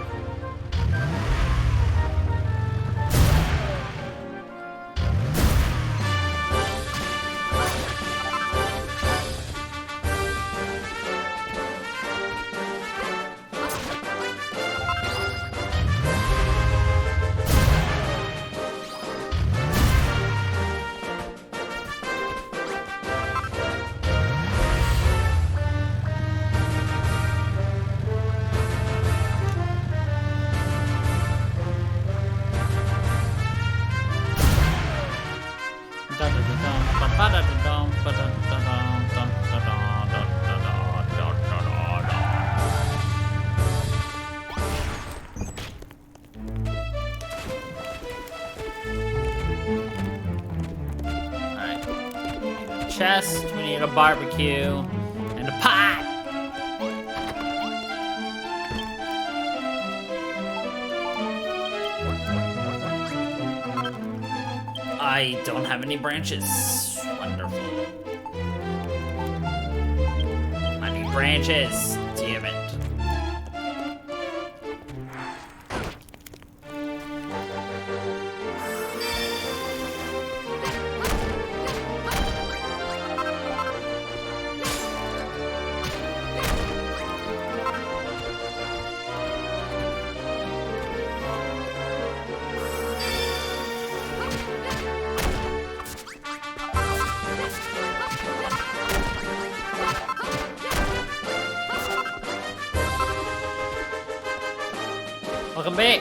Alright. Chest, we need a barbecue, and a pot! I don't have any branches. Wonderful. I need branches. Damn it. Welcome back.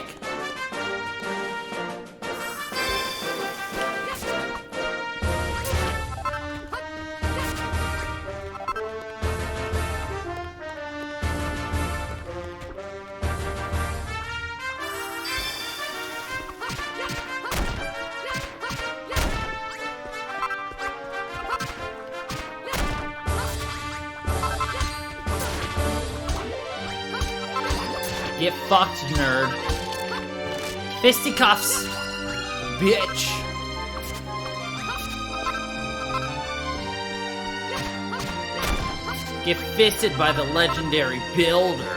Get fucked, nerd. Fisticuffs, bitch. Get fisted by the legendary builder.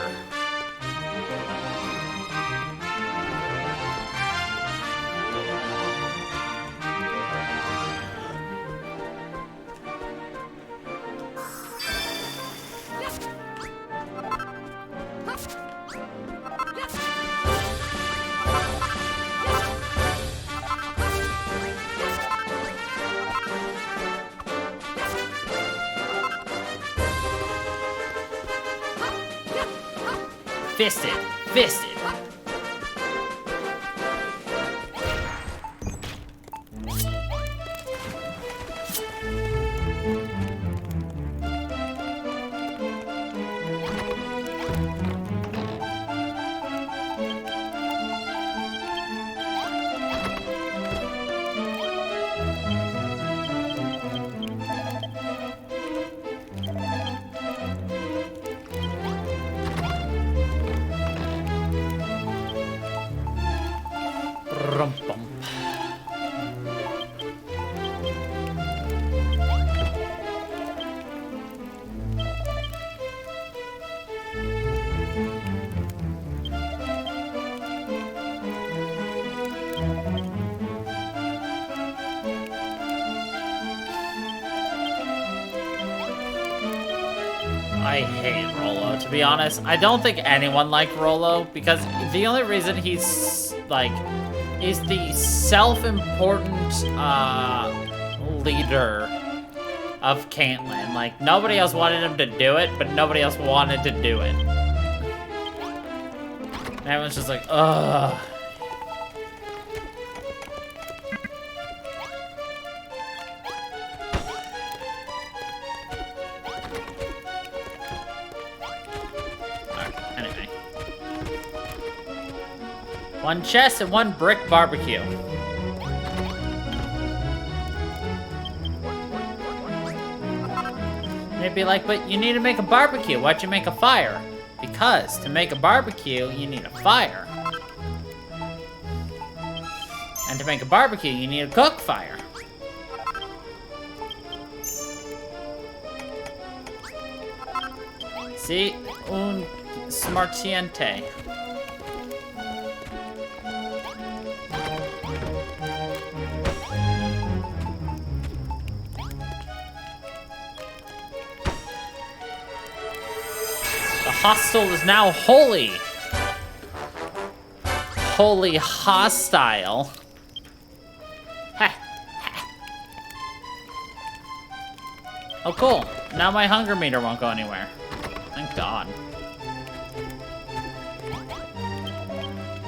Fisted. Fisted. Rum-bum. I hate Rollo, to be honest. I don't think anyone liked Rollo, because the only reason he's, like, is the self-important, leader of Caitlyn. Like, nobody else wanted him to do it, but nobody else wanted to do it. And everyone's just like, ugh. 1 chest and 1 brick barbecue. You'd be like, but you need to make a barbecue. Why'd you make a fire? Because to make a barbecue, you need a fire. And to make a barbecue, you need a cook fire. Si un smartiente. The hostel is now holy. Holy hostile. Oh, cool. Now my hunger meter won't go anywhere. Thank God.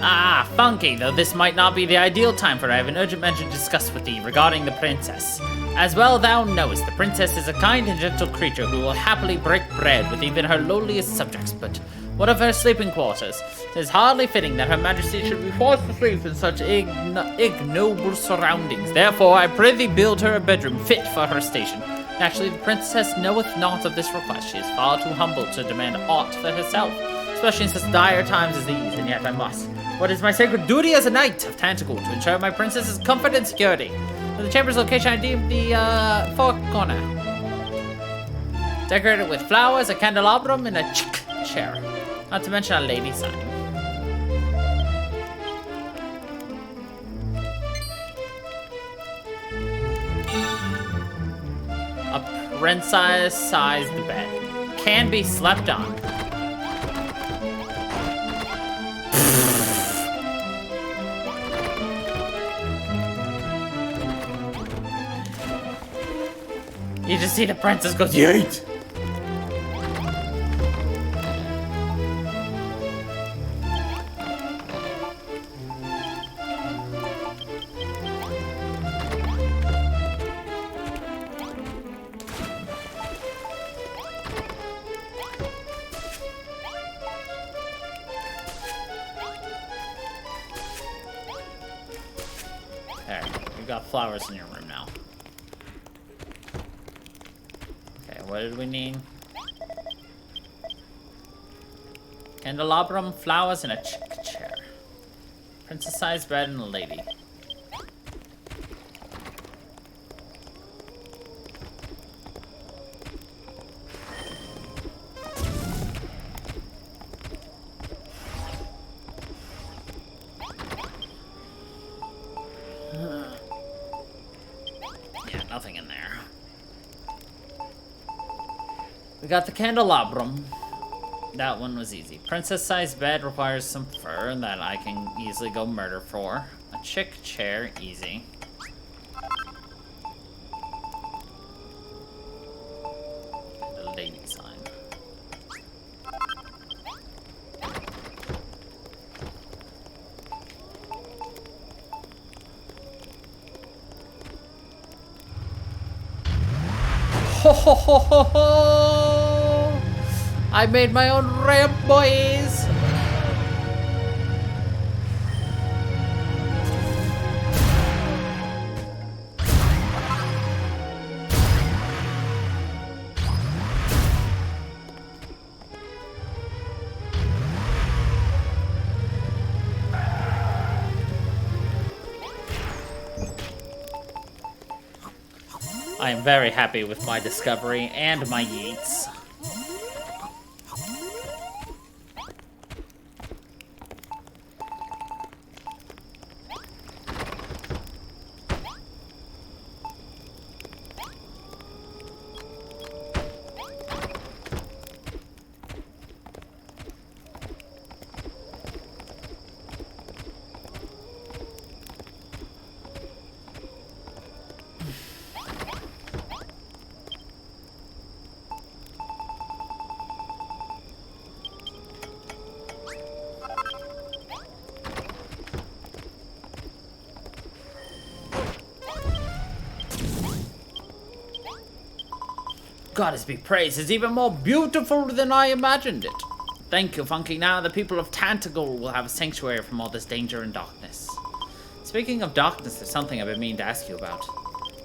Ah, funky, though this might not be the ideal time, for I have an urgent matter to discuss with thee regarding the princess. As well thou knowest, the princess is a kind and gentle creature who will happily break bread with even her lowliest subjects, but what of her sleeping quarters? It is hardly fitting that her majesty should be forced to sleep in such ignoble surroundings. Therefore, I prithee build her a bedroom fit for her station. Actually, the princess knoweth not of this request. She is far too humble to demand aught for herself, especially in such dire times as these, and yet I must. What is my sacred duty as a knight of Tentacle to ensure my princess's comfort and security? For the chamber's location, I deem the far corner. Decorated with flowers, a candelabrum, and a chick chair. Not to mention a lady sign. A princess-sized bed. Can be slept on. You just see the princess go, yeet! There, you got flowers in your room now. Okay, what did we need? Candelabrum, flowers, and a chick chair. Princess-sized bed and a lady. Yeah, nothing in there. We got the candelabrum. That one was easy. Princess-sized bed requires some fur that I can easily go murder for. A chick chair, easy. And a lady sign. Ho ho ho ho ho! I made my own ramp, boys! I am very happy with my discovery and my yeets. Goddess be praised, it's even more beautiful than I imagined it. Thank you, Funky. Now the people of Tantagel will have a sanctuary from all this danger and darkness. Speaking of darkness, there's something I've been meaning to ask you about.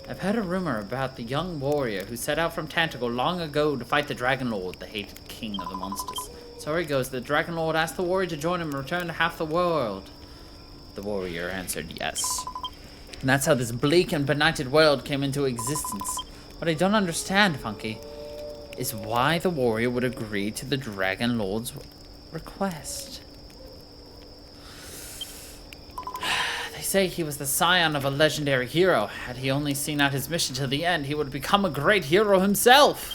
I've heard a rumor about the young warrior who set out from Tantagel long ago to fight the Dragon Lord, the hated king of the monsters. Story goes, the Dragon Lord asked the warrior to join him and return to half the world. The warrior answered yes. And that's how this bleak and benighted world came into existence. What I don't understand, Funky, is why the warrior would agree to the Dragon Lord's request. They say he was the scion of a legendary hero. Had he only seen out his mission to the end, he would become a great hero himself.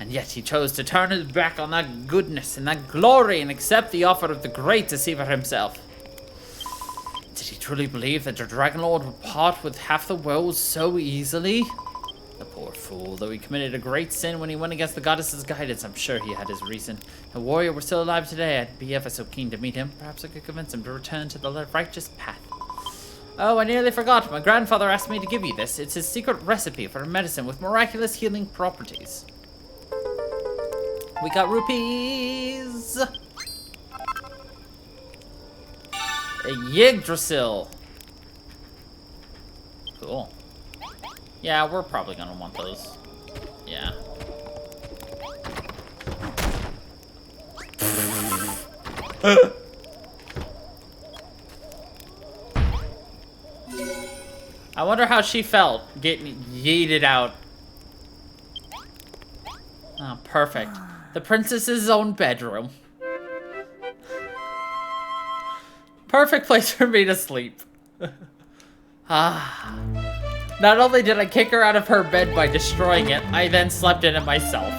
And yet he chose to turn his back on that goodness and that glory and accept the offer of the great deceiver himself. Did he truly believe that the Dragon Lord would part with half the world so easily? The poor fool, though he committed a great sin when he went against the goddess's guidance, I'm sure he had his reason. If the warrior were still alive today, I'd be ever so keen to meet him. Perhaps I could convince him to return to the righteous path. Oh, I nearly forgot. My grandfather asked me to give you this. It's his secret recipe for a medicine with miraculous healing properties. We got rupees! A Yggdrasil. Cool. Yeah, we're probably gonna want those. Yeah. I wonder how she felt getting yeeted out. Oh, perfect. The princess's own bedroom. Perfect place for me to sleep. Not only did I kick her out of her bed by destroying it, I then slept in it myself.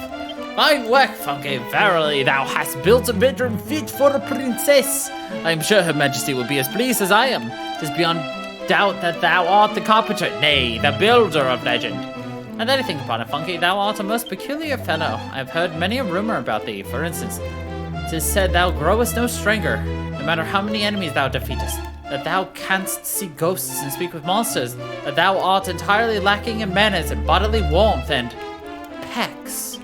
Fine work, Funky. Verily, thou hast built a bedroom fit for a princess. I am sure her majesty will be as pleased as I am. 'Tis beyond doubt that thou art the carpenter, nay, the builder of legend. And then I think upon it, Funky, thou art a most peculiar fellow. I have heard many a rumor about thee. For instance, 'tis said thou growest no stronger, no matter how many enemies thou defeatest, that thou canst see ghosts and speak with monsters, that thou art entirely lacking in manners and bodily warmth and pecs.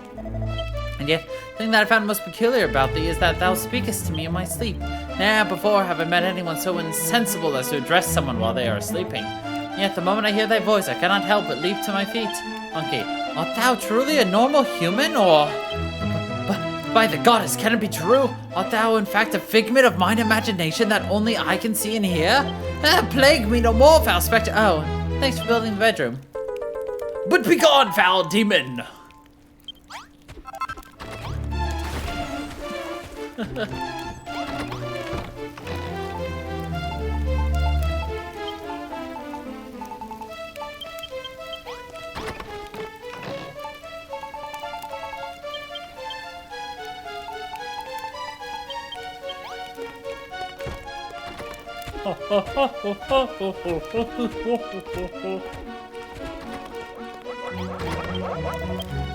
And yet, the thing that I found most peculiar about thee is that thou speakest to me in my sleep. Ne'er before have I met anyone so insensible as to address someone while they are sleeping. Yet the moment I hear thy voice, I cannot help but leap to my feet. Funky, art thou truly a normal human, or... By the goddess, can it be true? Art thou in fact a figment of mine imagination that only I can see and hear? Plague me no more, foul spectre. Oh, thanks for building the bedroom. But begone, foul demon!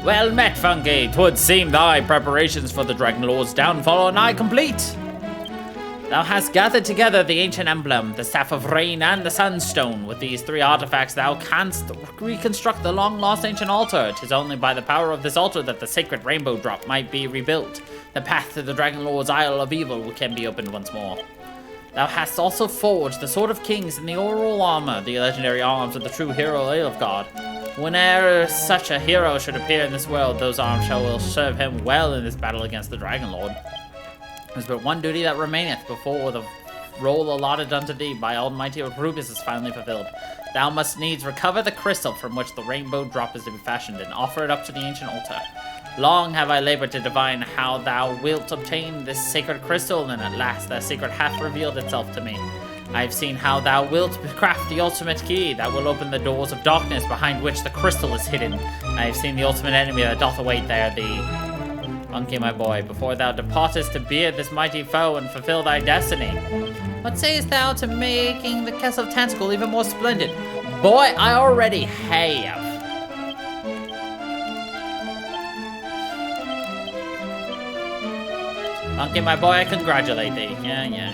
Well met, Funky. 'Twould seem thy preparations for the Dragon Lord's downfall are nigh complete. Thou hast gathered together the ancient emblem, the Staff of Rain, and the Sunstone. With these three artifacts, thou canst reconstruct the long-lost ancient altar. 'Tis only by the power of this altar that the sacred rainbow drop might be rebuilt. The path to the Dragon Lord's Isle of Evil can be opened once more. Thou hast also forged the Sword of Kings and the Oral Armor, the legendary arms of the true hero Eilfgard. Whene'er such a hero should appear in this world, those arms will serve him well in this battle against the Dragon Lord. There's but one duty that remaineth before the role allotted unto thee by Almighty Rubus is finally fulfilled. Thou must needs recover the crystal from which the rainbow drop is to be fashioned and offer it up to the ancient altar. Long have I labored to divine how thou wilt obtain this sacred crystal, and at last that secret hath revealed itself to me. I have seen how thou wilt craft the ultimate key that will open the doors of darkness behind which the crystal is hidden. I have seen the ultimate enemy that doth await there thee. Funky, my boy, before thou departest to beard this mighty foe and fulfill thy destiny. What sayest thou to making the castle of Tantagel even more splendid? Boy, I already have. Funky, my boy, I congratulate thee. Yeah.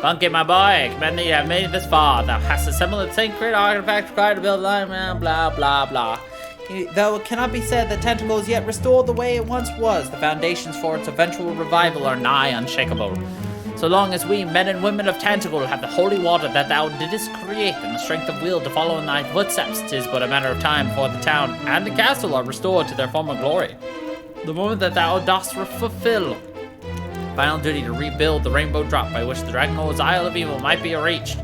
Funky, my boy, I commend thee, you have made it this far. Thou hast assembled the sacred artifact required to build line, blah, blah, blah. Though it cannot be said that Tentacle is yet restored the way it once was, the foundations for its eventual revival are nigh unshakable. So long as we, men and women of Tentacle, have the holy water that thou didst create and the strength of will to follow in thy footsteps, 'tis but a matter of time before the town and the castle are restored to their former glory. The moment that thou dost fulfill final duty to rebuild the rainbow drop by which the Dragon Lord's Isle of Evil might be reached,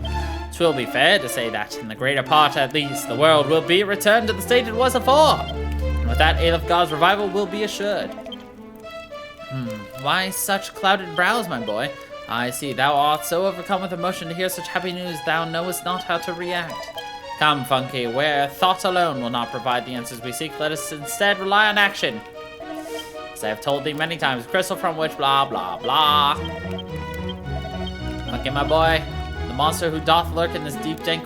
'twill be fair to say that, in the greater part at least, the world will be returned to the state it was afore, and with that Aelfgar's revival will be assured. Why such clouded brows, my boy? I see thou art so overcome with emotion to hear such happy news thou knowest not how to react. Come, Funky, where thought alone will not provide the answers we seek, let us instead rely on action. As I have told thee many times, crystal from which blah blah blah. Funky, my boy, the monster who doth lurk in this deep dank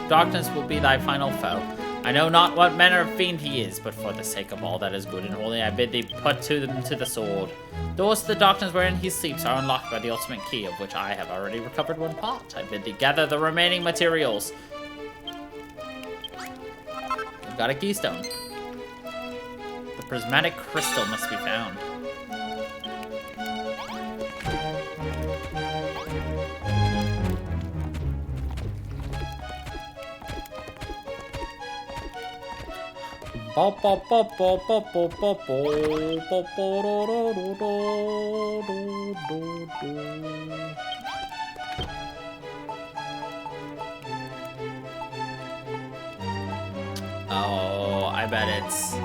darkness will be thy final foe. I know not what manner of fiend he is, but for the sake of all that is good and holy, I bid thee put to the sword. Doors to the darkness wherein he sleeps are unlocked by the ultimate key, of which I have already recovered one part. I bid thee gather the remaining materials. We've got a keystone. The prismatic crystal must be found. Oh, I bet it's...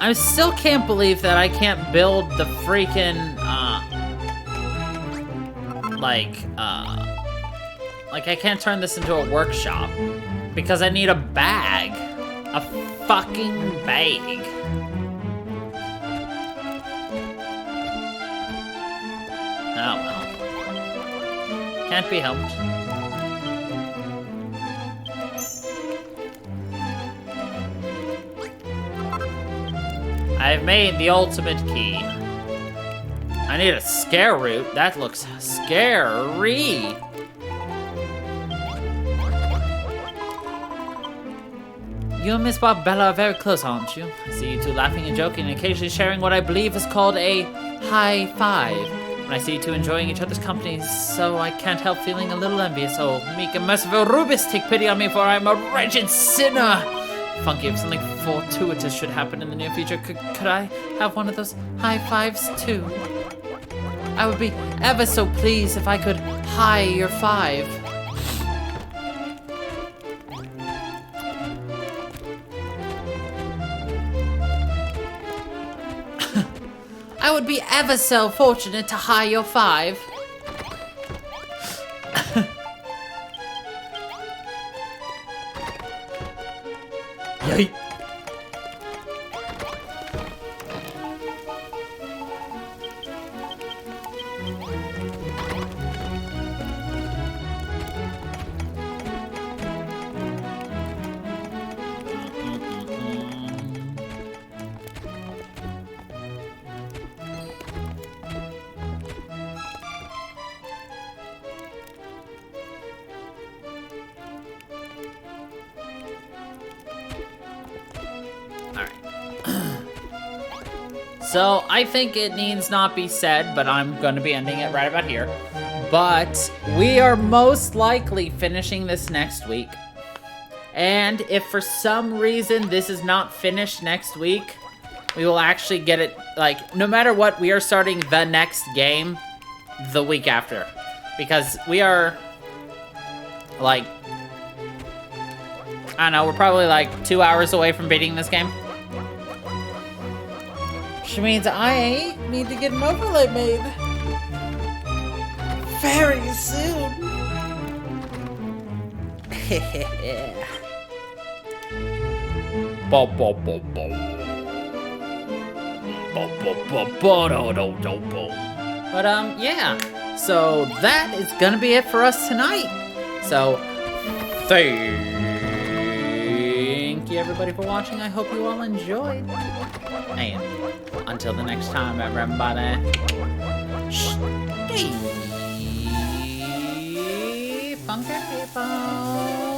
I still can't believe that I can't build the freaking, like I can't turn this into a workshop. Because I need a bag. A fucking bag. Oh well. Can't be helped. I've made the ultimate key. I need a scare root. That looks scary. You and Miss Barbella are very close, aren't you? I see you two laughing and joking and occasionally sharing what I believe is called a high five. When I see you two enjoying each other's company, so I can't help feeling a little envious. Oh, meek and merciful Rubus, take pity on me, for I am a wretched sinner. Funky, if something fortuitous should happen in the near future, could I have one of those high fives too? I would be ever so pleased if I could high your five. I would be ever so fortunate to high your five. Yay. So, I think it needs not be said, but I'm going to be ending it right about here. But we are most likely finishing this next week. And if for some reason this is not finished next week, we will actually get it, like, no matter what, we are starting the next game the week after. Because we are, like, I don't know, we're probably like 2 hours away from beating this game. Which means I need to get an overlay made very soon. But yeah. So that is gonna be it for us tonight. So thank you everybody for watching. I hope you all enjoyed. And until the next time, everybody, stay funky people.